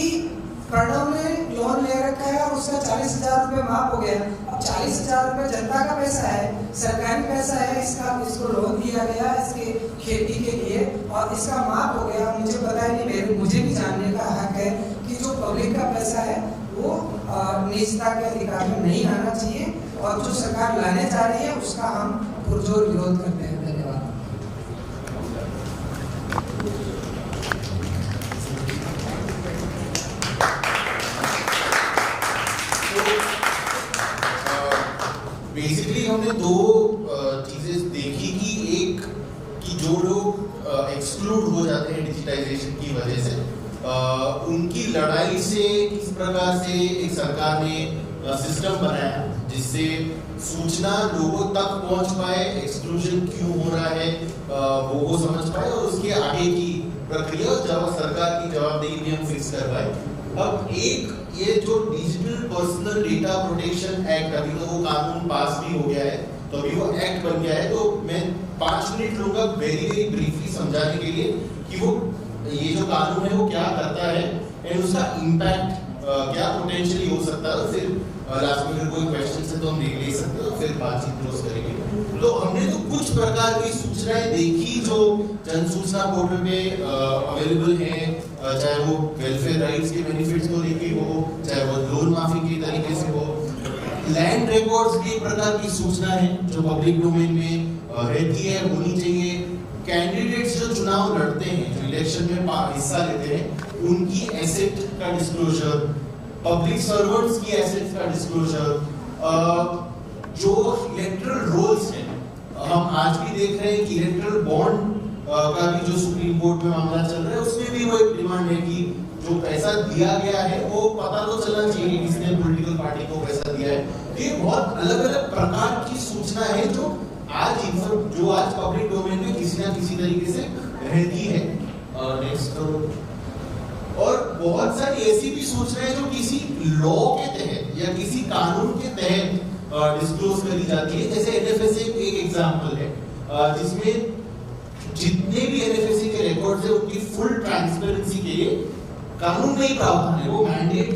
प्रणव ने लोन ले रखा है और उसका 40,000 रुपये माफ हो गया। अब 40,000 रुपये जनता का पैसा है, सरकारी पैसा है, इसको लोन दिया गया इसके खेती के लिए और इसका माफ हो गया। मुझे पता ही नहीं, मुझे भी जानने का हक है कि जो पब्लिक का पैसा है वो निजता के अधिकार में नहीं आना चाहिए, और जो सरकार लाने जा रही है उसका हम पुरजोर विरोध करते हैं। धन्यवाद। बेसिकली हमने दो चीजें देखी कि एक कि जो लोग एक्सक्लूड हो जाते हैं डिजिटाइजेशन की वजह से, उनकी लड़ाई से किस प्रकार से एक सरकार ने सिस्टम बनाया जिससे सूचना लोगों तक पहुंच पाए, एक्सक्लूजन क्यों हो रहा है वो समझ पाए, और उसके आगे की प्रक्रिया सरकार की जवाबदेही भी हम फिक्स करवाए। अब एक ये जो digital personal data protection act, अभी तो वो कानून पास भी हो गया है, तो अभी वो एक्ट बन गया है, तो मैं 5 मिनट लूंगा वेरी ब्रीफली समझाने के लिए कि वो ये जो कानून है वो क्या करता है एंड उसका इम्पैक्ट क्या पोटेंशियली हो सकता है। फिर लास्ट में कोई क्वेश्चन है तो हम ले सकते हो, फिर बातचीत क्लोज करेंगे। तो हमने तो कुछ प्रकार की सूचनाएं देखी जो जन सूचना पोर्टल पे अवेलेबल हैं, चाहे वो वेलफेयर राइट्स के बेनिफिट्स को लेके हो, चाहे वो लोन माफी के तरीके से हो, लैंड रिकॉर्ड्स की एक प्रकार की सूचना है जो पब्लिक डोमेन में रहती है, होनी चाहिए। कैंडिडेट्स जो चुनाव लड़ते हैं, जो इलेक्शन में हिस्सा लेते हैं, उनकी एसेट का डिस्क्लोजर, पब्लिक सर्वेंट्स की एसेट्स का डिस्क्लोजर, जो इलेक्टरल रोल्स हैं, हम आज भी देख रहे हैं कि इलेक्टरल बॉन्ड का भी जो सुप्रीम कोर्ट में मामला चल रहा है उसमें भी वो एक डिमांड है कि जो पैसा दिया गया है वो पता तो चलना चाहिए किसने पॉलिटिकल पार्टी को पैसा दिया है। ये बहुत अलग अलग प्रकार की सूचना है जो आज पब्लिक डोमेन में किसी ना किसी तरीके से रहती है। नेक्स्ट। और बहुत सारी ऐसी भी सूचनाएं जो किसी लॉ के तहत या किसी कानून के तहत डिस्क्लोज करी जाती है, जैसे एनएफएसए एक एग्जांपल है, जिसमें जितने भी एनएफएसए के रिकॉर्ड्स है उनकी फुल ट्रांसपेरेंसी के लिए कानून में ही प्रावधान है, वो मैंडेट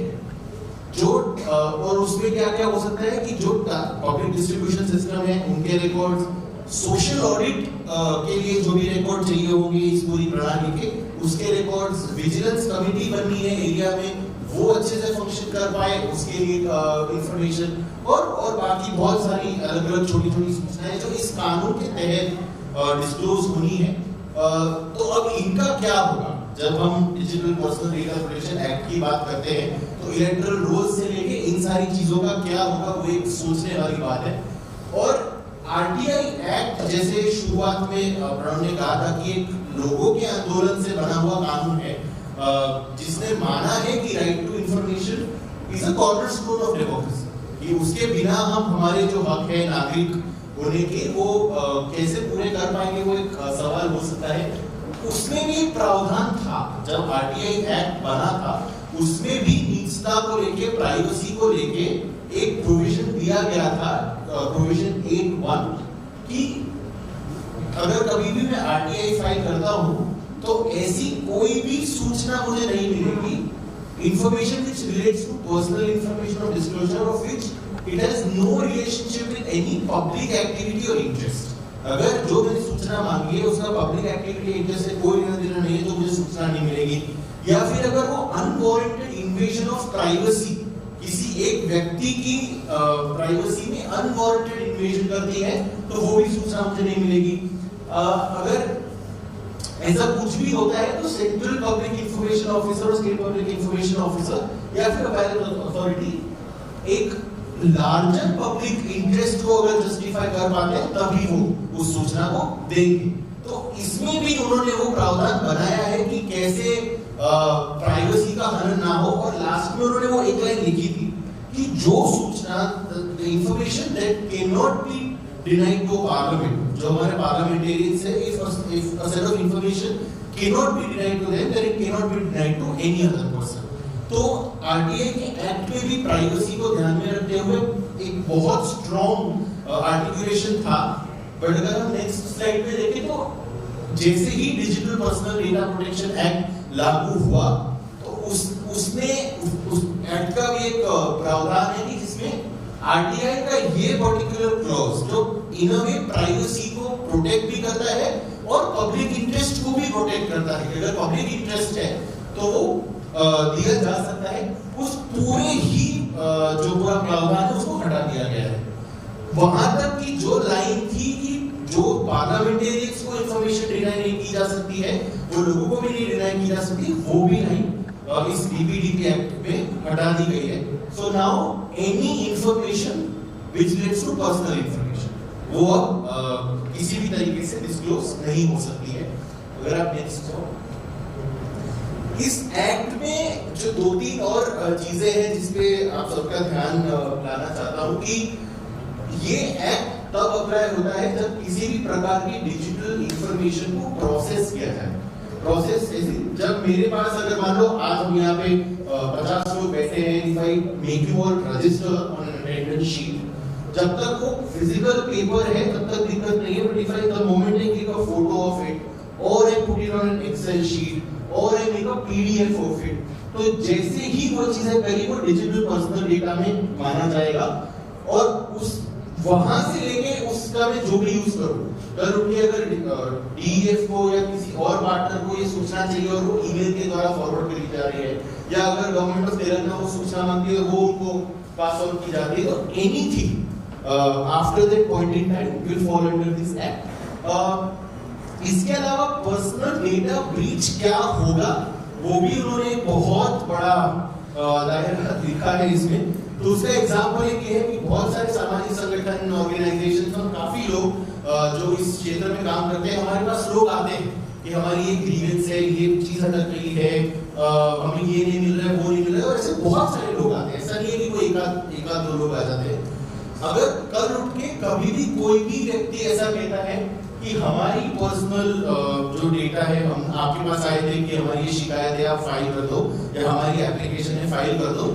जो और उसमें क्या क्या हो सकता है कि जो पब्लिक डिस्ट्रीब्यूशन सिस्टम है उनके रिकॉर्ड्स, सोशल ऑडिट के लिए जो भी रिकॉर्ड चाहिए होंगे इस पूरी प्रणाली के, उसके रिकॉर्ड्स, विजिलेंस कमेटी बननी है एरिया में, वो अच्छे से फंक्शन कर पाए उसके लिए इंफॉर्मेशन, और बाकी बहुत सारी अलग अलग छोटी छोटी सूचनाएं जो इस कानून के तहत डिस्क्लोज होनी है। तो अब इनका क्या होगा जब हम digital personal data protection act की बात करते हैं, तो इलेक्टोरल रोल्स से लेके इन सारी चीजों का क्या होगा वो एक सोचने वाली बात है। और आरटीआई एक्ट जैसे शुरुआत में प्रणव ने कहा था कि एक लोगों के आंदोलन से बना हुआ कानून है, जिसने माना है कि right to information is a cornerstone of democracy, कि उसके बिना हम हमारे जो हक है नागरिक होने के वो कैसे पूरे कर पाएंगे, वो एक सवाल हो सकता है। उसमें भी एक प्रावधान था जब आरटीआई एक्ट बना था, उसमें भी निजता को लेके, प्राइवेसी को लेके एक प्रोविजन दिया गया था, प्रोविजन 8(1) कि अगर कभी भी मैं आरटीआई फाइल करता हूं तो ऐसी कोई भी सूचना मुझे नहीं मिलेगी, information which relates to personal information और disclosure of which it has no relationship with any public activity और इंटरेस्ट। अगर जो मैंने सूचना मांगी है उसका पब्लिक एक्टिविटी इंटरेस्ट से कोई लेना देना नहीं है तो मुझे सूचना नहीं मिलेगी। या फिर अगर वो अनवारंटेड इन्वेजन ऑफ प्राइवेसी, किसी एक व्यक्ति की प्राइवेसी में अनवारंटेड इन्वेजन करती है तो वो भी सूचना मुझे नहीं मिलेगी। अगर ऐसा कुछ भी होता है तो सेंट्रल पब्लिक इंफॉर्मेशन ऑफिसर और स्टेट पब्लिक इंफॉर्मेशन ऑफिसर या फिर अवेलेबल अथॉरिटी एक लार्जर पब्लिक इंटरेस्ट को अगर जस्टिफाई कर पाते हैं तभी वो उस सूचना को देंगे। तो इसमें भी उन्होंने वो प्रावधान बनाया है कि कैसे प्राइवेसी का हनन ना हो, और लास्ट में उन्होंने वो एक लाइन लिखी थी कि जो सूचना, the information that can not be denied to parliament, जो हमारे पार्लियामेंटेरियंस है, if a set of information can not be denied to them then it can not be denied to any other person. तो RTI के act में भी privacy को ध्यान में रखते हुए एक बहुत स्ट्रॉन्ग आर्टिकुलेशन था। बट अगर हम नेक्स्ट स्लाइड पे देखें तो जैसे ही digital personal data protection act लागू हुआ तो उसने उस एक्ट का भी एक प्रावधान है कि जिसमें आरटीआई का ये पर्टिकुलर क्लॉज जो इन अ वे प्राइवेसी को प्रोटेक्ट भी करता है और पब्लिक इंटरेस्ट को भी प्रोटेक्ट करता है। अगर पब्लिक इंटरेस्ट है तो वो दिया जा सकता है, उस पूरे ही जो पूरा प्रावधान है उसको हटा दिया गया है। वहां तक की जो लाइन थी कि जो पार्लियामेंटेरियंस को इंफॉर्मेशन डिनाई नहीं की जा सकती है, वो लोगों को भी नहीं डिनाई की जा सकती, वो भी लाइन इस डीपीडीपी एक्ट में हटा दी गई है। So now any information which relates to personal information वो अब किसी भी तरीके से डिस्क्लोज नहीं हो सकती है। अगर आप नेक्स्ट हो, इस एक्ट में जो 2-3 और चीजें हैं जिसपे आप सबका ध्यान लाना चाहता हूं कि ये एक्ट तब अप्लाई होता है जब किसी भी प्रकार की डिजिटल इंफॉर्मेशन को प्रोसेस किया जाए। प्रोसेस जब मेरे पास अगर मान लो आज हम यहाँ पे 50 लोग बैठे हैं, if I make you all register on an attendance sheet, जब तक वो फिजिकल पेपर है तब तक दिक्कत नहीं है, but if I the moment I click a photo of it और I put it on an excel sheet और I make a PDF of it, तो जैसे ही वो चीजें करी वो डिजिटल पर्सनल डेटा में माना जाएगा। और उस वहां से लेके उसका मैं जो भी यूज करूं, कल उठ के अगर डीईएफ को या किसी और पार्टनर को ये सूचना चाहिए और वो ईमेल के द्वारा फॉरवर्ड करी जा रही है, या अगर गवर्नमेंट ऑफ तेलंगाना वो सूचना मांगती है और वो उनको पास ऑन की जाती है, तो anything after that point in time will fall under this act. इसके अलावा पर्सनल डेटा ब्रीच क्या होगा वो भी उन्होंने बहुत बड़ा दायरा लिखा है इसमें। तो उसका एग्जाम्पल एक है कि बहुत सारे सामाजिक संगठन, ऑर्गेनाइजेशन और काफी लोग जो इस क्षेत्र में काम करते हैं, हमारे पास लोग आते हैं कि हमारी ये ग्रीवेंस है, ये चीज अटक रही है, हमें ये नहीं मिल रहा है, वो नहीं मिल रहा है, और ऐसे बहुत सारे लोग आते हैं। ऐसा नहीं है कि कोई एक आध 2 लोग आ जाते हैं। अगर कल उठ के कभी भी कोई भी व्यक्ति ऐसा कहता है कि हमारी पर्सनल जो डेटा है, हम आपके पास आए थे कि हमारी ये शिकायत है, आप फाइल कर दो, या हमारी एप्लीकेशन है, फाइल कर दो।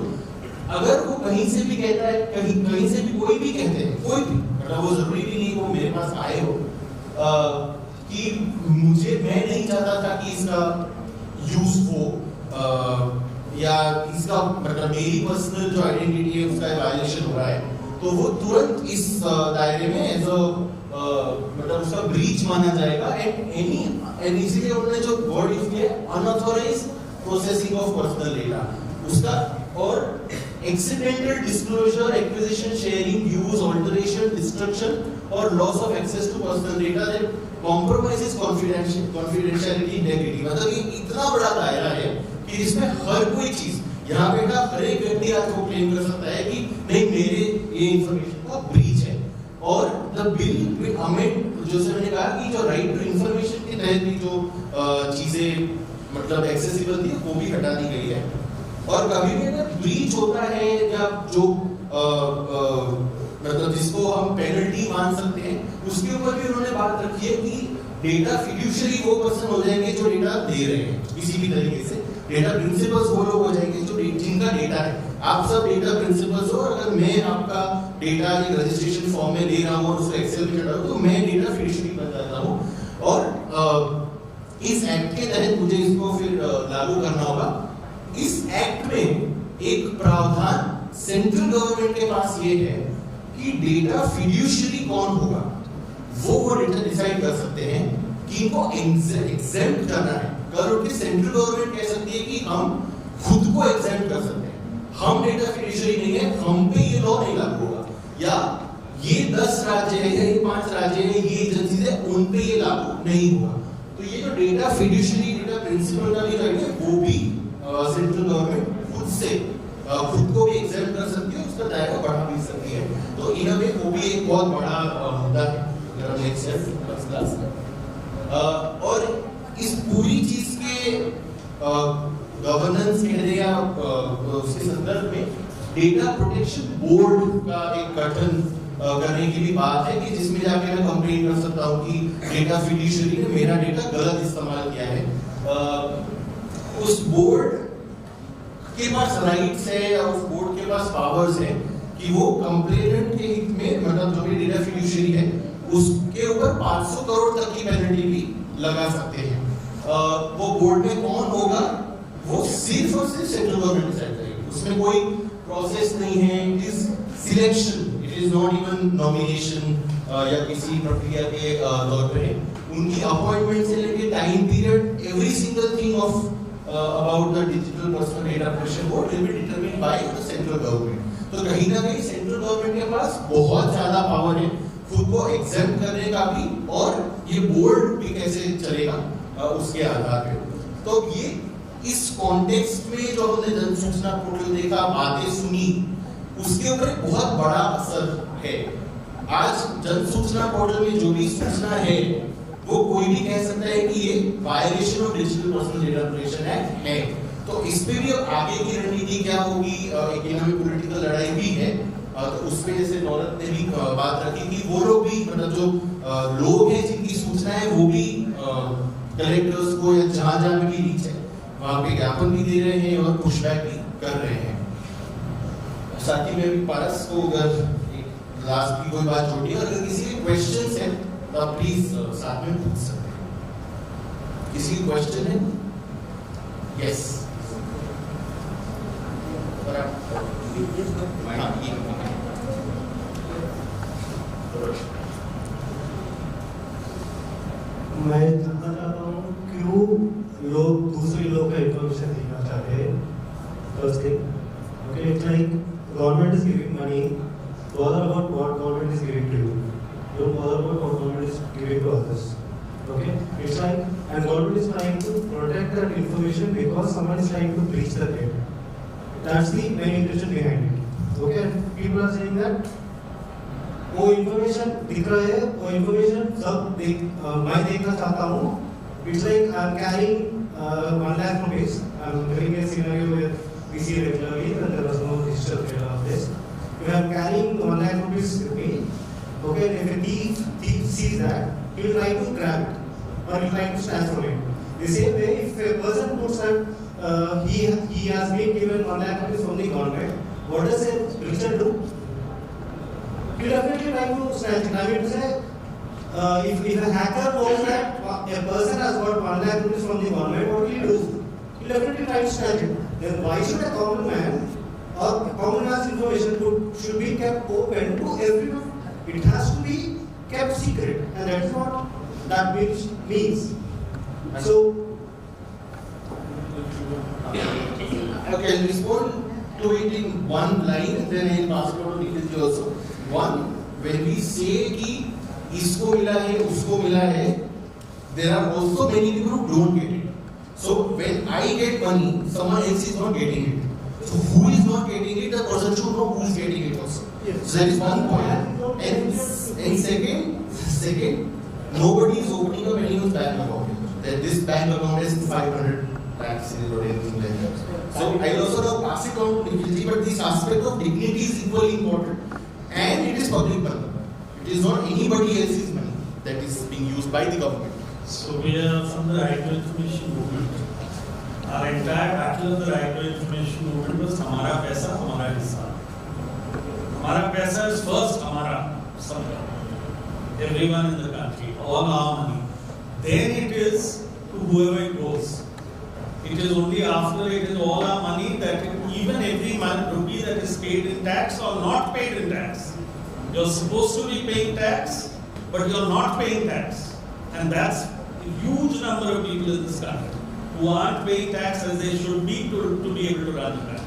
अगर वो कहीं से भी कहता है, कहीं से भी कोई भी कहते हैं, कोई भी, मतलब वो जरूरी भी नहीं वो मेरे पास आए हो, कि मैं नहीं चाहता था कि इसका यूज हो, या इसका मतलब मेरी पर्सनल जो आइडेंटिटी है उसका वायलेशन हो रहा है, तो वो तुरंत इस दायरे में एज अ मतलब उसका ब्रीच माना जाएगा। एंड इसीलिए उन्होंने जो वर्ड यूज किया unauthorised processing of personal data, उसका, और accidental disclosure, acquisition, sharing, use, alteration, destruction और loss of access to personal data that compromises confidentiality, integrity. मतलब ये इतना बड़ा दायरा है कि इसमें हर कोई चीज, यहाँ बेटा हर एक व्यक्ति आज को क्लेम कर सकता है कि नहीं मेरे ये इंफॉर्मेशन का ब्रीच है। और द बिल अमेंड, जो से मैंने कहा कि जो राइट टू इंफॉर्मेशन के तहत भी जो चीजें मतलब एक्सेसिबल थी वो भी हटा दी गई है। और कभी भी अगर ब्रीच होता है या जो मतलब जिसको हम पेनल्टी मान सकते हैं, उसके ऊपर भी उन्होंने बात रखी है कि डेटा फिड्यूशियरी वो पर्सन हो जाएंगे जो डेटा दे रहे हैं किसी भी तरीके से, डेटा प्रिंसिपल्स वो लोग हो जाएंगे जो जिनका डेटा है। आप सब डेटा प्रिंसिपल्स हो, अगर मैं आपका डेटा एक रजिस्ट्रेशन फॉर्म में ले रहा हूँ और उसको एक्सेल में चढ़ा तो मैं डेटा फिड्यूशियरी बन जाता हूँ। और इस एक्ट के तहत मुझे इसको फिर लागू करना होगा। इस एक्ट में एक प्रावधान सेंट्रल गवर्नमेंट के पास ये है कि डेटा फिड्यूशियरी कौन होगा, वो डेटा डिसाइड कर सकते हैं कि इनको एग्जेम्प्ट करना है। कल उठ के सेंट्रल गवर्नमेंट कह सकती है कि हम खुद को एग्जेम्प्ट कर सकते हैं, हम डेटा फिड्यूशियरी नहीं है, हम पे ये लॉ नहीं लागू होगा, या ये 10 राज्य है या ये 5 राज्य है, ये एजेंसीज है, उन पे ये लागू नहीं होगा। तो ये जो डेटा फिड्यूशियरी, डेटा प्रिंसिपल का भी राइट है, वो भी सेंट्रल गवर्नमेंट खुद से खुद को भी एग्जेम्प्ट कर सकती है, उसका दायरा बढ़ा भी सकती है। तो इन वे वो भी एक बहुत बड़ा मुद्दा है और इस पूरी चीज के गवर्नेंस कह दे या उसके संदर्भ में डेटा प्रोटेक्शन बोर्ड का एक गठन करने की भी बात है कि जिसमें जाके मैं कंप्लेन कर सकता हूँ कि डेटा फिड्यूशियरी ने मेरा डेटा गलत इस्तेमाल किया है। उस बोर्ड के पास राइट्स है या उस बोर्ड के पास पावर्स है कि वो कंप्लेनेंट के हित में, मतलब जो भी डेटा फिड्यूशियरी है उसके ऊपर 500 करोड़ तक की पेनल्टी भी लगा सकते हैं। वो बोर्ड में कौन होगा वो सिर्फ और सिर्फ सेंट्रल गवर्नमेंट डिसाइड करेगी, उसमें कोई प्रोसेस नहीं है, it is selection, it is not even nomination या किसी प्रक्रिया के तौर पे है। उनकी अपॉइंटमेंट से लेके time period, every single thing of about the digital personal data protection board will be determined by the central government। तो कहीं ना कहीं सेंट्रल गवर्नमेंट के पास बहुत ज्यादा पावर है खुद को एग्जेम्प्ट करने का भी, और ये बोर्ड भी कैसे चलेगा उसके आधार पे। तो ये इस कॉन्टेक्स्ट में जो हमने जन सूचना पोर्टल देखा, बातें सुनी, उसके ऊपर एक बहुत बड़ा असर है। आज जन सूचना पोर्टल में जो भी सूचना है वो कोई भी कह सकता है कि ये violation of digital personal data protection act है। तो इस पे भी अब आगे की रणनीति क्या होगी, इकोनॉमिक पॉलिटिकल लड़ाई भी है। तो उस पे जैसे दौलत ने भी बात रखी कि वो लोग भी, मतलब जो लोग हैं जिनकी सूचना है वो भी कलेक्टर्स को या जहां जहां भी रीच है वहां पे ज्ञापन भी दे रहे हैं और पुशबैक भी कर रहे हैं। साथ ही में भी पारस को अगर लास्ट की कोई बात जोड़नी है, अगर किसी के क्वेश्चंस हैं तो आप प्लीज साथ में पूछ सकते हैं। किसी की क्वेश्चन है? यस मैं जानना चाहता हूँ क्यों लोग दूसरे लोग का इंफॉर्मेशन देखना चाहते हैं। First thing, okay, it's like government is giving money, bother about what government is giving to you. Don't bother about what government is giving to others. Okay, it's like, and government is trying to protect that information because someone is trying to breach the data. That's the main intention behind it. Okay, people are saying that वो information दिख रहा है, वो information सब मैं देखना चाहता हूँ. It's like I'm carrying 1 lakh rupees. I'm living in a scenario where we see regularly and there was no digital data of this. If I'm carrying 1 lakh rupees with me, okay, if a thief sees that, he will try to grab it or he will try to snatch from it. The same way, if a person puts that he has been given 1 lakh rupees from the government, what does a preacher do? He will definitely try to snatch it. I mean to say, if a hacker knows that a person has got 1 lakh rupees from the government, what will he do? He will definitely try to snatch it. Then why should a common man or a common man's information should be kept open to everyone? It has to be kept secret, and that is what that means. So, okay, I'll respond to it in one line, then I'll pass it on to Nikhil ji also. One, when we say कि इसको मिला है, उसको मिला है, there are also many people who don't get it. So when I get money, someone else is not getting it. So who is not getting it? The person should know who is getting it also. So that is one point. And second, nobody is opening up anyone's bank account. That this bank account has 500 lakhs in it or anything like that. So I also now pass it on to Nikhil ji, but this aspect of dignity is equally important. And it is public money. It is not anybody else's money that is being used by the government. So we are from the right to information movement. Our entire battle of the right to information movement was हमारा पैसा हमारा हिस्सा. हमारा पैसा is first हमारा सबका. Everyone in the country, all our money. Then it is to whoever it goes. It is only after it is all our money that even every rupee that is paid in tax or not paid in tax. You're supposed to be paying tax, but you're not paying tax. And that's a huge number of people in this country who aren't paying tax as they should be to be able to run the country.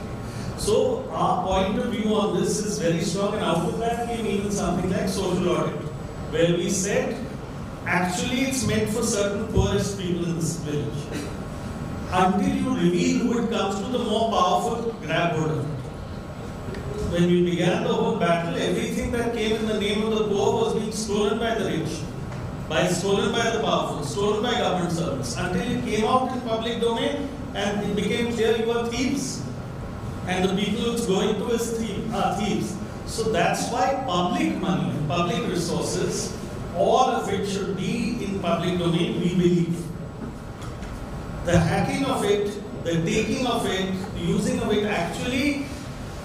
So our point of view on this is very strong, and out of that came even something like social audit, where we said, actually it's meant for certain poorest people in this village. Until you reveal who it comes to, the more powerful grab hold of it. When we began the whole battle, everything that came in the name of the poor was being stolen by the rich, stolen by the powerful, stolen by government servants, until it came out in public domain and it became clear you are thieves. And the people it's going to are thieves. So that's why public money, public resources, all of it should be in public domain, we believe. The hacking of it, the taking of it, the using of it actually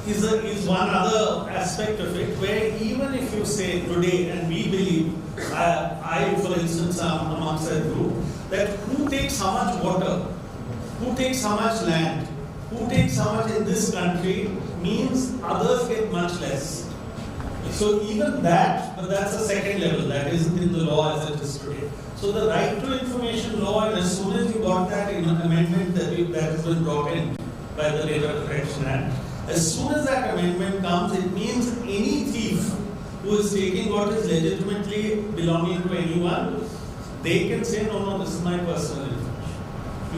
is one other aspect of it, where even if you say today, and we believe, I for instance am amongst that group, that who takes how much water, who takes how much land, who takes how much in this country means others get much less. So even that, but that's a second level, that isn't in the law as it is today. So the right to information law, and as soon as you got that in an amendment that has been brought in by the Data Protection Act, as soon as that amendment comes, it means any thief who is taking what is legitimately belonging to anyone, they can say, no, this is my personal information.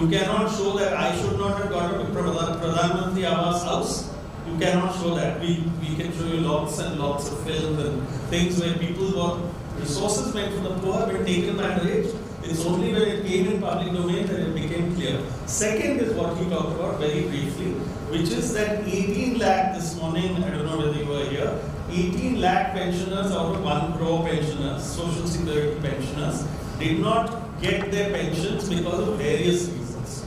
You cannot show that I should not have got a Pradhan Mantri Awas house. You cannot show that. We can show you lots and lots of films and things where people got resources meant for the poor were taken by the rich. It's only when it came in public domain that it became clear. Second is what you talked about very briefly, which is that 18 lakh this morning, I don't know whether you were here, 18 lakh pensioners out of 1 crore pensioners, social security pensioners, did not get their pensions because of various reasons.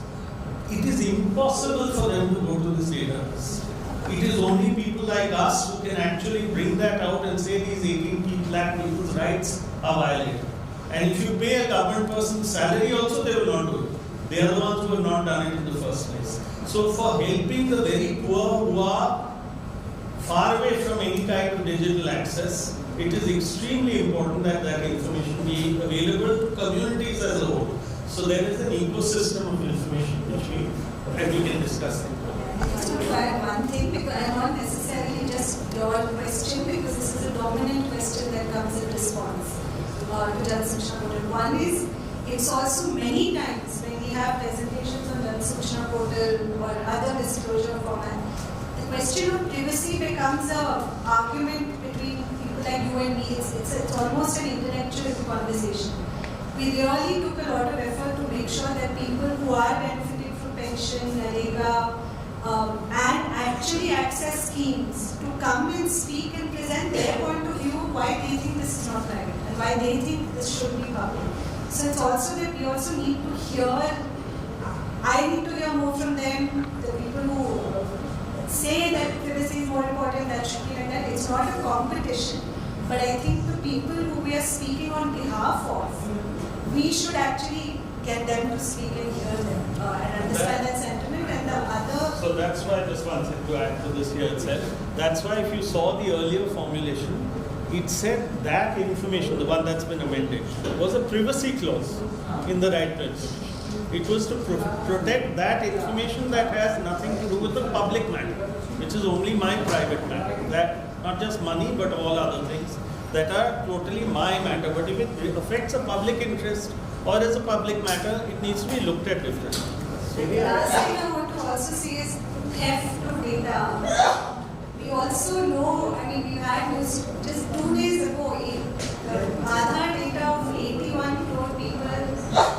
It is impossible for them to go to this database. It is only people like us who can actually bring that out and say these 18 lakh people's rights are violated. And if you pay a government person's salary also, they will not do it. They are the ones who have not done it in the first place. So for helping the very poor who are far away from any kind of digital access, it is extremely important that that information be available to communities as a whole. So there is an ecosystem of information which we can discuss. Just to add one thing, because I am not necessarily just your question, because this is a dominant question that comes in response to Jal Suchna Portal. One is, it's also many times when we have presentations on Jal Suchna Portal or other disclosure format, the question of privacy becomes an argument between people like you and me. It's almost an intellectual conversation. We really took a lot of effort to make sure that people who are benefiting from pension, NREGA, and actually access schemes to come and speak and present their point of view why they think this is not private. and why they think this should be public. So it's also that we also need to hear, I need to hear more from them, the people who say that privacy is more important, that should be like that. It's not a competition, but I think the people who we are speaking on behalf of, we should actually get them to speak and hear them and understand that sentiment, and the other... So that's why, just one thing to add to this here itself, that's why if you saw the earlier formulation, it said that information, the one that's been amended, was a privacy clause in the right to information. It was to protect that information that has nothing to do with the public matter, which is only my private matter. That not just money, but all other things that are totally my matter. But if it affects a public interest or is a public matter, it needs to be looked at differently. The last thing I want to also see is theft of data. We also know, I mean, we had news just 2 days ago, Aadhaar data of 81 crore people,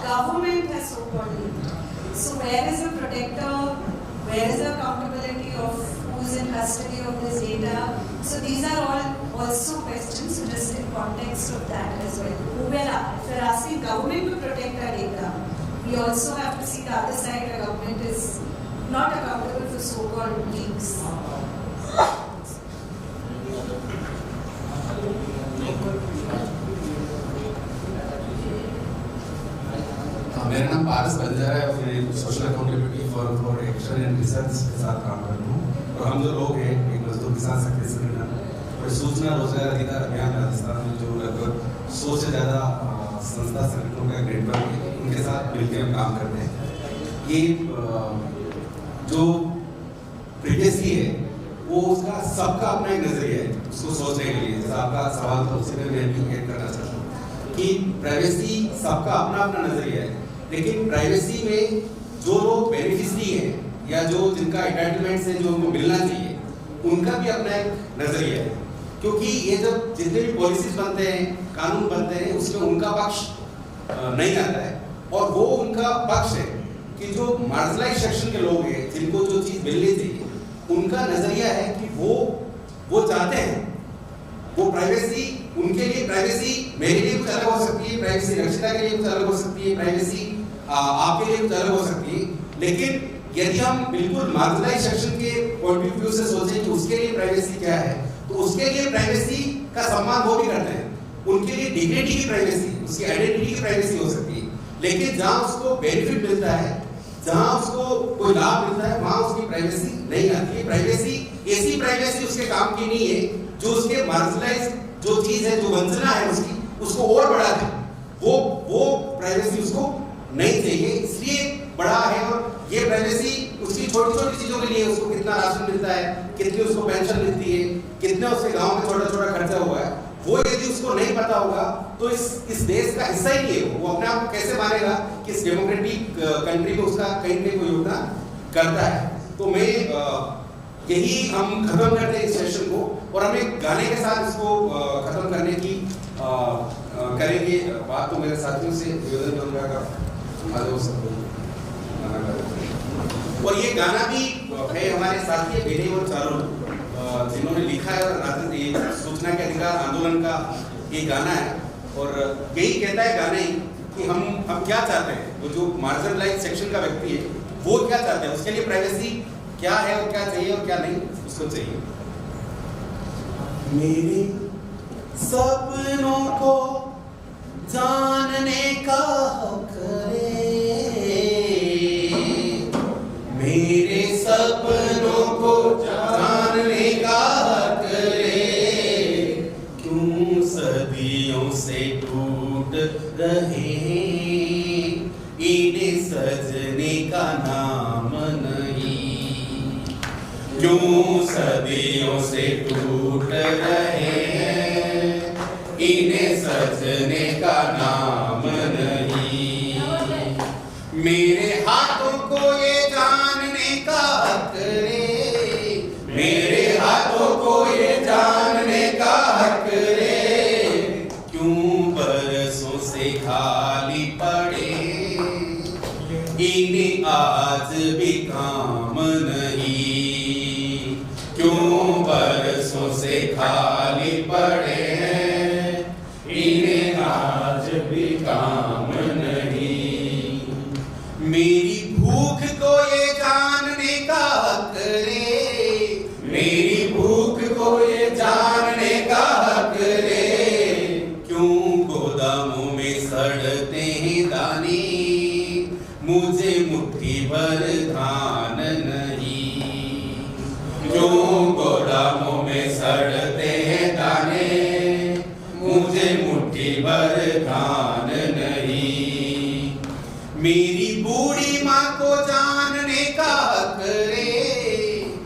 government has so-called leaked. So where is the protector? Where is the accountability of who's in custody of this data? So these are all also questions, just in context of that as well. If we're asking government to protect our data, we also have to see the other side, the government is not accountable for so-called leaks. मेरा नाम पारस बंजारा है और मैं social accountability forum for action and research के साथ काम कर रहा हूँ और हम जो लोग हैं एक मजदूर किसान शक्ति संगठन और सूचना रोजगार अधिकार अभियान राजस्थान में जो लगभग 100 से ज़्यादा संस्था संगठनों का नेटवर्क है, उनके साथ मिलकर हम काम करते हैं। ये जो प्रिवेसी है वो उसका सबका अपना एक नजरिया है उसको सोचने के लिए। जैसा आपका सवाल था उसी में मैं भी ऐड करना चाहता हूँ कि प्राइवेसी सबका अपना अपना नजरिया है, लेकिन प्राइवेसी में जो लोग बेनिफिशरी हैं या जो जिनका एंटाइटलमेंट है जो उनको मिलना चाहिए उनका भी अपना एक नजरिया है। क्योंकि ये जब जितने भी पॉलिसीज बनते हैं, कानून बनते हैं, उसमें उनका पक्ष नहीं आता है और वो उनका पक्ष है कि जो मार्जिनलाइज्ड सेक्शन के लोग हैं जिनको जो चीज मिलनी चाहिए उनका नजरिया है कि वो चाहते हैं वो प्राइवेसी, उनके लिए प्राइवेसी मेरे लिए कुछ अलग हो सकती है, प्राइवेसी रक्षिता के लिए कुछ अलग हो सकती है, प्राइवेसी आपके लिए कुछ अलग हो सकती है। लेकिन यदि हम बिल्कुल मार्जिनलाइज्ड सेक्शन के पॉइंट ऑफ व्यू से सोचें कि उसके लिए प्राइवेसी क्या है, तो उसके लिए प्राइवेसी का सम्मान वो भी करते हैं। उनके लिए डिग्निटी की प्राइवेसी, उसकी आइडेंटिटी की प्राइवेसी हो सकती है, लेकिन जहां उसको बेनिफिट मिलता है, जहां उसको कोई लाभ मिलता है, वहां उसकी प्राइवेसी नहीं आती है। प्राइवेसी ऐसी प्राइवेसी उसके काम की नहीं है जो उसके मार्जिनलाइज्ड जो चीज है, जो वंचना है उसकी, उसको और बढ़ा दे। वो प्राइवेसी उसको नहीं चाहिए, इसलिए बड़ा है। और ये प्राइवेसी उसकी छोटी छोटी चीजों के लिए, उसको कितना राशन मिलता है, कितनी उसको पेंशन मिलती है, कितना उसके गांव में छोटा छोटा खर्चा हुआ है, वो यदि उसको नहीं पता होगा तो इस देश का हिस्सा ही नहीं है। वो अपने आप को कैसे मानेगा कि इस डेमोक्रेटिक कंट्री में उसका कहीं ना कहीं योगदान करता है। तो मैं यही हम खत्म करते हैं इस सेशन को और हम एक गाने के साथ इसको खत्म करने की करेंगे बात। तो मेरे साथियों से निवेदन करूंगा और ये गाना भी है हमारे साथी बेने और चारों जिन्होंने लिखा है और सूचना के अधिकार आंदोलन का ये गाना है और यही कहता है गाने कि हम क्या चाहते हैं। वो जो मार्जिनलाइज्ड सेक्शन का व्यक्ति है वो क्या चाहते हैं, उसके लिए प्राइवेसी क्या है और क्या चाहिए और क्या नहीं उसको चाहिए। मेरे सपनों को जानने का हक है, मेरे सपनों को जानने का हक है, क्यों सदियों से टूट रहे इन्हें सजने का नाम नहीं, क्यों सदियों से टूट रहे इन्हें सजने का नाम नहीं। मेरे हाथों को ये जानने का हक रे, मेरे हाथों को ये जानने का हक रे, क्यों बरसों से खाली पड़े इन्हें आज भी काम नहीं, क्यों बरसों से खाली पड़े इन्हें आज भी काम नहीं। मेरी भूख को ये जानने का हक रे, मेरी भूख को ये जानने का हक रे, क्यों गोदामों में सड़ते हैं दाने, मुझे मुट्ठी भर धान नहीं। क्यों गोदामों में सड़ते हैं दाने, मुझे मुट्ठी भर धान नहीं। मेरी बूढ़ी माँ को जानने का हक रे,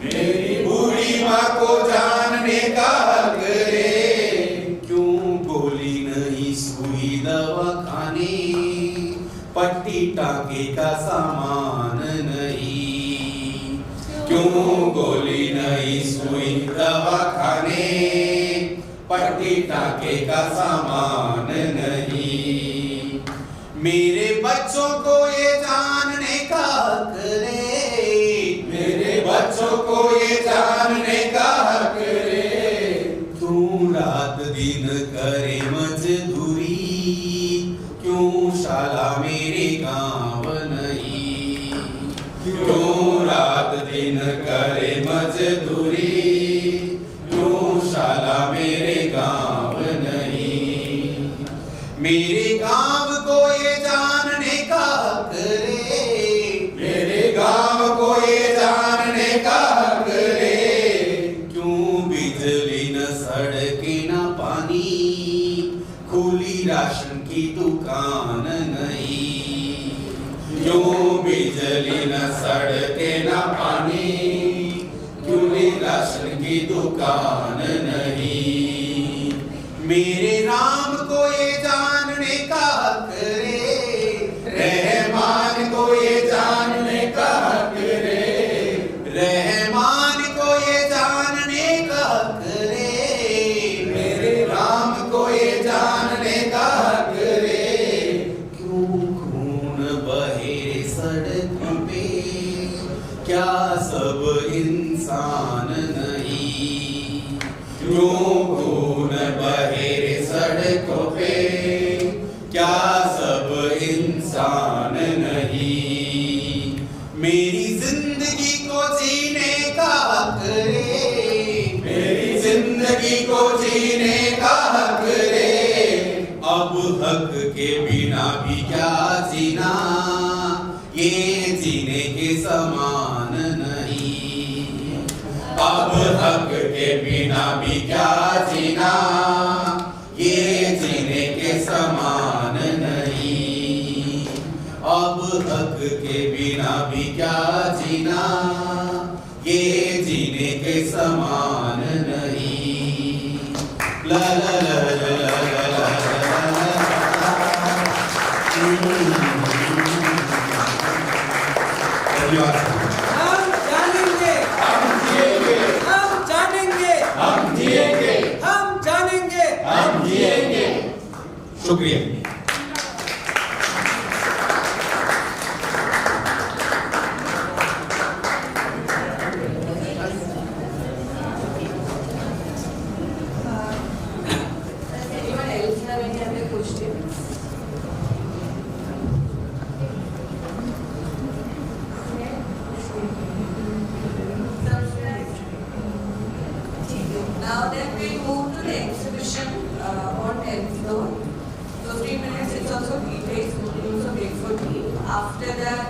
मेरी बूढ़ी माँ को जानने का हक रे, क्यों गोली नहीं सुई दवा खाने, पट्टी टाके का सामान नहीं। क्यों गोली नहीं सुई दवा खाने, पट्टी टाके का सामान नहीं। मेरे बच्चों को ये जानने का हक रे, मेरे बच्चों को ये जानने का हक रे, क्यों रात दिन करे मजदूरी, क्यों शाला मेरे गाँव नहीं। क्यों रात दिन करे मजदूरी, क्यों शाला मेरे गाँव नहीं। मेरे गाँव को ये जानने का हक रे, मेरे गाँव को ये जानने का हक रे, क्यों बिजली न सड़कें न पानी, खुली राशन की दुकान नहीं। क्यों बिजली न सड़कें न पानी, खुली राशन की दुकान नहीं। मेरे राम को ये जानने का हक रे, रहमान को ये जानने का हक रे, रहमान को ये जानने का हक रे, मेरे राम को ये जानने का हक रे, क्यों खून बहे सड़कों पे, क्या सब इंसान नहीं। क्यों खून बहे सड़कों पे, क्या सब इंसान नहीं। मेरी जिंदगी को जीने का हक रे, मेरी जिंदगी को जीने का हक रे, अब हक के बिना भी क्या जीना, ये जीने के समान नहीं। अब हक के बिना भी क्या जीना, ये जीने के समान नहीं। अब हक के बिना भी क्या जीना, ये जीने के समान नहीं। ला ला ला ला ला ला ला हम जानेंगे, हम जिएंगे, हम जानेंगे, हम जिएंगे, हम जानेंगे, हम जिएंगे। शुक्रिया। Anyone else have any other questions? Now then we move to the exhibition on 10th floor. 15 minutes, it's also tea break, so we also break for tea. After that,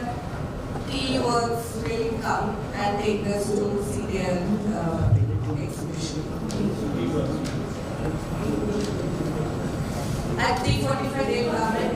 tea works will come and take us to see their exhibition. At 3:45 they come and